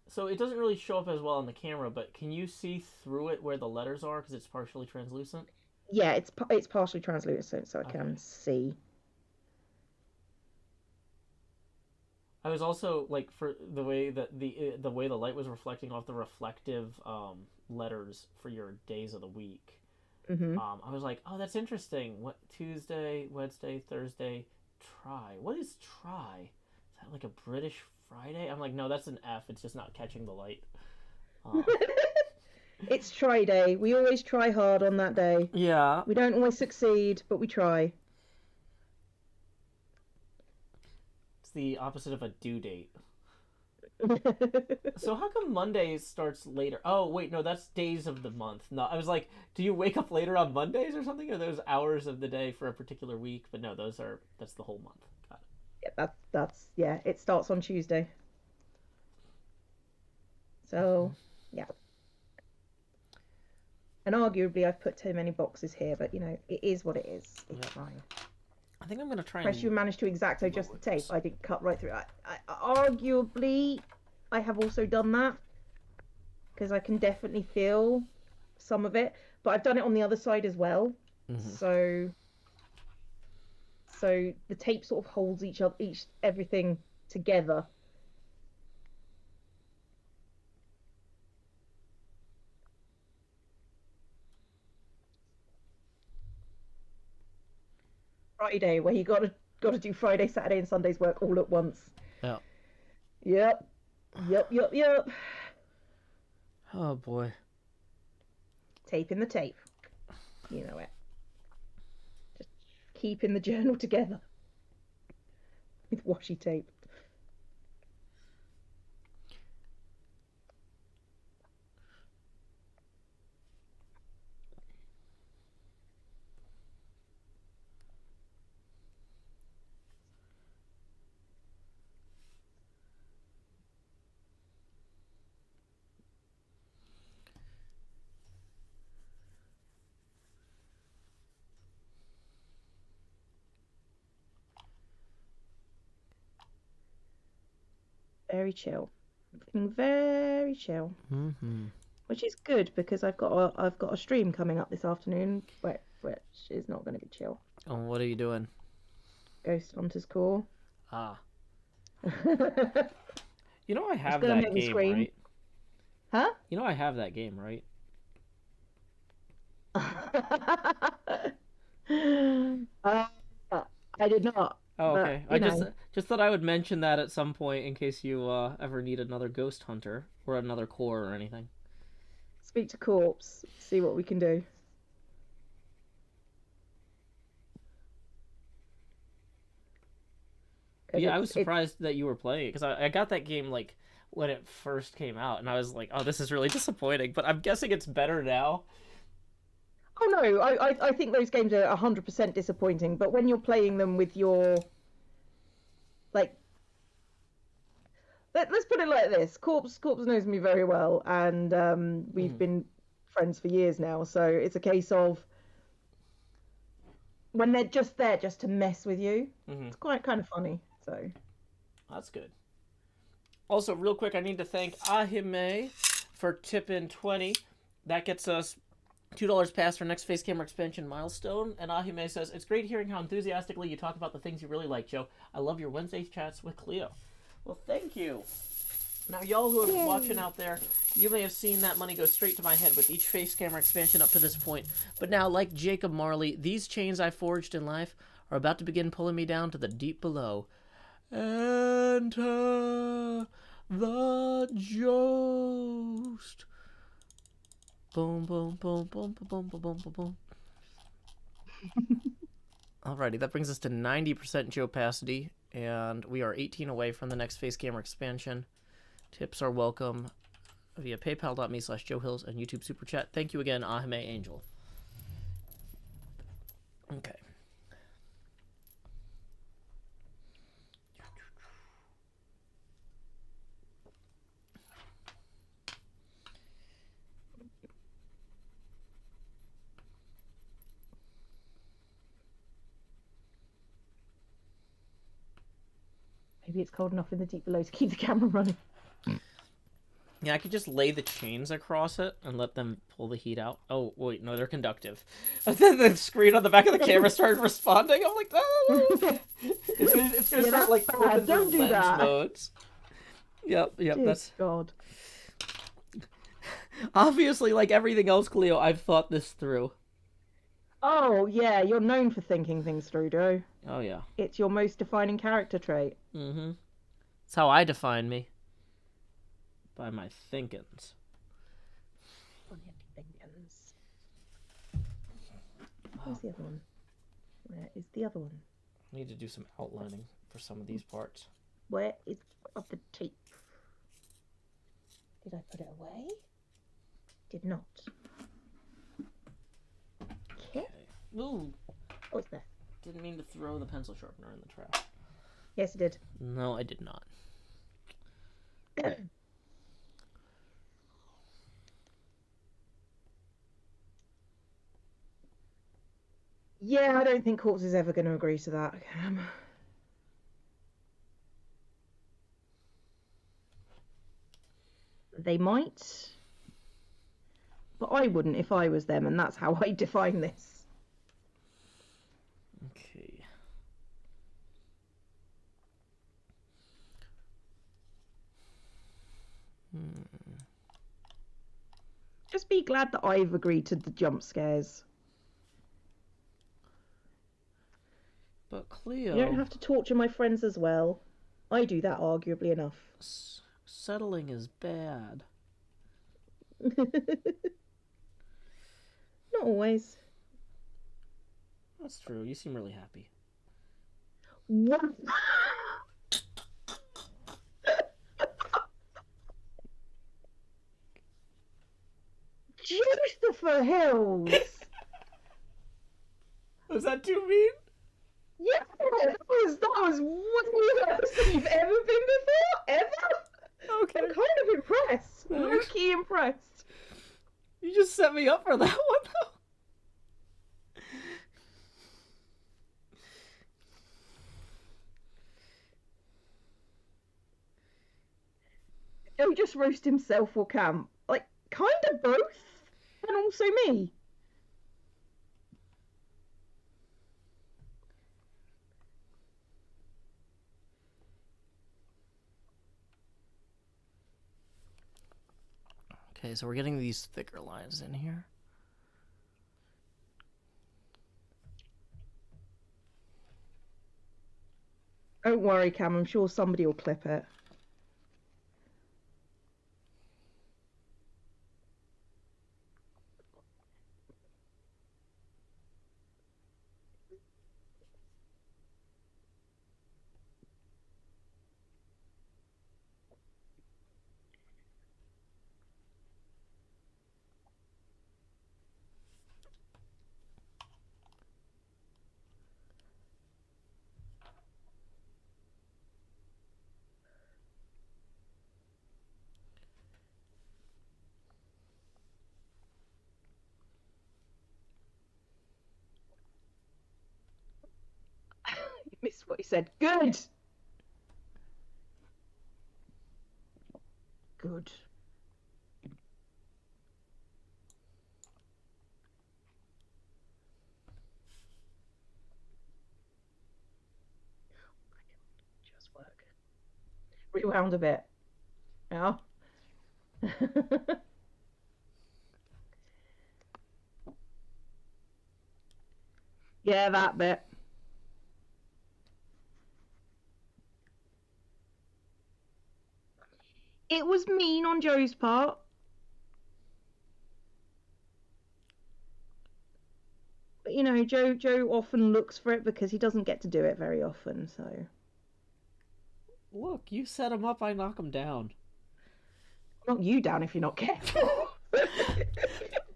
So it doesn't really show up as well on the camera, but can you see through it where the letters are because it's partially translucent? yeah, it's partially translucent, so I Okay. can see. I was also like for the way that the way the light was reflecting off the reflective letters for your days of the week. Hmm. I was like, oh, that's interesting. What Tuesday, Wednesday, Thursday, try. What is try? Is that like a British Friday? I'm like, no, that's an F. It's just not catching the light. Uh, It's try day. We always try hard on that day. yeah, We don't always succeed, but we try. it's the opposite of a due date. So how come Monday starts later? Oh wait, no, that's days of the month. No, I was like, do you wake up later on Mondays or something? Are those hours of the day for a particular week? But no, that's the whole month. Got Yeah, that's yeah. It starts on Tuesday. it. So yeah. And arguably, I've put too many boxes here, but, you know, it is what it is. It's fine. I think I'm going to try Press, you managed to X-Acto just the tape. I didn't cut right through. Arguably, I have also done that. Because I can definitely feel some of it. But I've done it on the other side as well. So the tape sort of holds everything together. Friday, where you got to do Friday, Saturday, and Sunday's work all at once. Yeah. Yep. Oh boy. Tape in the tape. You know it. Just keeping the journal together with washi tape. Very chill. Feeling very chill. Which is good because I've got a stream coming up this afternoon, which is not going to be chill. Oh, what are you doing? Ghost Hunter's Core. Ah. You know I have that game, right? Huh? You know I have that game, right? I did not. Oh, okay. I just thought I would mention that at some point in case you ever need another Ghost Hunter or another core or anything. Speak to Corpse, see what we can do. Yeah, I was surprised that you were playing it because I got that game like when it first came out, and I was like, oh, this is really disappointing. But I'm guessing it's better now. Oh no, I think those games are 100% disappointing. But when you're playing them with your, like, let's put it like this: Corpse knows me very well, and we've been friends for years now. So it's a case of when they're just there just to mess with you. It's quite kind of funny. So that's good. Also, real quick, I need to thank Ahime for tipping 20. That gets us $2 past our next face camera expansion milestone. And Ahime says, it's great hearing how enthusiastically you talk about the things you really like, Joe. I love your Wednesday chats with Cleo. Well, thank you. Now, y'all who are watching out there, you may have seen that money go straight to my head with each face camera expansion up to this point. But now, like Jacob Marley, these chains I forged in life are about to begin pulling me down to the deep below. Enter the ghost. Boom, boom, boom, boom, boom, boom, boom, boom, boom. Alrighty, that brings us to 90% geopacity, and we are 18 away from the next face camera expansion. Tips are welcome via paypal.me/JoeHills and YouTube Super Chat. Thank you again, Ahime Angel. Okay. maybe it's cold enough in the deep below to keep the camera running. Yeah, I could just lay the chains across it and let them pull the heat out. Oh, wait, no, they're conductive. And then the screen on the back of the camera started responding. I'm like, oh! It's gonna start, like, flipping don't do lens that. modes. Yep, Dear that's... God. Obviously, like everything else, Cleo, I've thought this through. Oh, yeah, you're known for thinking things through, Joe. Oh, yeah. It's your most defining character trait. Mm-hmm. It's how I define me. By my thinkins. Where's the other one? Where is the other one? I need to do some outlining for some of these parts. Where is the tape? Did I put it away? Did not. Okay. Ooh. Oh, it's there. Didn't mean to throw the pencil sharpener in the trash. Yes, it did. No, I did not. Yeah, I don't think Corpse is ever going to agree to that. They might, but I wouldn't if I was them, and that's how I define this. Okay. Just be glad that I've agreed to the jump scares. But Cleo... You don't have to torture my friends as well. I do that arguably enough. Settling is bad. Not always. That's true. You seem really happy. What? Christopher Hills! Was that too mean? Yeah, that was way worse than you've ever been before, ever. Okay. I'm kind of impressed. Low-key impressed. You just set me up for that one, though. Joe just roast himself or Cam? Like, kind of both, and also me. Okay, so we're getting these thicker lines in here. Don't worry, Cam. I'm sure somebody will clip it. You missed what he said. Good. Good. Just work. Rewound a bit. Yeah. Yeah, that bit. It was mean on Joe's part. But you know, Joe often looks for it because he doesn't get to do it very often, so. Look, you set him up, I knock him down. Knock you down if you're not careful. But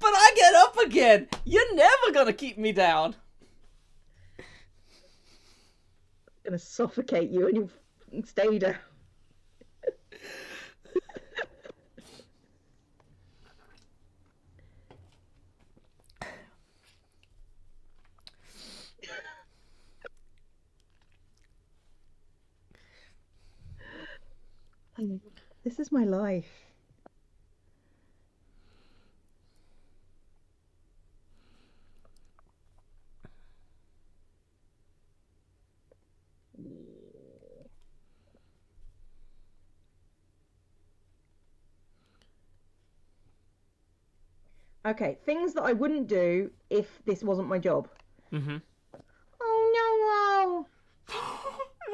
I get up again! You're never gonna keep me down! I'm gonna suffocate you and you'll stay down. This is my life. Okay, things that I wouldn't do if this wasn't my job. Mm-hmm. Oh no!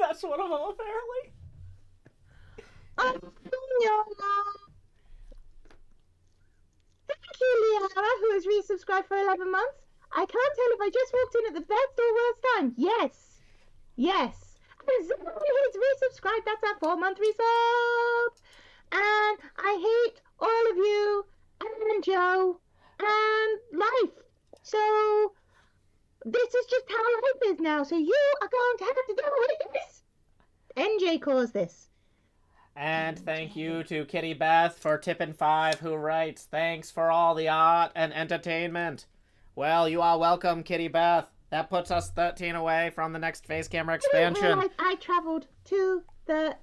That's one of them, apparently. Oh no! Thank you, Liara, who has resubscribed for 11 months. I can't tell if I just walked in at the best or worst time. Yes. Yes. And Zombie has resubscribed. That's our 4-month resub. And I hate all of you and Joe and life. So this is just how life is now. So you are going to have to deal with this. NJ caused this. And thank you to Kitty Beth for tipping 5, who writes, "Thanks for all the art and entertainment." Well, you are welcome, Kitty Beth. That puts us 13 away from the next face camera I didn't expansion. realize I travelled to the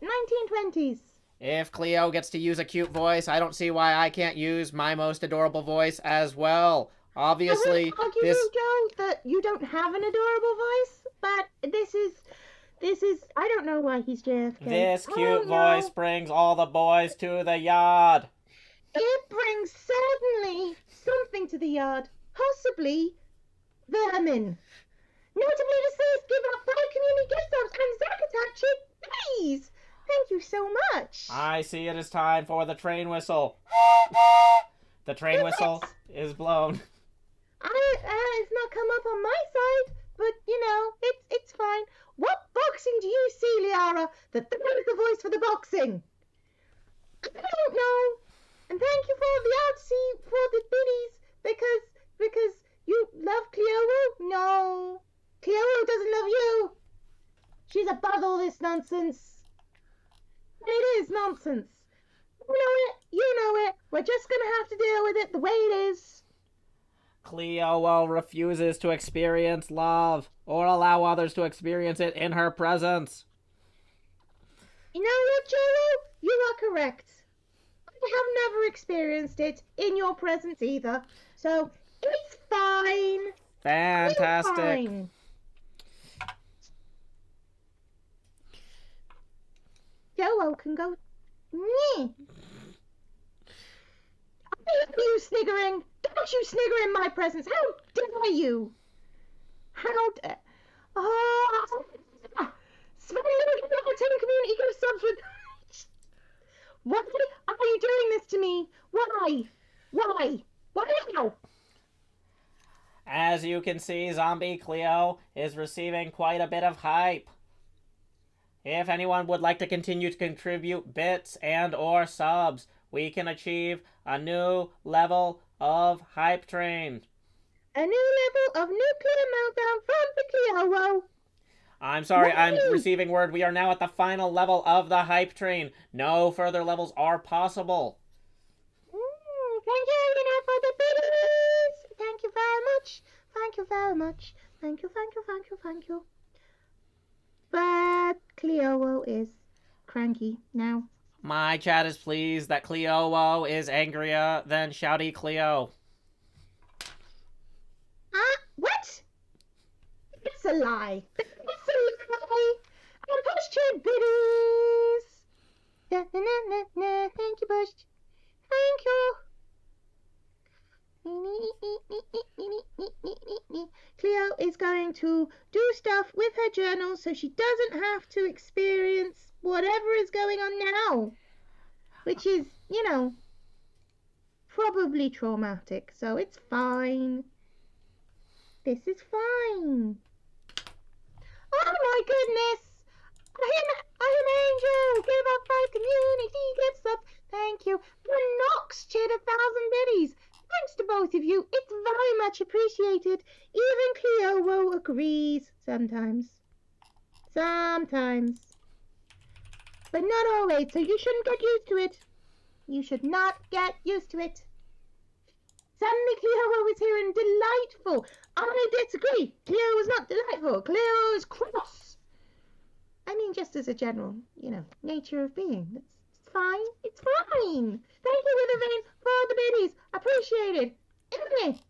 1920s. If Cleo gets to use a cute voice, I don't see why I can't use my most adorable voice as well. Obviously, I would argue, Joe, that you don't have an adorable voice, but this is, I don't know why he's JFK. This cute voice brings all the boys to the yard. It brings certainly something to the yard, possibly vermin. Notably deceased, give up 5 community gift subs and Zack Attack, please. Thank you so much. I see it is time for the train whistle. The train whistle is blown. It's not come up on my side, but you know, it's fine. What boxing do you see, Liara? That is the voice for the boxing. I don't know. And thank you for the artsy for the biddies because you love Cleo. No, Cleo doesn't love you. She's above all this nonsense. It is nonsense. You know it. You know it. We're just gonna have to deal with it the way it is. Cleo refuses to experience love or allow others to experience it in her presence. You know what, Joe? You are correct. I have never experienced it in your presence either, so it's fine. Fantastic. Fine. Joe can go. Are you sniggering? Don't you snigger in my presence. How dare you? How dare... Oh... Spending a community gift subs with... Why are you doing this to me? Why? Why? Why now? As you can see, ZombieCleo is receiving quite a bit of hype. If anyone would like to continue to contribute bits and or subs, we can achieve a new level of hype train. A new level of nuclear meltdown from the Cleo. I'm sorry, I'm receiving word we are now at the final level of the hype train. No further levels are possible. Thank you, Elena, for the biddies. Thank you very much. Thank you very much. Thank you, thank you, thank you, thank you. But Cleo is cranky now. My chat is pleased that Cleo is angrier than Shouty Cleo. What? It's a lie. It's a lie. And push your biddies. Thank you, Bush. Thank you. Cleo is going to do stuff with her journal so she doesn't have to experience whatever is going on now, which is, you know, probably traumatic. So it's fine. This is fine. Oh my goodness! I'm Angel. Give up 5 community gift subs. Thank you. The Nox cheered 1,000 biddies. Thanks to both of you. It's very much appreciated. Even Cleo agrees sometimes. Sometimes. But not always, so you shouldn't get used to it. You should not get used to it. Suddenly Cleo is here and delightful. I disagree. Cleo is not delightful. Cleo is cross. I mean, just as a general, you know, nature of being. It's fine. It's fine. Thank you, Withervane, for all the biddies. Appreciated. Isn't it?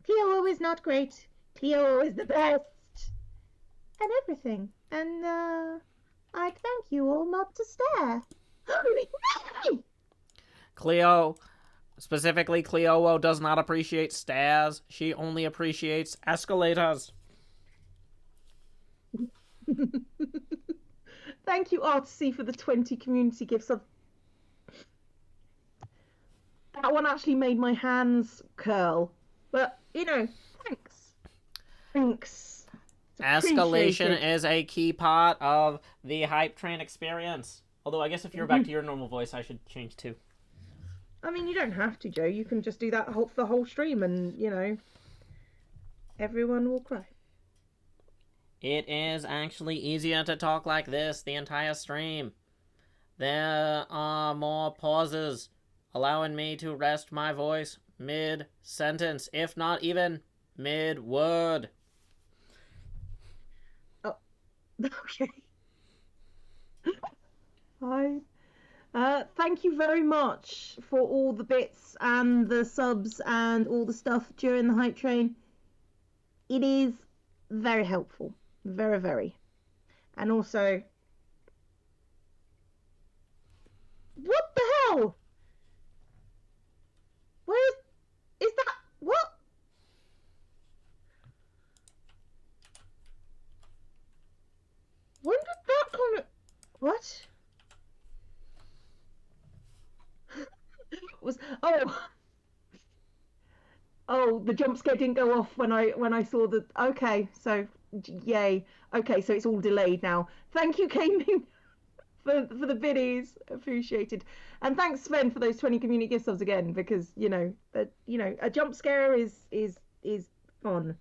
Cleo is not great. Cleo is the best. And everything. And, I thank you all not to stare. Cleo, specifically Cleo, does not appreciate stairs. She only appreciates escalators. Thank you, Artsy, for the 20 community gifts. That one actually made my hands curl. But, you know, thanks. Thanks. Escalation is a key part of the hype train experience. Although I guess if you're back to your normal voice, I should change too. I mean, you don't have to, Joe. You can just do that for the whole stream and, you know, everyone will cry. It is actually easier to talk like this the entire stream. There are more pauses, allowing me to rest my voice mid-sentence, if not even Midwood. Oh, okay. Hi. Thank you very much for all the bits and the subs and all the stuff during the hype train. It is very helpful. Very, very. And also, what the hell? Where is that? What? When did that come? What? Was oh, the jump scare didn't go off when I saw the. Okay, so yay. Okay, so it's all delayed now. Thank you, Gaming, for the biddies, appreciated. And thanks, Sven, for those 20 community gift subs again, because a jump scare is fun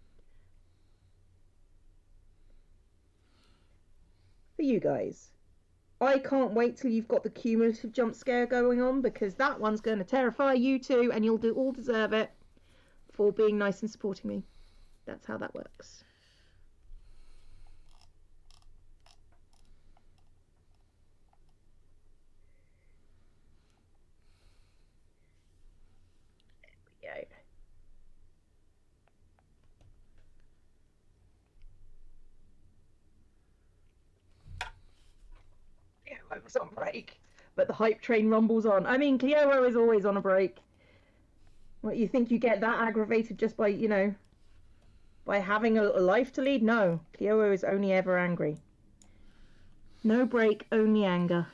for you guys. I can't wait till you've got the cumulative jump scare going on, because that one's going to terrify you too, and you'll all deserve it for being nice and supporting me. That's how that works. There we go. Yeah, I was on break, but the hype train rumbles on. I mean, Cleo is always on a break. What, you think you get that aggravated just by, by having a life to lead? No, Cleo is only ever angry. No break, only anger.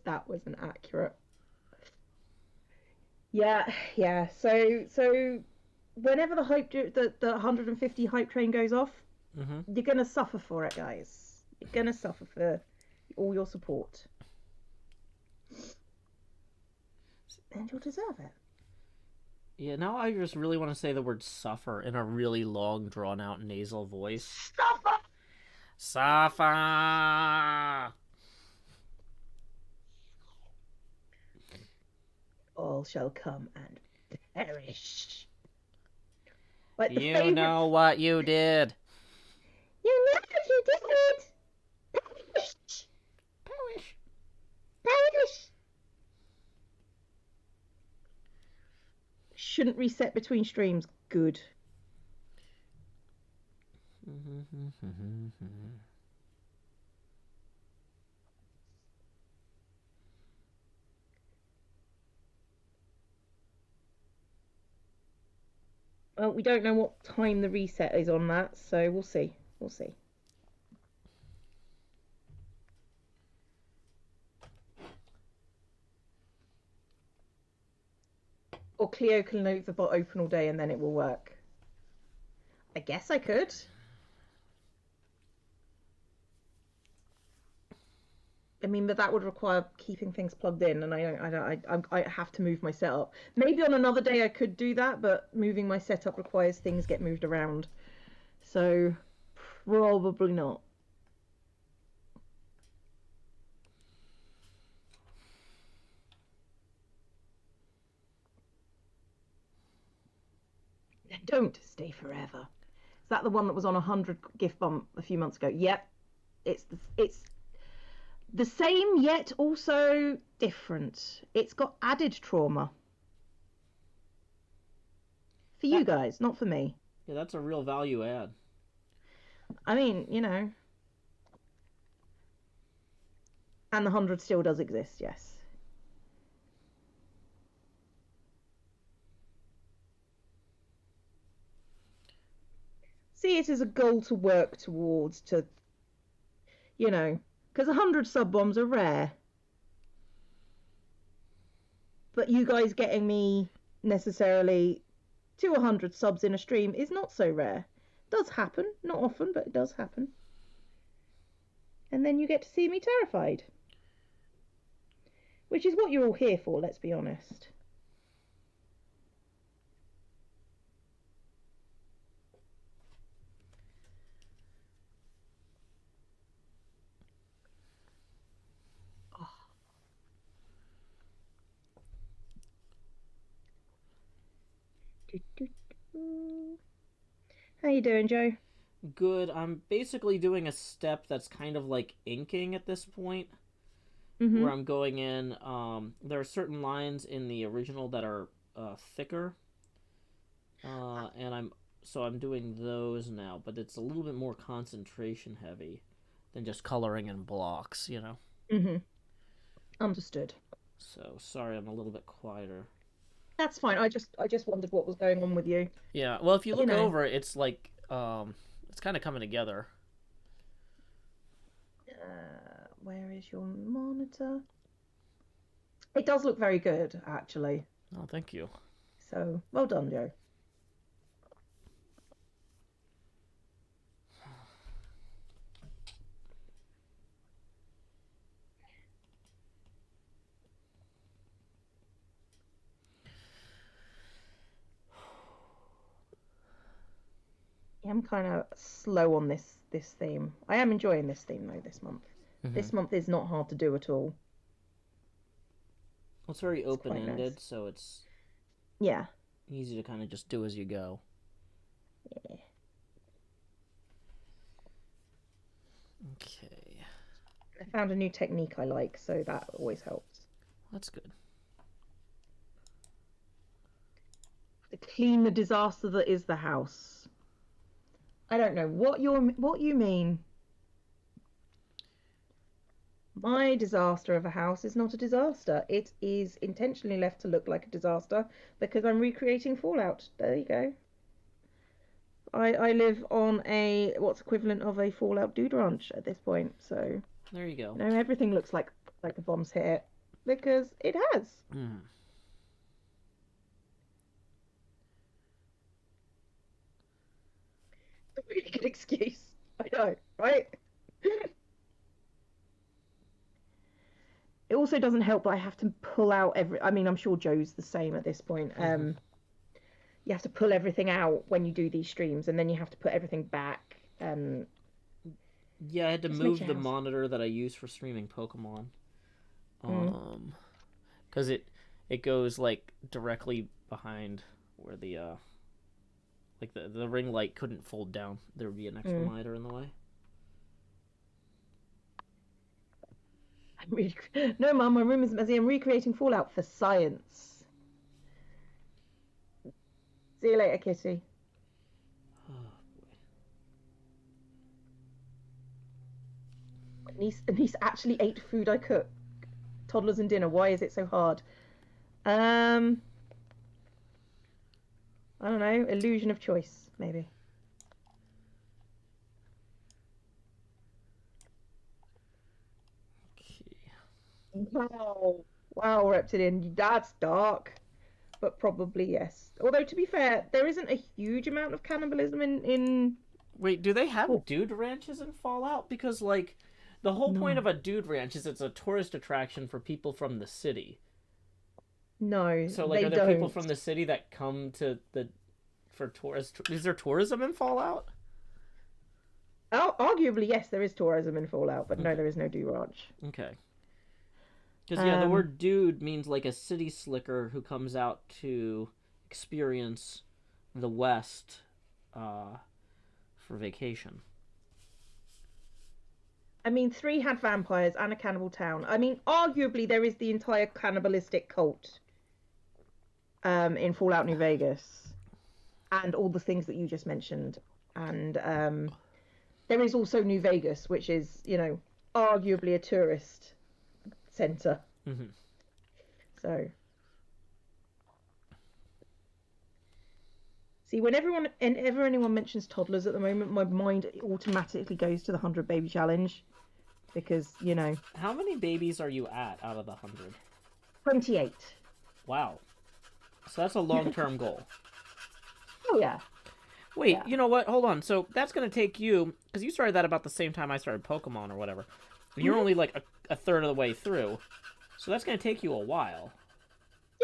That wasn't accurate. Yeah. So whenever the 150 hype train goes off, you're gonna suffer for it, guys. You're gonna suffer for all your support, and you'll deserve it. Yeah, now I just really want to say the word suffer in a really long, drawn-out nasal voice. Suffer! Suffer! All shall come and perish. Like you know what you did. You know what you did. Perish. Perish. Perish. Shouldn't reset between streams. Good. Well, we don't know what time the reset is on that, so we'll see. We'll see. Or Cleo can leave the bot open all day and then it will work. I guess I could. I mean, but that would require keeping things plugged in, and I have to move my setup. Maybe on another day I could do that, but moving my setup requires things get moved around. So, probably not. Don't stay forever. Is that the one that was on 100 gift bump a few months ago? Yep. It's the same, yet also different. It's got added trauma. For you guys, not for me. Yeah, that's a real value add. I mean, And the 100 still does exist, yes. See it as a goal to work towards, because 100 sub bombs are rare. But you guys getting me necessarily to 100 subs in a stream is not so rare. Does happen, not often, but it does happen. And then you get to see me terrified. Which is what you're all here for, let's be honest. How you doing, Joe? Good. I'm basically doing a step that's kind of like inking at this point, Mm-hmm. where I'm going in. There are certain lines in the original that are thicker, and I'm doing those now, but it's a little bit more concentration heavy than just coloring in blocks, you know. Mm-hmm. Understood. So sorry, I'm a little bit quieter. That's fine. I just wondered what was going on with you. Yeah. Well, if you You look know, over, it's like it's kind of coming together. where is your monitor? It does look very good, actually. Oh, thank you. So well done, Joe. Yeah, I'm kind of slow on this theme. I am enjoying this theme though this month. Mm-hmm. This month is not hard to do at all. Well, it's very It's open quite nice. ended, so it's Yeah. easy to kind of just do as you go. Yeah. Okay. I found a new technique I like, so that always helps. That's good. To clean the disaster that is the house. I don't know what you mean. My disaster of a house is not a disaster. It is intentionally left to look like a disaster because I'm recreating Fallout. There you go. I live on a what's equivalent of a Fallout dude ranch at this point, so There you go. everything looks like a bomb's hit because it has. Mm. A really good excuse. I know, right? It also doesn't help that I have to pull out every. I mean, I'm sure Joe's the same at this point. Mm-hmm. You have to pull everything out when you do these streams, and then you have to put everything back. Yeah, I had to Just makes move your the house. monitor that I use for streaming Pokemon. Mm, Um, because it goes like directly behind where the like the ring light couldn't fold down. There would be an extra mm. monitor in the way. I'm really no, Mum. My room is messy. I'm recreating Fallout for science. See you later, Kitty. Niece actually ate food I cooked. Toddlers and dinner. Why is it so hard? Um, I don't know. Illusion of choice, maybe. Okay. Wow, wow, Reptilian. That's dark, but probably yes. Although to be fair, there isn't a huge amount of cannibalism in. Wait, do they Oh, have dude ranches in Fallout? Because like the whole point no, of a dude ranch is it's a tourist attraction for people from the city. no, So like they are there people don't. from the city that come to the for tourist is there tourism in Fallout? Arguably, yes, there is tourism in Fallout, but no, Okay. there is no do ranch. Okay. Because yeah, the Um, word dude means like a city slicker who comes out to experience the West uh, for vacation. I mean, three had vampires and a cannibal town. I mean, arguably, there is the entire cannibalistic cult in Fallout New Vegas, and all the things that you just mentioned. And there is also New Vegas, which is, arguably a tourist center. Mm-hmm. So, see, whenever anyone mentions toddlers at the moment, my mind automatically goes to the 100 baby challenge because, How many babies are you at out of the 100? 28. Wow. So that's a long-term goal. Oh, yeah. Wait, Yeah. you know what? Hold on. So that's going to take you, because you started that about the same time I started Pokemon or whatever. You're Mhm. only like a third of the way through. So that's going to take you a while.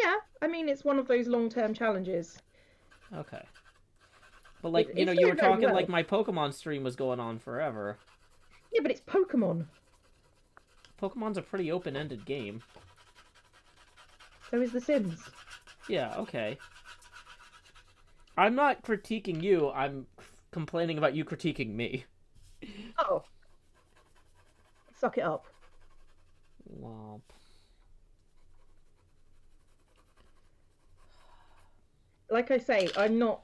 Yeah. I mean, it's one of those long-term challenges. Okay. But like, It's you doing were very talking well. like my Pokemon stream was going on forever. Yeah, but it's Pokemon. Pokemon's a pretty open-ended game. So is The Sims. Yeah, okay. I'm not critiquing you. I'm complaining about you critiquing me. Oh, suck it up. Womp. Like I say, I don't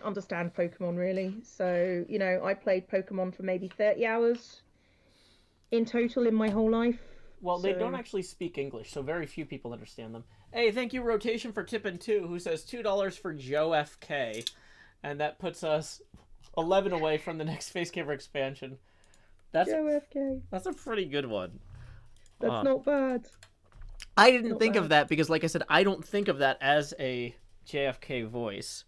understand Pokemon really. So, I played Pokemon for maybe 30 hours in total in my whole life. Well, they don't So, actually speak English, so very few people understand them. Hey, thank you, Rotation, for tipping 2, who says $2 for Joe FK. And that puts us 11 away from the next Face Caver expansion. That's Joe FK. That's a pretty good one. That's not bad. I didn't think of that because, like I said, I don't think of that as a JFK voice.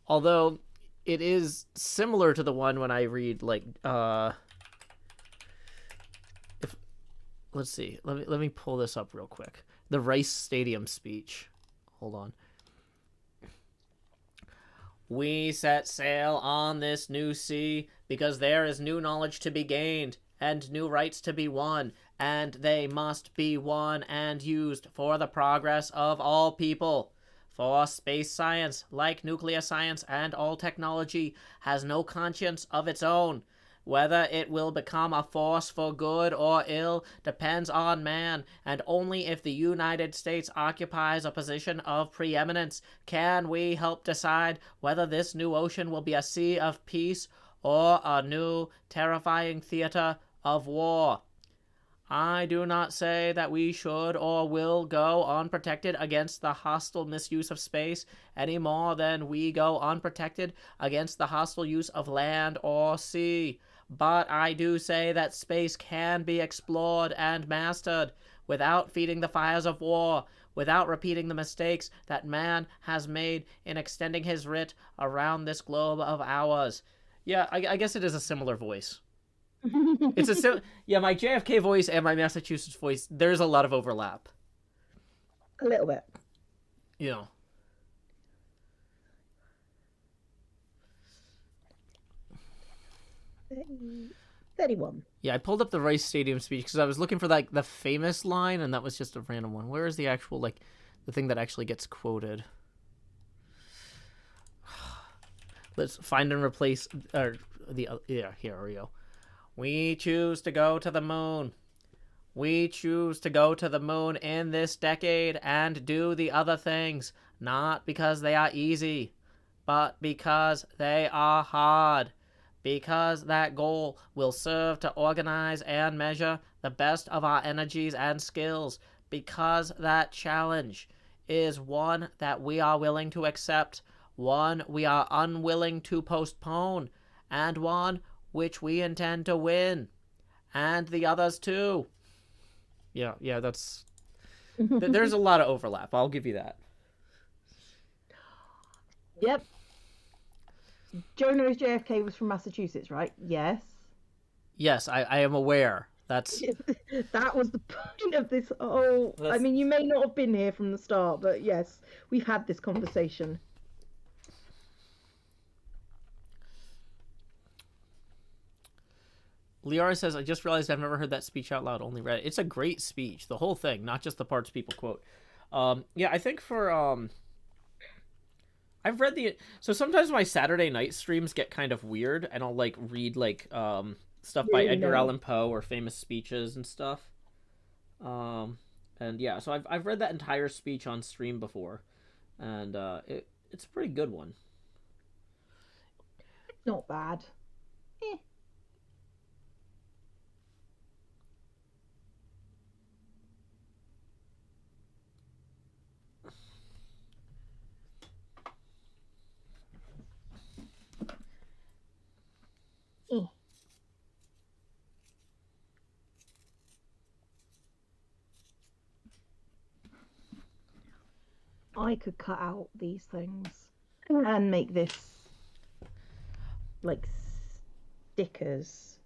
Although it is similar to the one when I read, like, let's see. Let me pull this up real quick. The Rice Stadium speech. Hold on. We set sail on this new sea because there is new knowledge to be gained and new rights to be won, and they must be won and used for the progress of all people. For space science, like nuclear science and all technology, has no conscience of its own. Whether it will become a force for good or ill depends on man, and only if the United States occupies a position of preeminence can we help decide whether this new ocean will be a sea of peace or a new, terrifying theater of war. I do not say that we should or will go unprotected against the hostile misuse of space any more than we go unprotected against the hostile use of land or sea. But I do say that space can be explored and mastered without feeding the fires of war, without repeating the mistakes that man has made in extending his writ around this globe of ours. Yeah, I guess it is a similar voice. It's my JFK voice and my Massachusetts voice, there's a lot of overlap. A little bit. You know. 31. Yeah, I pulled up the Rice Stadium speech because I was looking for like the famous line, and that was just a random one. Where is the actual, like, the thing that actually gets quoted? Let's find and replace, here we go. We choose to go to the moon. We choose to go to the moon in this decade and do the other things, not because they are easy, but because they are hard. Because that goal will serve to organize and measure the best of our energies and skills. Because that challenge is one that we are willing to accept, one we are unwilling to postpone, and one which we intend to win. And the others too. Yeah, that's... There's a lot of overlap, I'll give you that. Yep. Joe knows JFK was from Massachusetts, right? Yes. Yes, I am aware. That's... That was the point of this. I mean, you may not have been here from the start, but yes, we've had this conversation. Liara says, I just realized I've never heard that speech out loud, only read it. It's a great speech, the whole thing, not just the parts people quote. Yeah, I think for... I've read the... So sometimes my Saturday night streams get kind of weird, and I'll, like, read, like, stuff by Edgar Allan Poe or famous speeches and stuff. And yeah, so I've read that entire speech on stream before, and it's a pretty good one. Not bad. I could cut out these things and make this like stickers.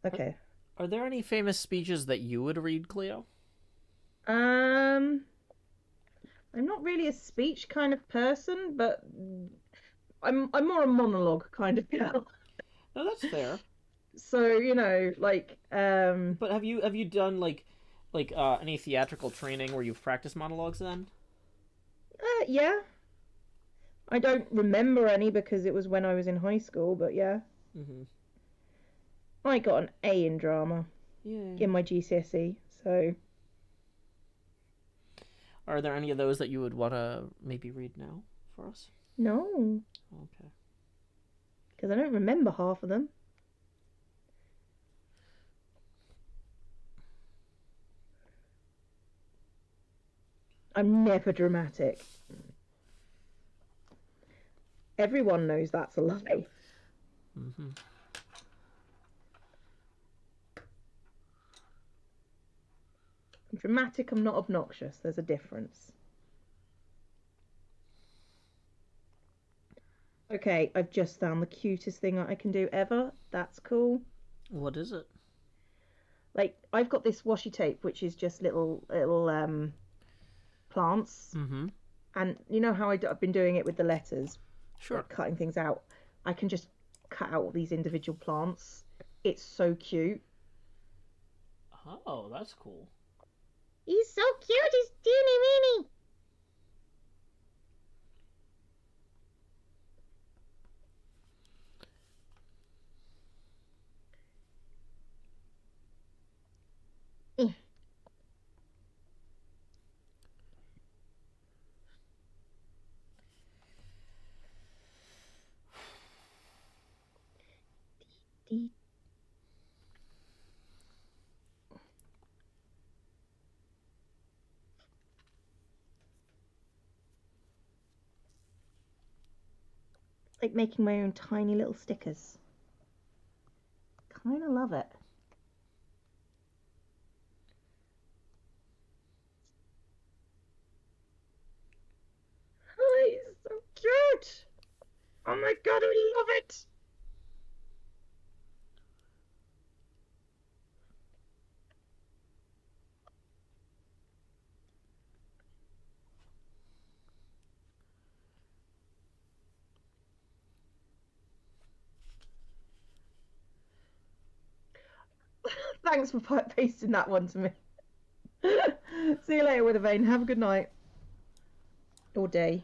Okay. Are there any famous speeches that you would read, Cleo? I'm not really a speech kind of person, but I'm more a monologue kind of girl. No, that's fair. So, like But have you done like any theatrical training where you've practiced monologues then? yeah. I don't remember any because it was when I was in high school, but yeah. Mm-hmm. I got an A in drama in my GCSE, so. Are there any of those that you would want to maybe read now for us? No. Okay. Because I don't remember half of them. I'm never dramatic. Everyone knows that's a lie. Mm-hmm. I'm dramatic, I'm not obnoxious. There's a difference. Okay, I've just found the cutest thing I can do ever. That's cool. What is it? Like, I've got this washi tape, which is just little plants. Mm-hmm. And you know how I've been doing it with the letters? Sure. Like cutting things out. I can just cut out these individual plants. It's so cute. Oh, that's cool. He's so cute, he's teeny weeny. Like making my own tiny little stickers. Kind of love it. Oh, he's so cute. Oh my god, I love it. Thanks for pasting that one to me. See you later, Withervane. Have a good night. Or day.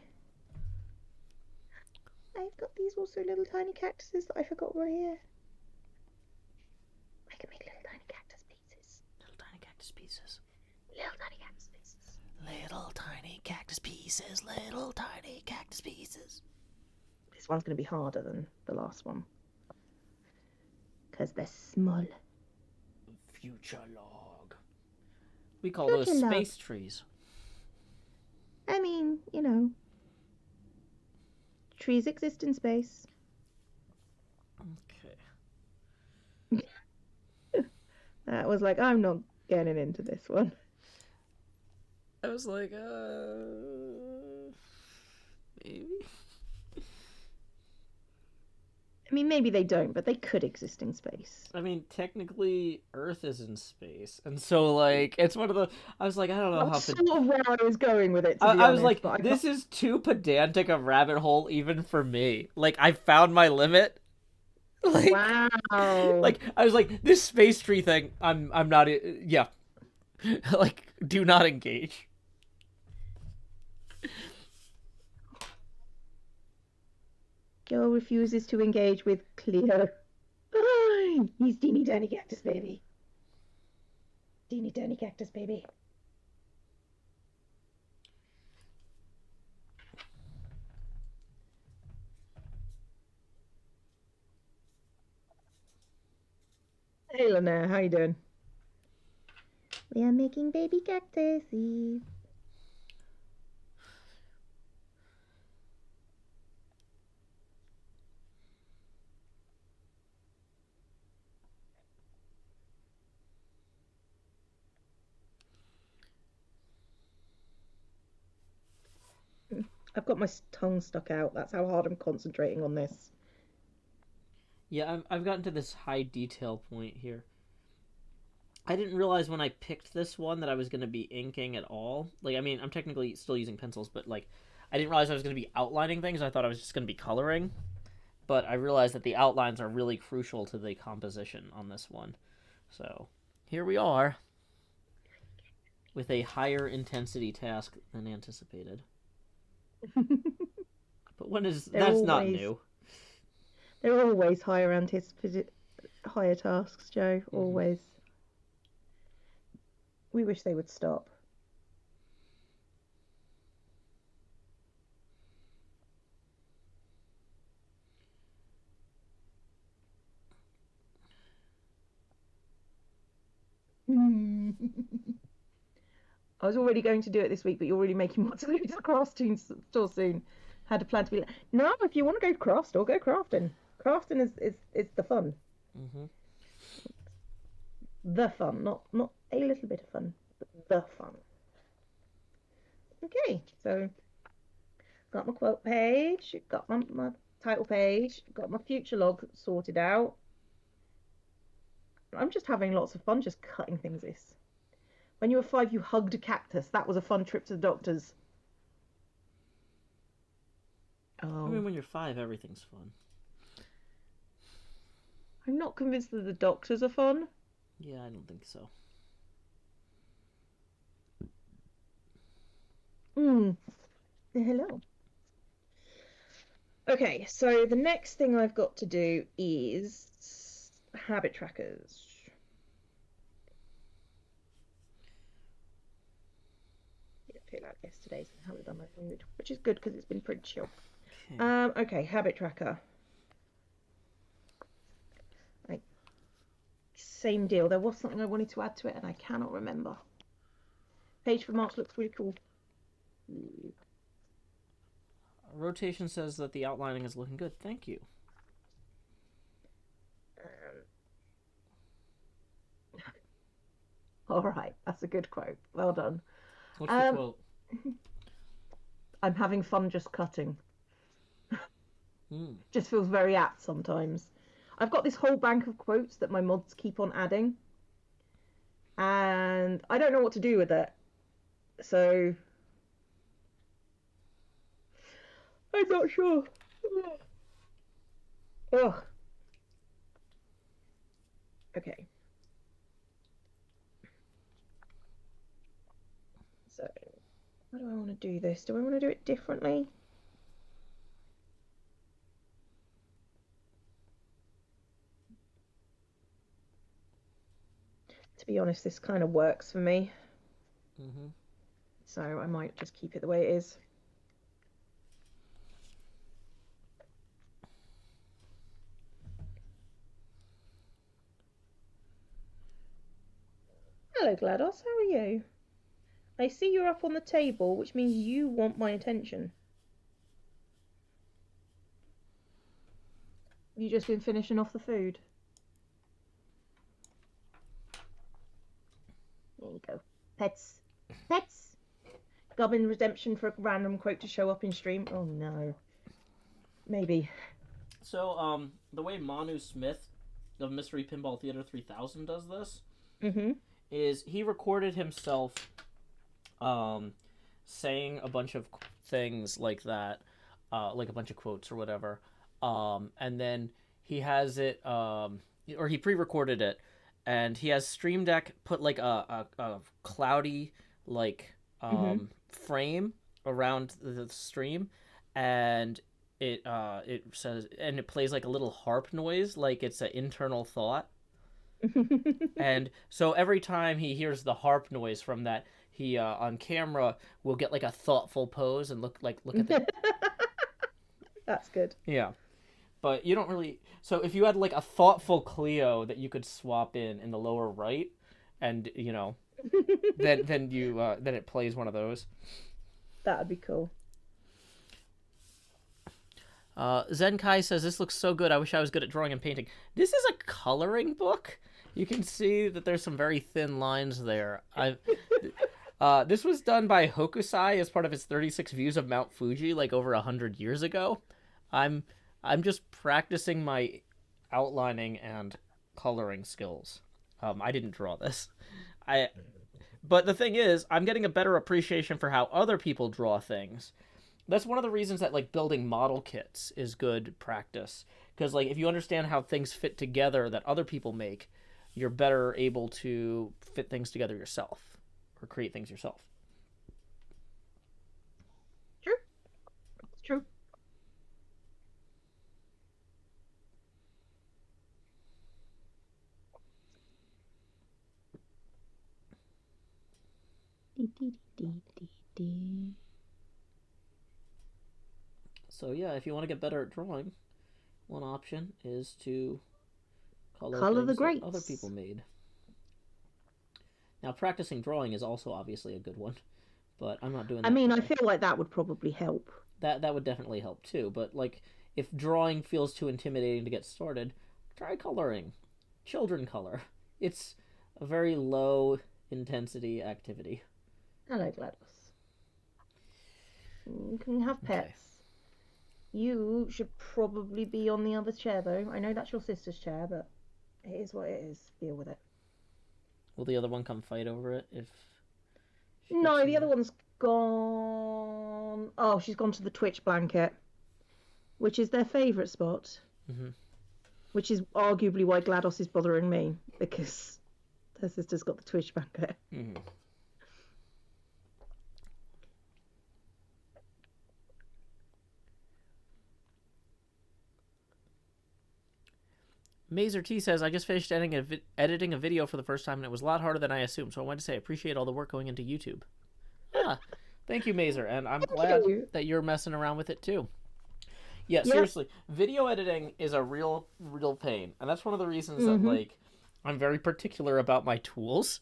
I've got these also little tiny cactuses that I forgot were here. I can make little tiny cactus pieces. Little tiny cactus pieces. Little tiny cactus pieces. Little tiny cactus pieces. Little tiny cactus pieces. This one's going to be harder than the last one. Because they're small. Future log. We call those space trees. I mean, you know. Trees exist in space. Okay. That was like, I'm not getting into this one. I was like, maybe. I mean, maybe they don't, but they could exist in space. I mean, technically, Earth is in space, and so like, it's one of the. I was like, I don't know That's sort of where I was going with it. I was like, this is too pedantic a rabbit hole even for me. Like, I found my limit. Like, wow. Like, I was like, this space tree thing. I'm not. Yeah. Like, do not engage. Joe refuses to engage with Cleo. He's teeny tiny cactus baby. Teeny tiny cactus baby. Hey Lena, how you doing? We are making baby cactuses. I've got my tongue stuck out. That's how hard I'm concentrating on this. Yeah, I've gotten to this high detail point here. I didn't realize when I picked this one that I was going to be inking at all. Like, I mean, I'm technically still using pencils, but like, I didn't realize I was going to be outlining things. I thought I was just going to be coloring. But I realized that the outlines are really crucial to the composition on this one. So, here we are. With a higher intensity task than anticipated. But That's not new. They're always higher tasks, Joe. Always. We wish they would stop. I was already going to do it this week, but you're already making more to go to the craft store soon. Had a plan to be like, no, if you want to go craft store, go crafting. Crafting is the fun. The fun, not a little bit of fun, but the fun. Okay, so got my quote page, got my title page, got my future log sorted out. I'm just having lots of fun just cutting things this. When you were 5, you hugged a cactus. That was a fun trip to the doctors. Oh. I mean, when you're 5, everything's fun. I'm not convinced that the doctors are fun. Yeah, I don't think so. Hello. Okay, so the next thing I've got to do is habit trackers. I feel like yesterday's habit done my mood, which is good because it's been pretty chill. Okay, habit tracker. Same deal. There was something I wanted to add to it and I cannot remember. Page for marks looks really cool. Rotation says that the outlining is looking good. Thank you. All right, that's a good quote. Well done. What's the quote? I'm having fun just cutting. Just feels very apt sometimes. I've got this whole bank of quotes that my mods keep on adding. And I don't know what to do with it. So I'm not sure. Ugh. Okay. So, how do I want to do this? Do I want to do it differently? To be honest, this kind of works for me. So I might just keep it the way it is. Hello, GLaDOS. How are you? I see you're up on the table, which means you want my attention. Have you just been finishing off the food? There you go. Pets. Pets! Gubbin redemption for a random quote to show up in stream. Oh no. Maybe. So, the way Manu Smith of Mystery Pinball Theater 3000 does this is he recorded himself saying a bunch of things like that, like a bunch of quotes or whatever, and then he has it, or he pre-recorded it, and he has Stream Deck put like a cloudy like frame around the stream, and it says, and it plays like a little harp noise, like it's an internal thought. And so every time he hears the harp noise from that, he on camera will get like a thoughtful pose and look at the That's good. Yeah. But you don't really, so if you had like a thoughtful Cleo that you could swap in the lower right, and you know, then it plays one of those. That would be cool. Zenkai says, this looks so good, I wish I was good at drawing and painting. This is a coloring book. You can see that there's some very thin lines there. This was done by Hokusai as part of his 36 views of Mount Fuji, like over 100 years ago. I'm just practicing my outlining and coloring skills. I didn't draw this. But the thing is, I'm getting a better appreciation for how other people draw things. That's one of the reasons that like building model kits is good practice, because like if you understand how things fit together that other people make, you're better able to fit things together yourself or create things yourself. True. It's true. So yeah, if you want to get better at drawing, one option is to color the things that greats. other people made. Now, practicing drawing is also obviously a good one, but I'm not doing that. I mean, today. I feel like that would probably help. That would definitely help too, but like if drawing feels too intimidating to get started, try coloring. Children color. It's a very low intensity activity. Hello, GLaDOS. You can have pets. Okay. You should probably be on the other chair, though. I know that's your sister's chair, but it is what it is. Deal with it. Will the other one come fight over it if... No, the other one's gone... Oh, she's gone to the Twitch blanket, which is their favourite spot. Mm-hmm. Which is arguably why GLaDOS is bothering me, because her sister's got the Twitch blanket. Mm-hmm. Mazer T says, I just finished editing a video for the first time, and it was a lot harder than I assumed, so I wanted to say I appreciate all the work going into YouTube. Thank you, Mazer, and I'm glad that you're messing around with it, too. Yeah, seriously, video editing is a real pain, and that's one of the reasons that, like, I'm very particular about my tools,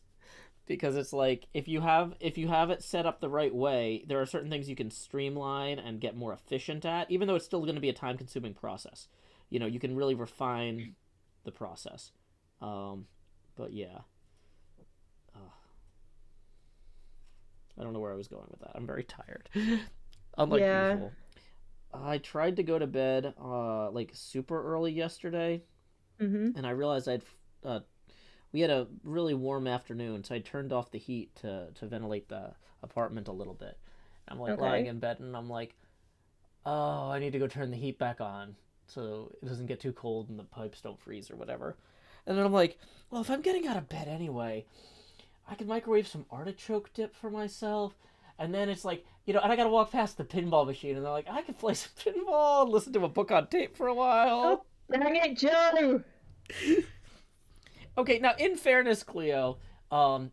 because it's like, if you have it set up the right way, there are certain things you can streamline and get more efficient at, even though it's still going to be a time-consuming process. You know, you can really refine the process. But yeah. I don't know where I was going with that. I'm very tired. Unlike usual. I tried to go to bed like super early yesterday, and I realized we had a really warm afternoon, so I turned off the heat to ventilate the apartment a little bit. I'm like lying in bed, and I'm like, oh, I need to go turn the heat back on so it doesn't get too cold and the pipes don't freeze or whatever. And then I'm like, well, if I'm getting out of bed anyway, I could microwave some artichoke dip for myself. And then it's like, you know, and I gotta walk past the pinball machine, and they're like, I could play some pinball and listen to a book on tape for a while. Oh, dang it, Joe! Okay, now, in fairness, Cleo,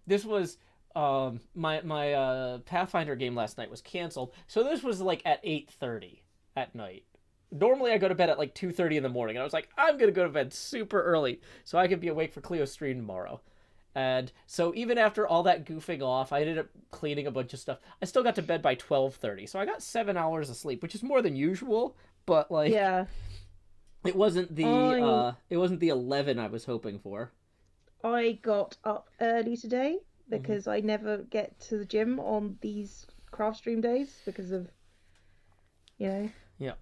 this was, my Pathfinder game last night was canceled, so this was, like, at 8:30 at night. Normally, I go to bed at, like, 2:30 in the morning, and I was like, I'm gonna go to bed super early so I can be awake for Cleo's stream tomorrow. And so even after all that goofing off, I ended up cleaning a bunch of stuff. I still got to bed by 12:30, so I got 7 hours of sleep, which is more than usual. But like, it wasn't the 11 I was hoping for. I got up early today because I never get to the gym on these craft stream days because of, you know,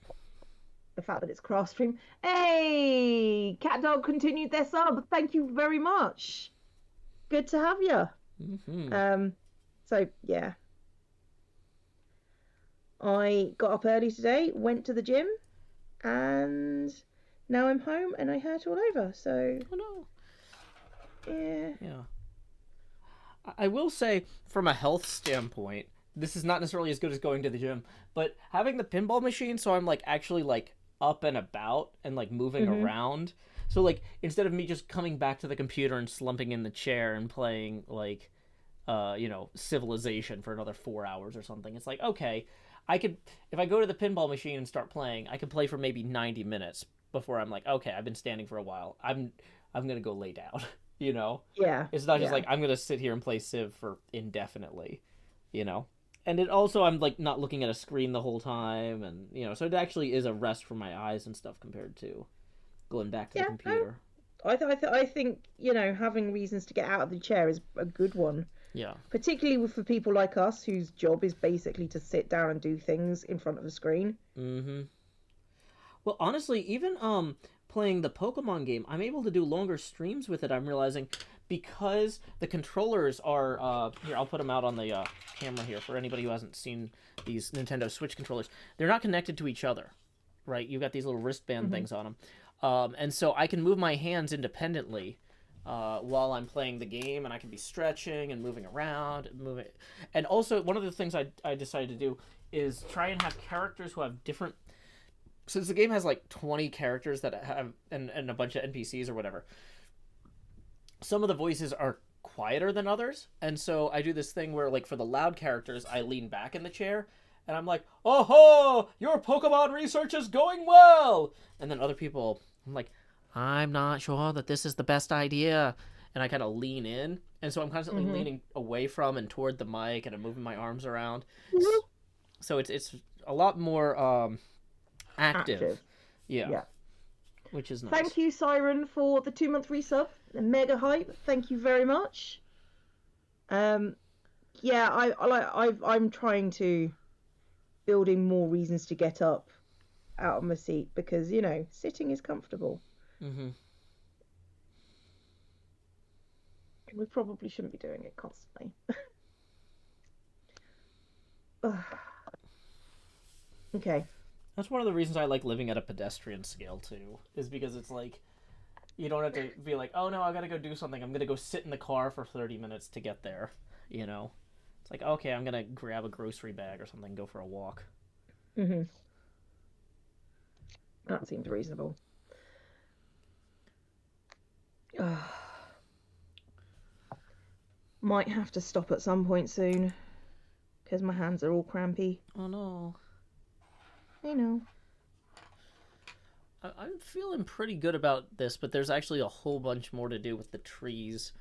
the fact that it's craft stream. Hey, Cat Dog continued their sub. Thank you very much. Good to have you. So yeah, I got up early today, went to the gym, and now I'm home and I hurt all over. So yeah. I will say, from a health standpoint, this is not necessarily as good as going to the gym, but having the pinball machine, so I'm like actually like up and about and like moving around. So, like, instead of me just coming back to the computer and slumping in the chair and playing, like, you know, Civilization for another 4 hours or something, it's like, okay, I could, if I go to the pinball machine and start playing, I could play for maybe 90 minutes before I'm like, okay, I've been standing for a while. I'm going to go lay down, you know? Yeah. It's not just like, I'm going to sit here and play Civ for indefinitely, you know? And it also, I'm, like, not looking at a screen the whole time, and, you know, so it actually is a rest for my eyes and stuff compared to going back to the computer. I think, you know, having reasons to get out of the chair is a good one. Yeah. Particularly for people like us whose job is basically to sit down and do things in front of a screen. Well, honestly, even playing the Pokemon game, I'm able to do longer streams with it, I'm realizing, because the controllers are... here, I'll put them out on the camera here for anybody who hasn't seen these Nintendo Switch controllers. They're not connected to each other, right? You've got these little wristband things on them. And so I can move my hands independently while I'm playing the game, and I can be stretching and moving around. And also, one of the things I decided to do is try and have characters who have different... Since the game has like 20 characters that have, and a bunch of NPCs or whatever, some of the voices are quieter than others, and so I do this thing where, like, for the loud characters, I lean back in the chair, and I'm like, "Oh ho! Your Pokemon research is going well!" And then other people, I'm like, "I'm not sure that this is the best idea," and I kind of lean in, and so I'm constantly leaning away from and toward the mic, and I'm moving my arms around, so it's a lot more active. Yeah. Which is nice. Thank you, Siren, for the 2-month resub. Mega hype. Thank you very much. I'm trying to building more reasons to get up out of my seat because, you know, sitting is comfortable. Mm-hmm. We probably shouldn't be doing it constantly. Okay. That's one of the reasons I like living at a pedestrian scale too, is because it's like you don't have to be like, oh no, I gotta go do something. I'm gonna go sit in the car for 30 minutes to get there. You know, it's like, okay, I'm gonna grab a grocery bag or something, go for a walk. Mm-hmm. That seems reasonable. Might have to stop at some point soon because my hands are all crampy. Oh no. I know. I'm feeling pretty good about this, but there's actually a whole bunch more to do with the trees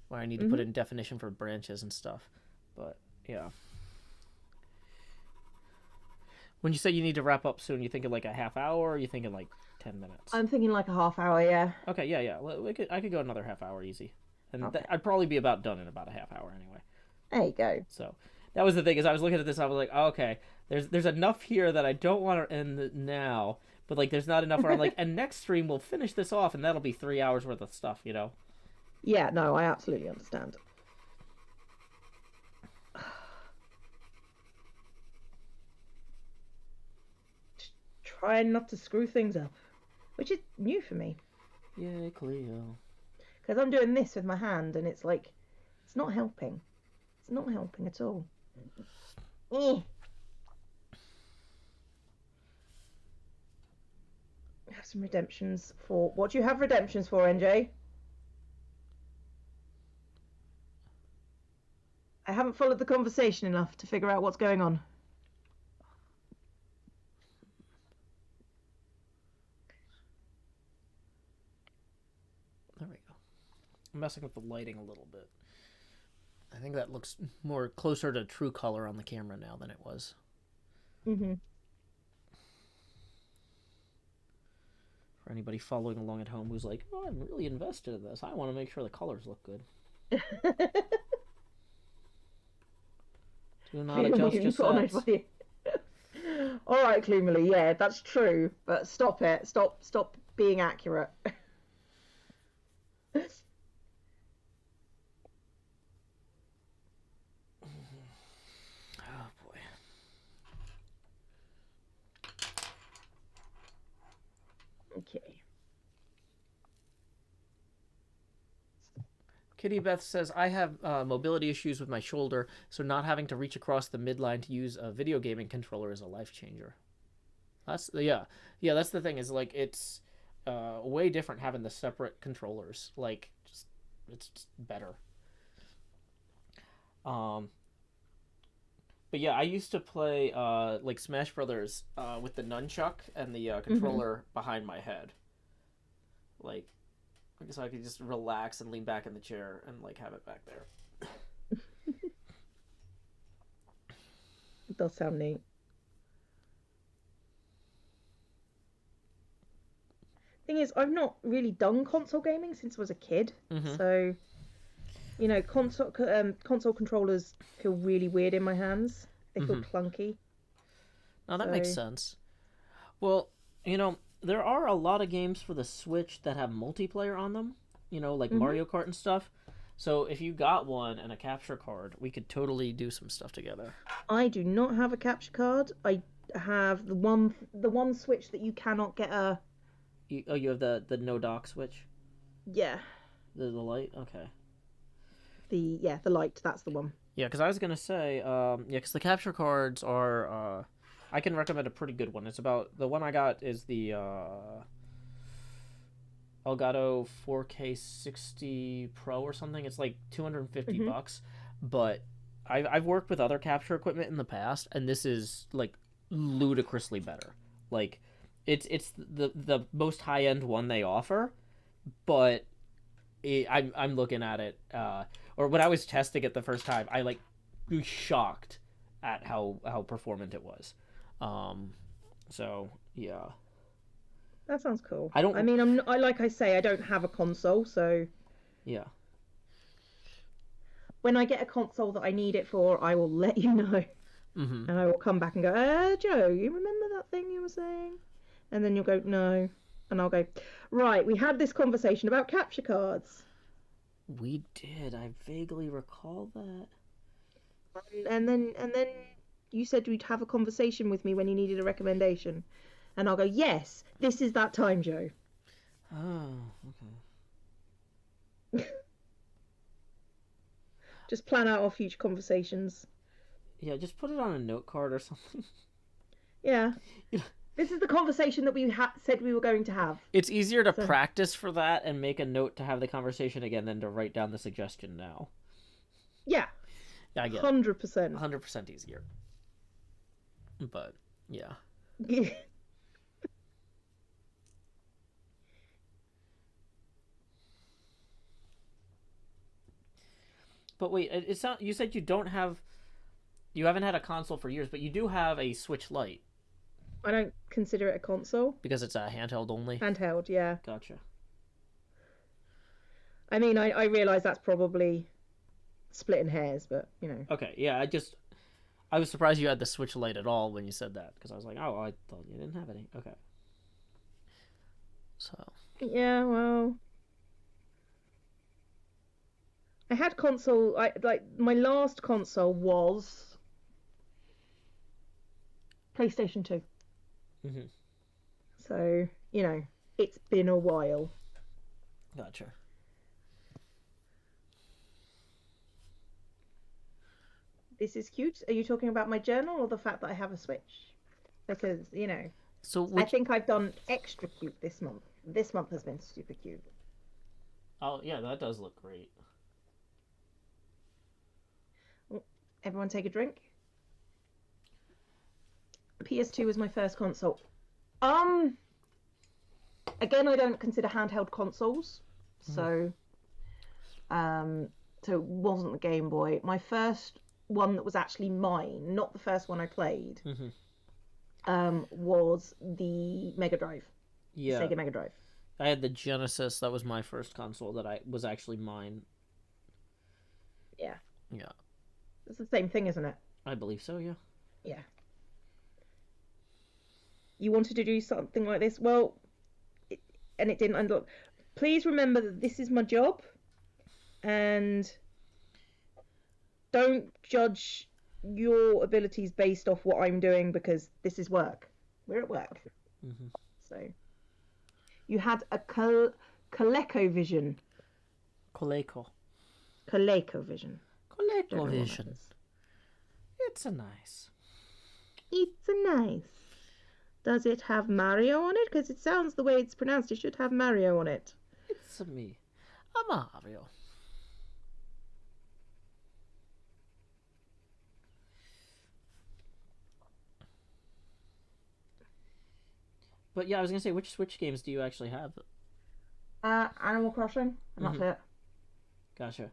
where I need to put in definition for branches and stuff. But, yeah. When you say you need to wrap up soon, you thinking like a half hour, or are you thinking like 10 minutes? I'm thinking like a half hour, yeah. Okay, yeah. I could go another half hour easy. And I'd probably be about done in about a half hour anyway. There you go. So, that was the thing, is I was looking at this, I was like, oh, okay, there's enough here that I don't want to end now, but like there's not enough where I'm like, and next stream we'll finish this off, and that'll be 3 hours worth of stuff, you know? Yeah, no, I absolutely understand. Trying not to screw things up, which is new for me. Yay, Cleo. Because I'm doing this with my hand, and it's like, it's not helping. It's not helping at all. Have some redemptions for... What do you have redemptions for, NJ? I haven't followed the conversation enough to figure out what's going on. There we go. I'm messing with the lighting a little bit. I think that looks more closer to true color on the camera now than it was. Mm-hmm. For anybody following along at home who's like, oh, I'm really invested in this. I want to make sure the colors look good. Do not adjust your sets. All right, Gloomily, yeah, that's true, but stop it. Stop being accurate. Oh boy. Okay. Kitty Beth says, I have mobility issues with my shoulder, so not having to reach across the midline to use a video gaming controller is a life changer. That's that's the thing, is like it's way different having the separate controllers. Like it's just better. But yeah, I used to play like Smash Brothers with the nunchuck and the controller behind my head. Like, so I could just relax and lean back in the chair and like have it back there. It does sound neat. Thing is, I've not really done console gaming since I was a kid, so you know, console controllers feel really weird in my hands. They feel clunky. Oh, that makes sense. Well, you know, there are a lot of games for the Switch that have multiplayer on them, you know, like Mario Kart and stuff. So if you got one and a capture card, we could totally do some stuff together. I do not have a capture card. I have the one Switch that you cannot get a... You have the no dock Switch? Yeah. The light? Okay. The light, that's the one. Yeah, because I was going to say, because the capture cards are... I can recommend a pretty good one. It's about... The one I got is the... Elgato 4K 60 Pro or something. It's like 250 Mm-hmm. bucks, but I've worked with other capture equipment in the past, and this is like ludicrously better. Like, it's the most high end one they offer, but I'm looking at it, or when I was testing it the first time, I like was shocked at how performant it was. Um, so yeah, That sounds cool. I I don't. mean, I like I say, I don't have a console, so Yeah. when I get a console that I need it for, I will let you know, Mm-hmm. and I will come back and go, Joe, you remember that thing you were saying? And then you'll go, no, and I'll go, right. We had this conversation about capture cards, We did. I vaguely recall that. and then you said we'd have a conversation with me when you needed a recommendation, and I'll go, yes, this is that time, Joe. Oh, okay. Just plan out our future conversations. Yeah, just put it on a note card or something. Yeah. This is the conversation that we said we were going to have. It's easier to So, practice for that and make a note to have the conversation again than to write down the suggestion now. yeah, Yeah, I get it. 100%. 100% easier. But, yeah. But wait, it's not, you said you haven't had a console for years, but you do have a Switch Lite I don't consider it a console. because it's a handheld only. Handheld, yeah. Gotcha. I mean, I realise that's probably splitting hairs, but, you know. Okay, yeah, I was surprised you had the Switch Lite at all when you said that because I was like, oh, I thought you didn't have any. Okay. So, Yeah, well. I had console, like, my last console was PlayStation 2. mm-hmm. So, you know, it's been a while. Gotcha. This is cute. Are you talking about my journal or the fact that I have a Switch? Because, you know, So, I think I've done extra cute this month. This month has been super cute. oh, yeah, that does look great. Everyone take a drink. PS2 was my first console. Again, I don't consider handheld consoles. So, so it wasn't the Game Boy. My first one that was actually mine, not the first one I played, was the Mega Drive, Yeah. Sega Mega Drive. I had the Genesis. That was my first console that I was actually mine. Yeah. Yeah. It's the same thing, isn't it? I believe so, yeah. Yeah. You wanted to do something like this? Well, and it didn't end up. Please remember that this is my job, and don't judge your abilities based off what I'm doing because this is work. We're at work. Mm-hmm. So you had a ColecoVision. ColecoVision. ColecoVision. ColecoVision. It's a nice. It's a nice. Does it have Mario on it? Because it sounds the way it's pronounced. It should have Mario on it. It's a me. A Mario. But yeah, I was gonna say, which Switch games do you actually have? Animal Crossing, and that's it. Gotcha.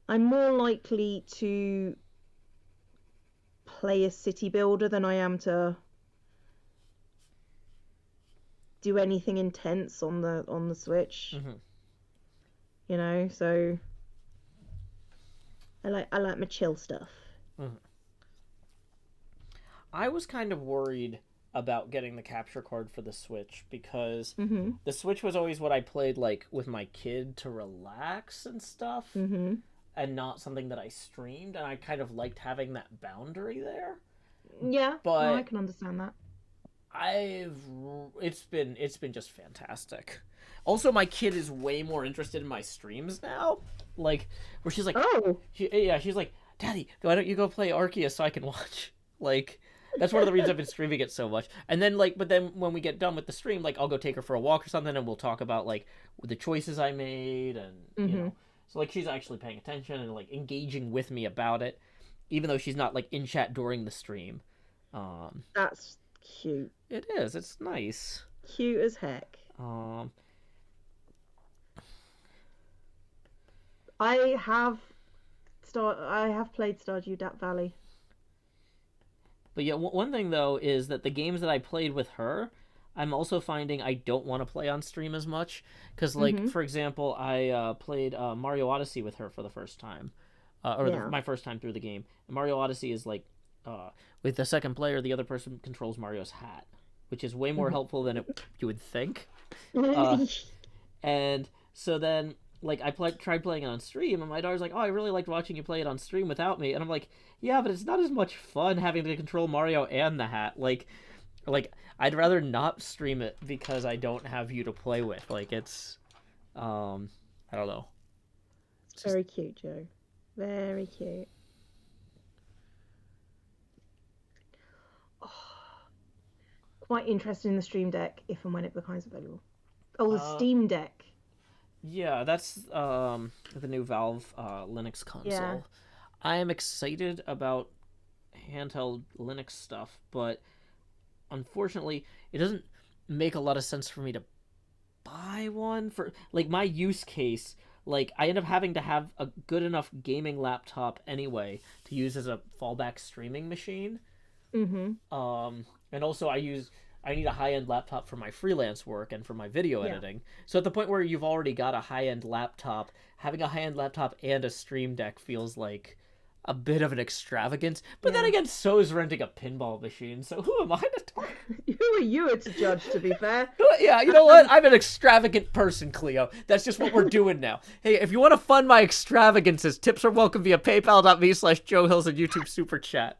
I'm more likely to play a city builder than I am to do anything intense on the Switch. You know, so I like my chill stuff. I was kind of worried about getting the capture card for the Switch because the Switch was always what I played like with my kid to relax and stuff, and not something that I streamed, and I kind of liked having that boundary there. Yeah, but no, I can understand that. It's been just fantastic. Also, my kid is way more interested in my streams now, like where she's like, oh, she's like, Daddy, why don't you go play Arceus so I can watch? Like, That's one of the reasons I've been streaming it so much. And then but then when we get done with the stream, I'll go take her for a walk or something, and we'll talk about the choices I made, and so she's actually paying attention and engaging with me about it, even though she's not in chat during the stream. That's cute. It is. It's nice. Cute as heck. I have played Stardew Valley. But yeah, one thing though is that the games that I played with her, I'm also finding I don't want to play on stream as much because, for example, I played Mario Odyssey with her for the first time, my first time through the game. And Mario Odyssey is with the second player, the other person controls Mario's hat, which is way more helpful than you would think. And so then, I tried playing it on stream, and my daughter's like, "Oh, I really liked watching you play it on stream without me." And I'm like, "Yeah, but it's not as much fun having to control Mario and the hat. I'd rather not stream it because I don't have you to play with. It's, I don't know." It's very cute, Joe. Very cute. Oh, quite interested in the Stream Deck if and when it becomes available. Oh, the Steam Deck. Yeah, that's the new Valve Linux console. Yeah. I am excited about handheld Linux stuff, but unfortunately, it doesn't make a lot of sense for me to buy one for my use case. I end up having to have a good enough gaming laptop anyway to use as a fallback streaming machine. And also I need a high-end laptop for my freelance work and for my video editing. So at the point where you've already got a high-end laptop, having a high-end laptop and a Stream Deck feels like a bit of an extravagance. But then again, so is renting a pinball machine. So who am I to talk? Who are you to judge, to be fair? Yeah, you know what? I'm an extravagant person, Cleo. That's just what we're doing now. Hey, if you want to fund my extravagances, tips are welcome via paypal.me/Joe Hills and YouTube Super Chat.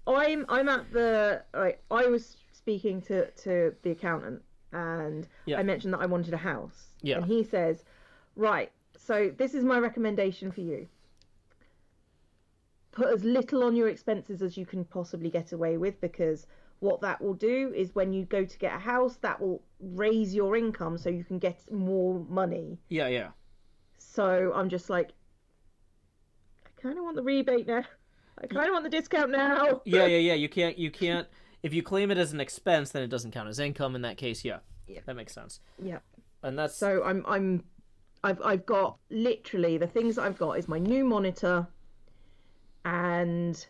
I'm at the I was speaking to the accountant, and I mentioned that I wanted a house. And he says, right, so this is my recommendation for you. Put as little on your expenses as you can possibly get away with, because what that will do is when you go to get a house, that will raise your income so you can get more money. Yeah. So I'm just I kind of want the rebate now. I kind of want the discount now. Yeah. You can't. If you claim it as an expense, then it doesn't count as income in that case. Yeah. That makes sense. Yeah. And that's so I've got literally the things that I've got is my new monitor and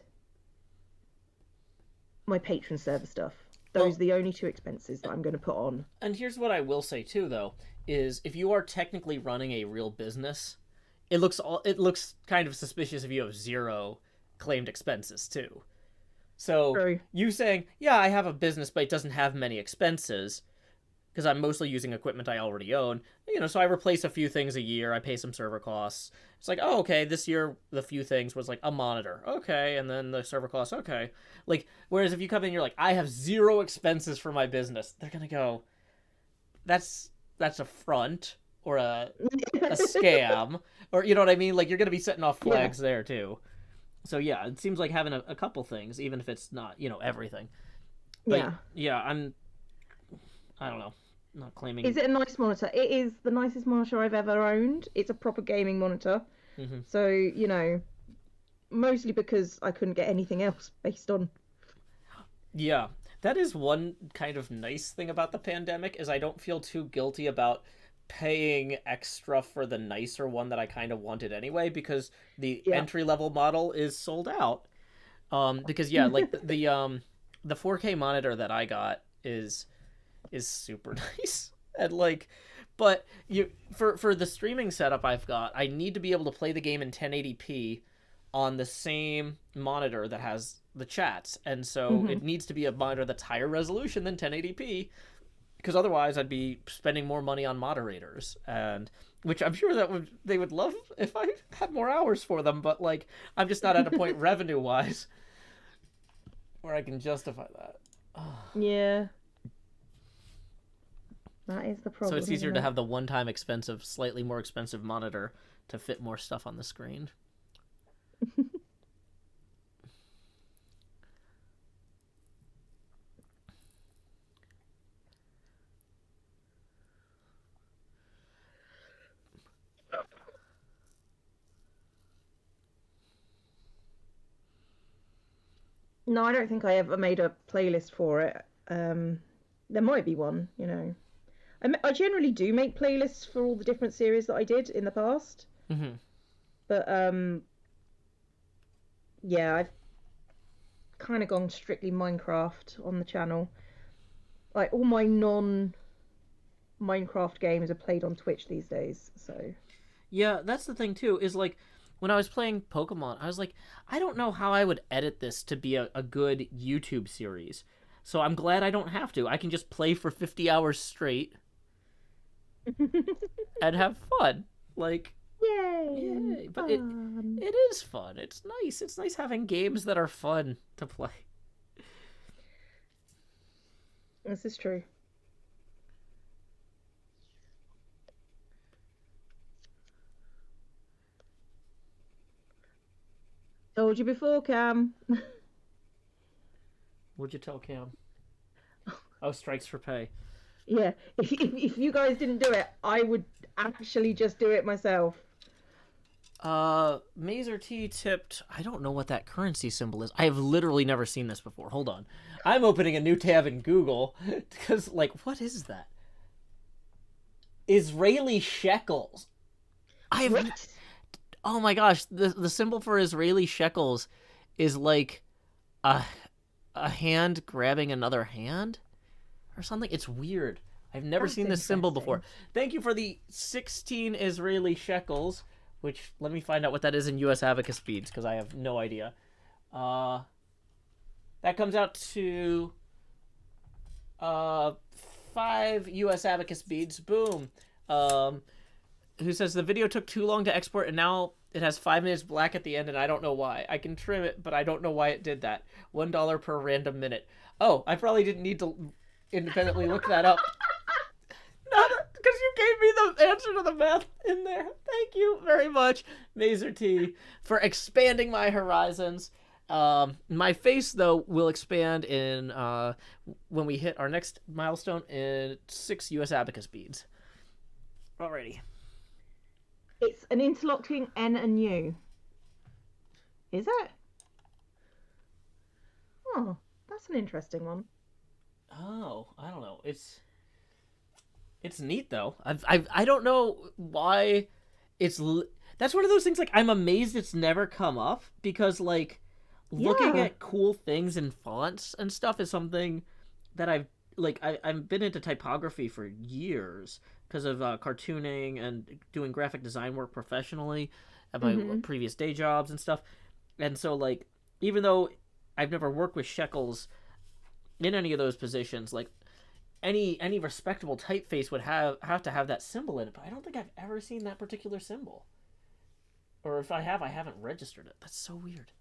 my patron server stuff. Those are the only two expenses that I'm going to put on. And here's what I will say too, though, is if you are technically running a real business, it looks kind of suspicious if you have zero claimed expenses too. So True. You saying, yeah, I have a business, but it doesn't have many expenses because I'm mostly using equipment I already own. So I replace a few things a year. I pay some server costs. It's oh, okay, this year the few things was a monitor. Okay, and then the server costs. Okay. Whereas if you come in, you're I have zero expenses for my business. They're going to go, that's a front or a scam, or you know what I mean? You're going to be setting off flags there too. So yeah, it seems like having a couple things, even if it's not, everything. But I don't know. Not claiming. Is it a nice monitor? It is the nicest monitor I've ever owned. It's a proper gaming monitor. Mm-hmm. So, mostly because I couldn't get anything else based on. Yeah. That is one kind of nice thing about the pandemic is I don't feel too guilty about paying extra for the nicer one that I kind of wanted anyway, because the entry-level model is sold out. Because the 4K monitor that I got is super nice. And but for the streaming setup I've got, I need to be able to play the game in 1080p on the same monitor that has the chats, and so it needs to be a monitor that's higher resolution than 1080p, because otherwise I'd be spending more money on moderators, and which I'm sure they would love if I had more hours for them, but I'm just not at a point revenue wise where I can justify that. Yeah. That is the problem. So it's easier to have the one-time expensive, slightly more expensive monitor to fit more stuff on the screen. No, I don't think I ever made a playlist for it. There might be one, you know. I generally do make playlists for all the different series that I did in the past. Mm-hmm. But yeah, I've kind of gone strictly Minecraft on the channel. Like all my non-Minecraft games are played on Twitch these days, so Yeah, that's the thing too, is like when I was playing Pokemon, I was like, I don't know how I would edit this to be a good YouTube series. So I'm glad I don't have to. I can just play for 50 hours straight and have fun. Like, yay! yay. But Fun. it is fun. It's nice. It's nice having games that are fun to play. This is true. Told you before, Cam. What'd you tell Cam? Oh, strikes for pay. Yeah, if you guys didn't do it, I would actually just do it myself. Mazer T tipped. I don't know what that currency symbol is. I have literally never seen this before. Hold on. I'm opening a new tab in Google because, like, what is that? Israeli shekels. I have. What? Oh my gosh, the symbol for Israeli shekels is like a hand grabbing another hand or something. It's weird. I've never That's seen this symbol interesting. before. Thank you for the 16 Israeli shekels, which let me find out what that is in US abacus beads because I have no idea. That comes out to 5 US abacus beads. Boom. Who says the video took too long to export and now it has 5 minutes black at the end and I don't know why. I can trim it, but I don't know why it did that. $1 per random minute. Oh, I probably didn't need to independently look that up. Because you gave me the answer to the math in there. Thank you very much, Mazer T, for expanding my horizons. My face, though, will expand in when we hit our next milestone in 6 US abacus beads. Alrighty. It's an interlocking N and U. Is it? Oh, that's an interesting one. Oh, I don't know. It's neat though. I don't know why it's. That's one of those things. Like I'm amazed it's never come up because like looking Yeah. at cool things in fonts and stuff is something that I've been into typography for years because of cartooning and doing graphic design work professionally at my previous day jobs and stuff. And so like even though I've never worked with shekels in any of those positions, like any respectable typeface would have to have that symbol in it, but I don't think I've ever seen that particular symbol. Or if I have, I haven't registered it. That's so weird.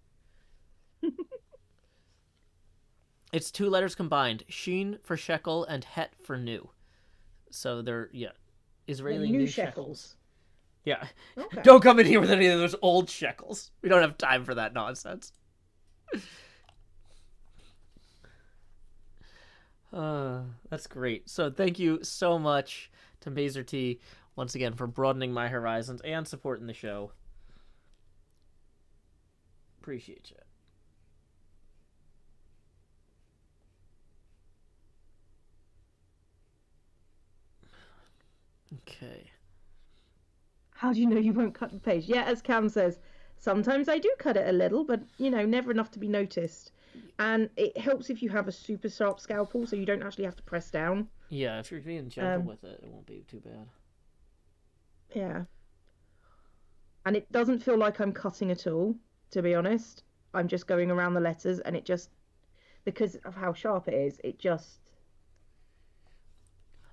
It's 2 letters combined. Sheen for shekel and het for new. So they're, Israeli new shekels. Yeah. Okay. Don't come in here with any of those old shekels. We don't have time for that nonsense. That's great. So thank you so much to Mazer T once again for broadening my horizons and supporting the show. Appreciate you. Okay. How do you know you won't cut the page? Yeah, as Cam says, sometimes I do cut it a little, but never enough to be noticed. And it helps if you have a super sharp scalpel, so you don't actually have to press down. Yeah, if you're being gentle with it, it won't be too bad. Yeah. And it doesn't feel like I'm cutting at all, to be honest. I'm just going around the letters, and it just, because of how sharp it is,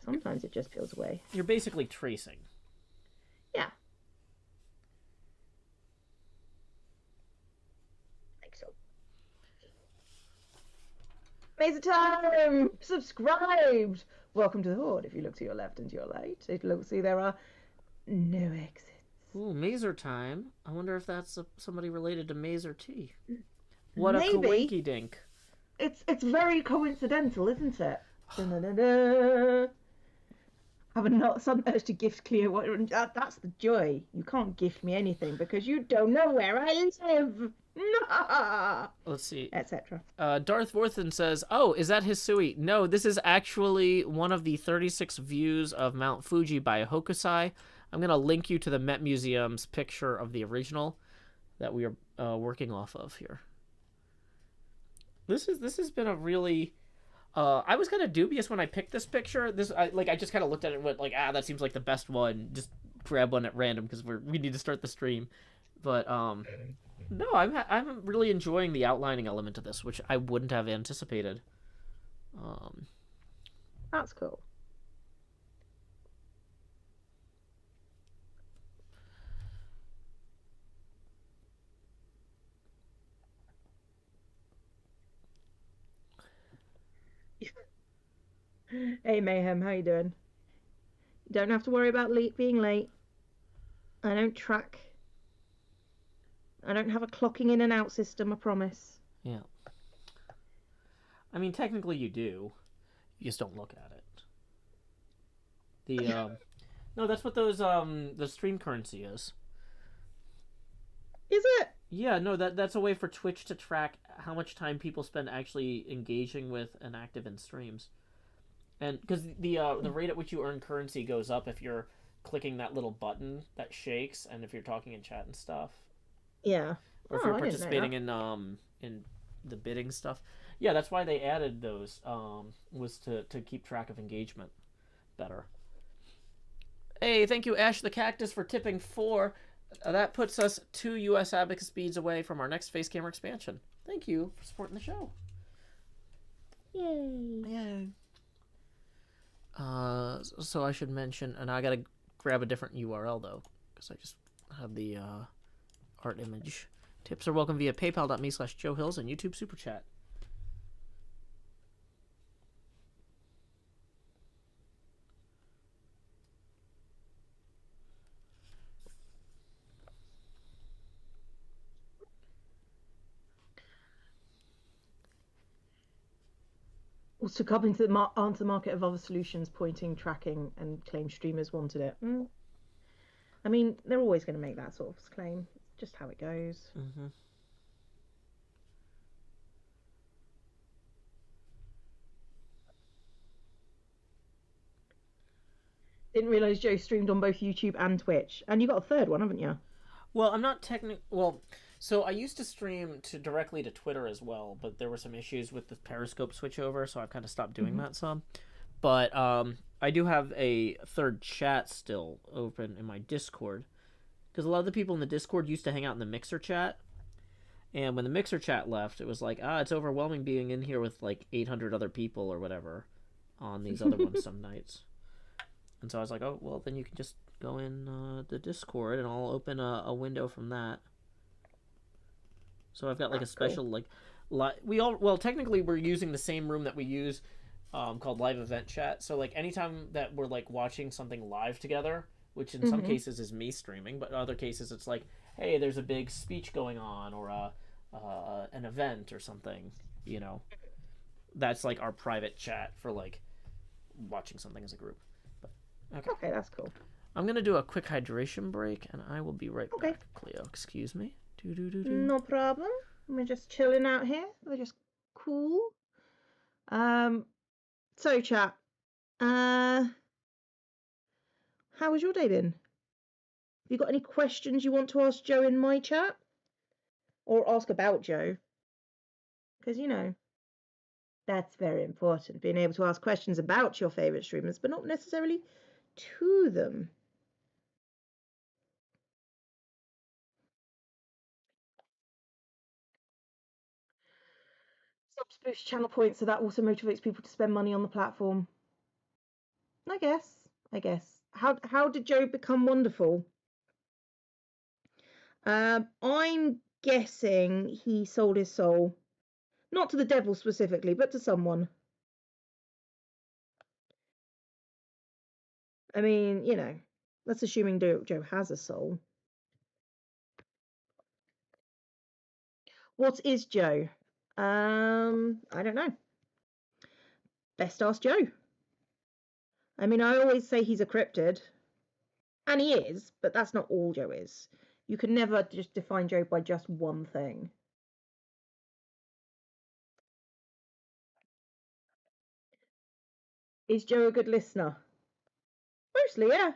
sometimes it just peels away. You're basically tracing. Yeah. Like so. Amazing time! Subscribed! Welcome to the Horde. If you look to your left and to your right, it'll see there are no exits. Ooh, Mazer time. I wonder if that's somebody related to Mazer T. What Maybe. a coinky dink. It's very coincidental, isn't it? Da-da-da-da. Have a not sudden urge to gift Cleo. That's the joy. You can't gift me anything because you don't know where I live. Let's see. Etc. Darth Vorthen says, "Oh, is that Hisui? No, this is actually one of the 36 views of Mount Fuji by Hokusai. I'm gonna link you to the Met Museum's picture of the original that we are working off of here. This has been a really I was kind of dubious when I picked this picture. I just kind of looked at it and went like, that seems like the best one. Just grab one at random because we need to start the stream. But no, I'm really enjoying the outlining element of this, which I wouldn't have anticipated. That's cool. Hey Mayhem, how you doing? You don't have to worry about being late. I don't track. I don't have a clocking in and out system, I promise. Yeah. I mean, technically you do. You just don't look at it. The no, that's what those the stream currency is. Is it? Yeah, no, that's a way for Twitch to track how much time people spend actually engaging with and active in streams. And because the rate at which you earn currency goes up if you're clicking that little button that shakes, and if you're talking in chat and stuff. Yeah. Or if you're participating in the bidding stuff. Yeah, that's why they added those. Was to keep track of engagement better. Hey, thank you, Ash the Cactus, for tipping 4. That puts us 2 U.S. Abacus beads away from our next face camera expansion. Thank you for supporting the show. Yay. Yay. So I should mention, and I gotta grab a different URL though, because I just have the art image. Tips are welcome via paypal.me/JoeHills and YouTube Super Chat. Also, coming to the answer market of other solutions, pointing, tracking, and claim streamers wanted it. I mean, they're always going to make that sort of claim. It's just how it goes. Mm-hmm. Didn't realize Joe streamed on both YouTube and Twitch, and you got a third one, haven't you? Well, I'm not so I used to stream directly to Twitter as well, but there were some issues with the Periscope switchover, so I've kind of stopped doing that some. But I do have a third chat still open in my Discord, because a lot of the people in the Discord used to hang out in the Mixer chat, and when the Mixer chat left, it was like, it's overwhelming being in here with like 800 other people or whatever on these other ones some nights. And so I was like, oh, well, then you can just go in the Discord, and I'll open a window from that. So I've got like a special technically we're using the same room that we use called live event chat. So like anytime that we're like watching something live together, which in some cases is me streaming, but in other cases it's like, hey, there's a big speech going on or an event or something, you know. That's like our private chat for like watching something as a group. But, okay, that's cool. I'm gonna do a quick hydration break, and I will be right back. Cleo, excuse me. No problem. We're just chilling out here. We're just cool. So chat. How has your day been? Have you got any questions you want to ask Joe in my chat? Or ask about Joe? Because, you know, that's very important. Being able to ask questions about your favourite streamers, but not necessarily to them. Subs boost channel points, so that also motivates people to spend money on the platform. I guess. How did Joe become wonderful? I'm guessing he sold his soul. Not to the devil specifically, but to someone. I mean, you know, that's assuming Joe has a soul. What is Joe? I don't know. Best ask Joe. I mean, I always say he's a cryptid. And he is, but that's not all Joe is. You can never just define Joe by just one thing. Is Joe a good listener? Mostly, yeah.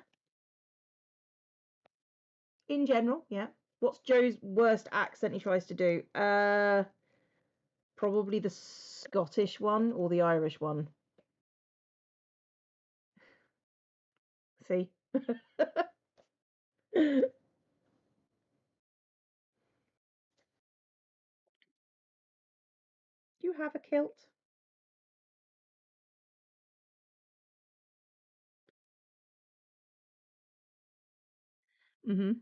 In general, yeah. What's Joe's worst accent he tries to do? Probably the Scottish one or the Irish one. See? You have a kilt? Mm-hmm.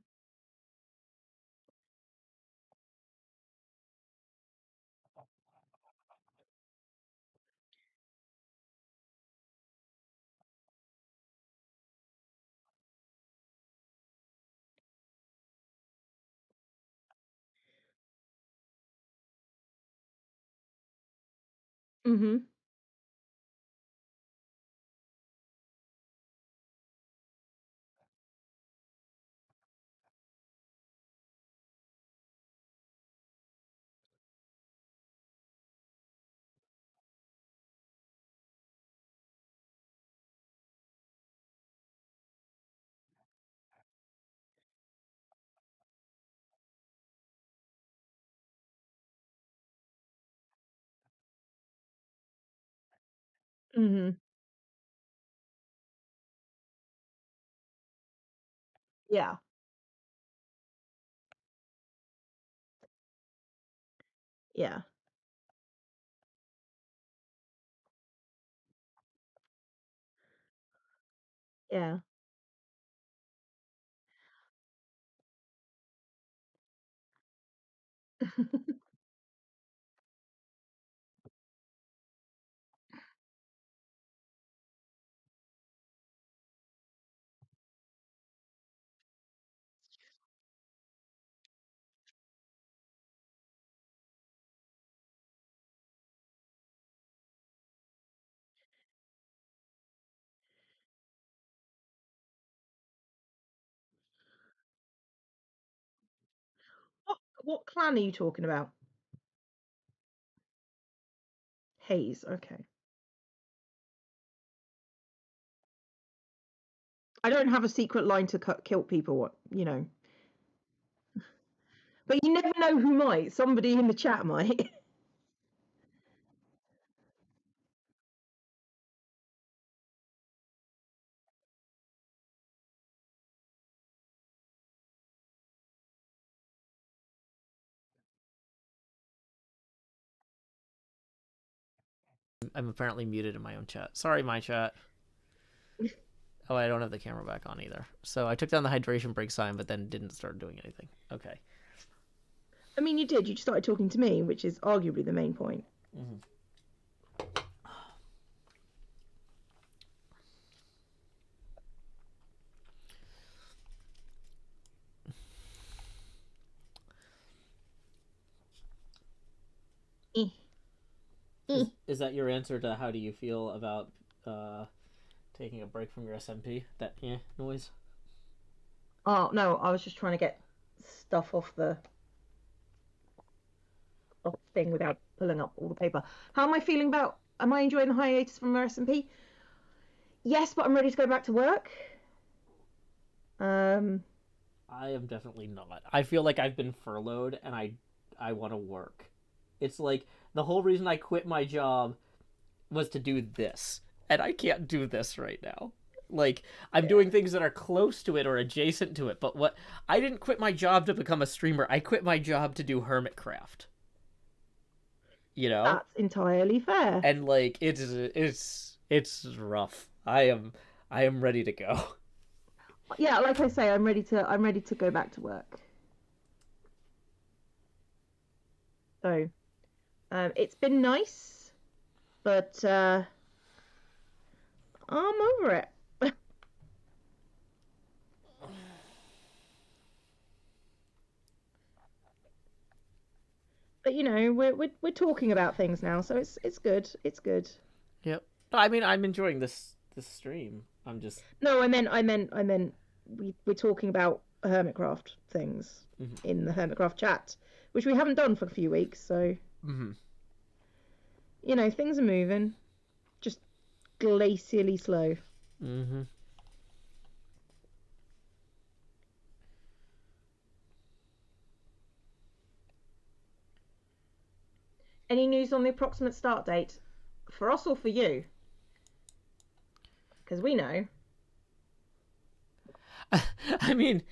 Mm-hmm. Mm-hmm. Yeah. Yeah. Yeah. What clan are you talking about? Hayes. Okay. I don't have a secret line to kill people, you know. But you never know who might. Somebody in the chat might. I'm apparently muted in my own chat. Sorry, my chat. Oh, I don't have the camera back on either. So I took down the hydration break sign, but then didn't start doing anything. Okay. I mean, you did. You just started talking to me, which is arguably the main point. Mm-hmm. Is that your answer to how do you feel about taking a break from your SMP? That noise? Oh no, I was just trying to get stuff off the thing without pulling up all the paper. How am I feeling about? Am I enjoying the hiatus from SMP? Yes, but I'm ready to go back to work. Um, I am definitely not. I feel like I've been furloughed and I want to work. It's like the whole reason I quit my job was to do this, and I can't do this right now. Like I'm doing things that are close to it or adjacent to it, but what I didn't quit my job to become a streamer. I quit my job to do hermitcraft. You know? that's entirely fair. And like it's rough. I am ready to go. Yeah, like I say, I'm ready to go back to work. So, it's been nice, but I'm over it. But you know, we're talking about things now, so it's good. It's good. Yep. I mean, I'm enjoying this stream. I'm just No, I meant we're talking about Hermitcraft things mm-hmm. in the Hermitcraft chat, which we haven't done for a few weeks. So Mm-hmm. you know, things are moving. Just glacially slow. Mm-hmm. Any news on the approximate start date? For us or for you? Because we know. I mean,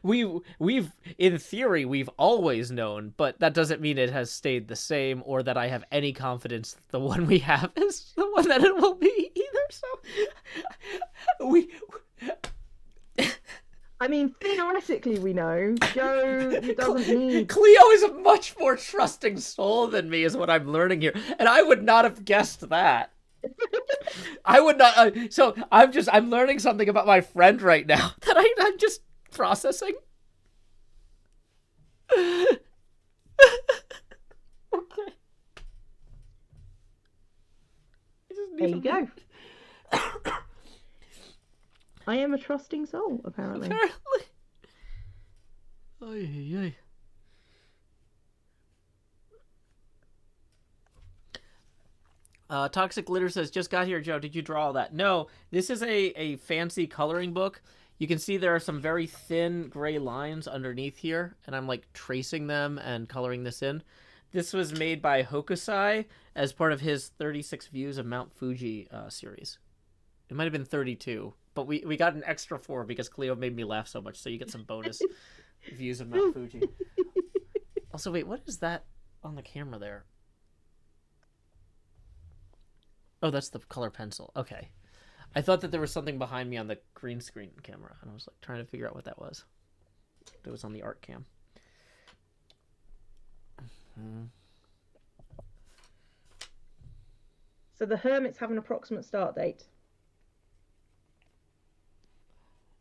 we've in theory we've always known, but that doesn't mean it has stayed the same or that I have any confidence that the one we have is the one that it will be either. So we I mean, theoretically, we know. Joe doesn't need. Cleo is a much more trusting soul than me, is what I'm learning here, and I would not have guessed that. I would not. So I'm learning something about my friend right now that I'm just processing. Okay. There you go. I am a trusting soul, apparently. Oy. Toxic Glitter says, just got here, Joe. Did you draw all that? No, this is a fancy coloring book. You can see there are some very thin gray lines underneath here, and I'm like tracing them and coloring this in. This was made by Hokusai as part of his 36 Views of Mount Fuji series. It might have been 32, but we got an extra 4 because Cleo made me laugh so much, so you get some bonus views of Mount Fuji. Also, wait, what is that on the camera there? Oh, that's the color pencil. Okay. I thought that there was something behind me on the green screen camera, and I was like trying to figure out what that was. It was on the art cam. Mm-hmm. So the Hermits have an approximate start date.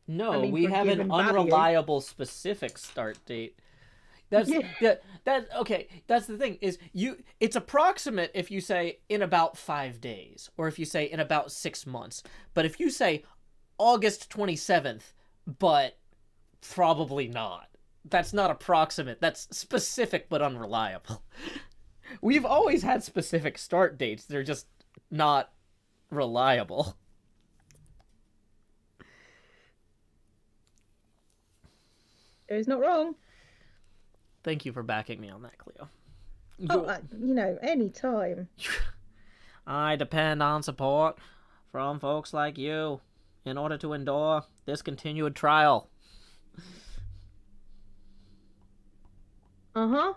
No, I mean, we have an unreliable specific start date. That's okay. That's the thing is it's approximate if you say in about 5 days or if you say in about 6 months. But if you say August 27th, but probably not. That's not approximate. That's specific but unreliable. We've always had specific start dates. They're just not reliable. It's not wrong. Thank you for backing me on that, Cleo. Any time. I depend on support from folks like you in order to endure this continued trial. Uh-huh.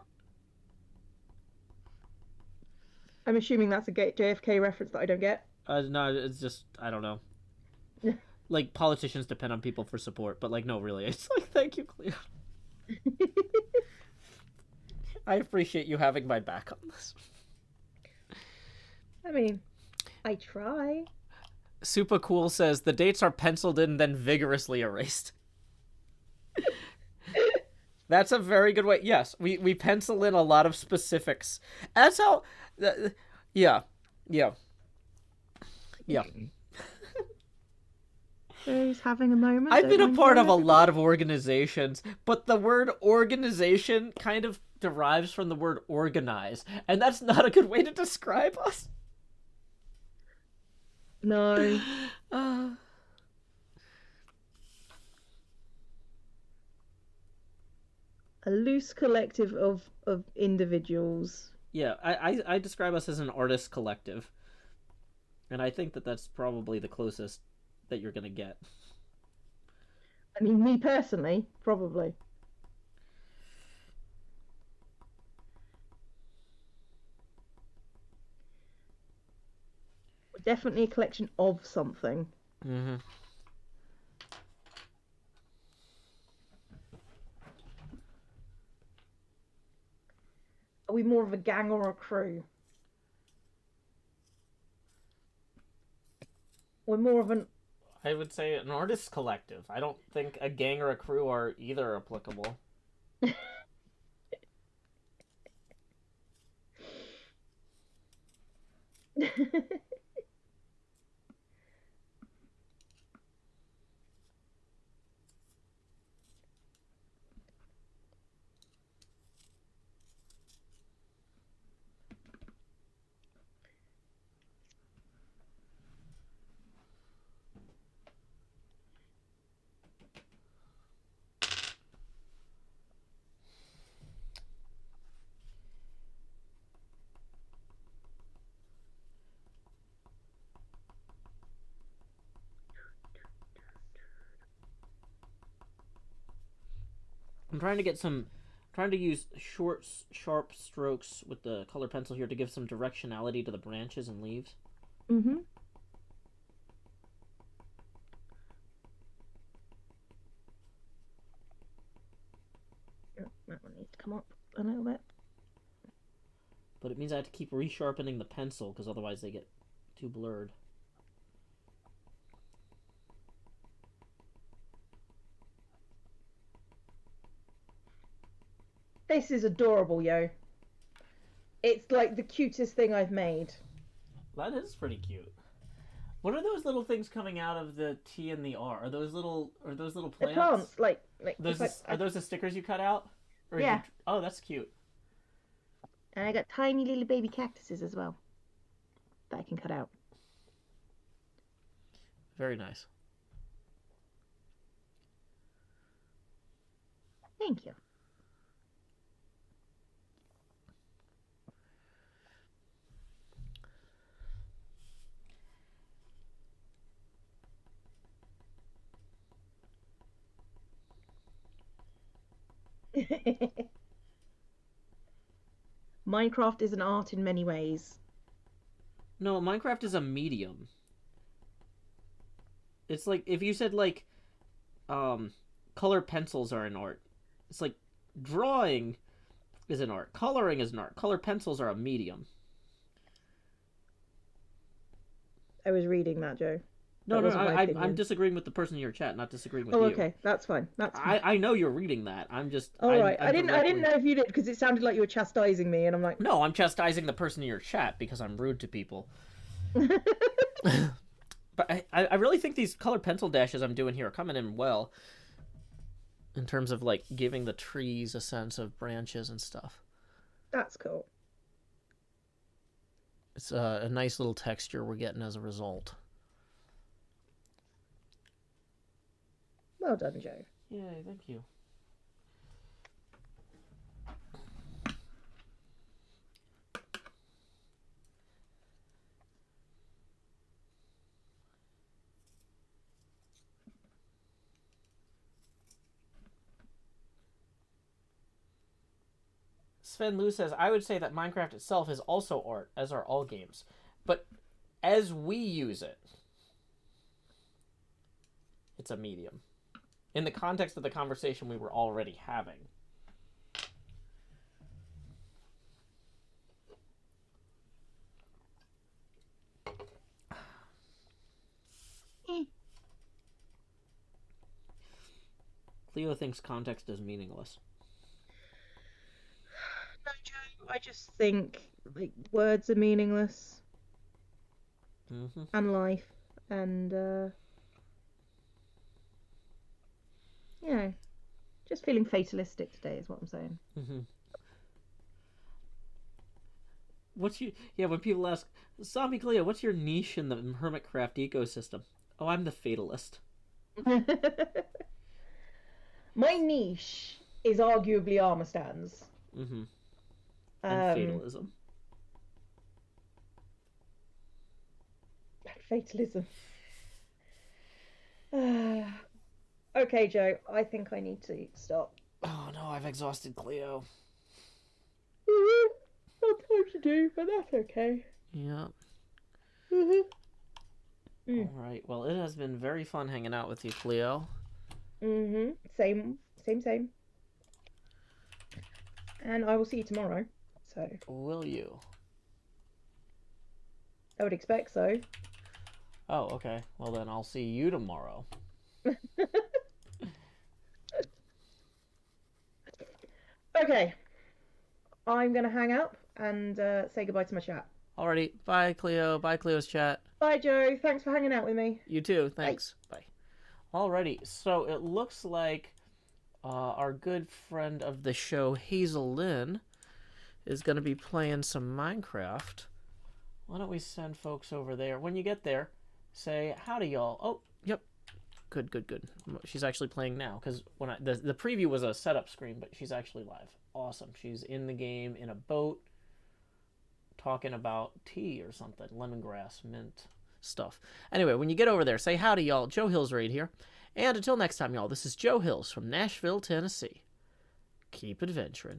I'm assuming that's a JFK reference that I don't get. No, it's just, I don't know. Like, politicians depend on people for support, but, like, no, really. It's like, thank you, Cleo. I appreciate you having my back on this. I mean, I try. Super Cool says, the dates are penciled in, then vigorously erased. That's a very good way. Yes, we pencil in a lot of specifics. That's how... yeah. Joe's having a moment. I've been a part of a lot of organizations, but the word organization kind of derives from the word organize, and that's not a good way to describe us. No. A loose collective of individuals. Yeah, I describe us as an artist collective, and I think that that's probably the closest that you're gonna get. I mean, me personally, probably. We're definitely a collection of something. Mm-hmm. Are we more of a gang or a crew? We're more of an... I would say an artist collective. I don't think a gang or a crew are either applicable. I'm trying to get some... trying to use short, sharp strokes with the color pencil here to give some directionality to the branches and leaves. Mm-hmm. That one needs to come up a little bit. But it means I have to keep resharpening the pencil, because otherwise they get too blurred. This is adorable, yo. It's like the cutest thing I've made. That is pretty cute. What are those little things coming out of the T and the R? Are those little plants? The plants, like are those the stickers you cut out? Or yeah. Oh, that's cute. And I got tiny little baby cactuses as well that I can cut out. Very nice. Thank you. Minecraft is an art in many ways. No, Minecraft is a medium. It's like if you said like color pencils are an art. It's like drawing is an art. Coloring is an art. Color pencils are a medium. I was reading that, Joe. No, I'm disagreeing with the person in your chat, not disagreeing with you. Oh, okay, that's fine. That's fine. I know you're reading that. I'm just. All right. I didn't know if you did because it sounded like you were chastising me, and I'm like. No, I'm chastising the person in your chat because I'm rude to people. But I really think these color pencil dashes I'm doing here are coming in well. In terms of like giving the trees a sense of branches and stuff. That's cool. It's a nice little texture we're getting as a result. Well done, Joe. Yay, thank you. Sven Lu says, I would say that Minecraft itself is also art, as are all games. But as we use it, it's a medium. In the context of the conversation we were already having. Cleo thinks context is meaningless. No, Joe, I just think like words are meaningless. Mm-hmm. And life. And you know, just feeling fatalistic today is what I'm saying. Mm-hmm. When people ask, ZombieCleo, what's your niche in the Hermitcraft ecosystem? Oh, I'm the fatalist. My niche is arguably armor stands. Mm-hmm. And fatalism. Fatalism. Okay, Joe, I think I need to stop. Oh no, I've exhausted Cleo. Not time to do, but that's okay. Yeah. Mm-hmm. Alright, well, it has been very fun hanging out with you, Cleo. Mm-hmm. Same. And I will see you tomorrow. So. Will you? I would expect so. Oh, okay. Well, then I'll see you tomorrow. Okay. I'm going to hang up and say goodbye to my chat. Alrighty. Bye, Cleo. Bye, Cleo's chat. Bye, Joe. Thanks for hanging out with me. You too. Thanks. Bye. Alrighty. So it looks like our good friend of the show, Hazel Lynn, is going to be playing some Minecraft. Why don't we send folks over there? When you get there, say, howdy, y'all. Oh, yep. Good. She's actually playing now, because when the preview was a setup screen, but she's actually live. Awesome. She's in the game in a boat talking about tea or something. Lemongrass, mint stuff. Anyway, when you get over there, say howdy, y'all. Joe Hills right here. And until next time, y'all, this is Joe Hills from Nashville, Tennessee. keep adventuring.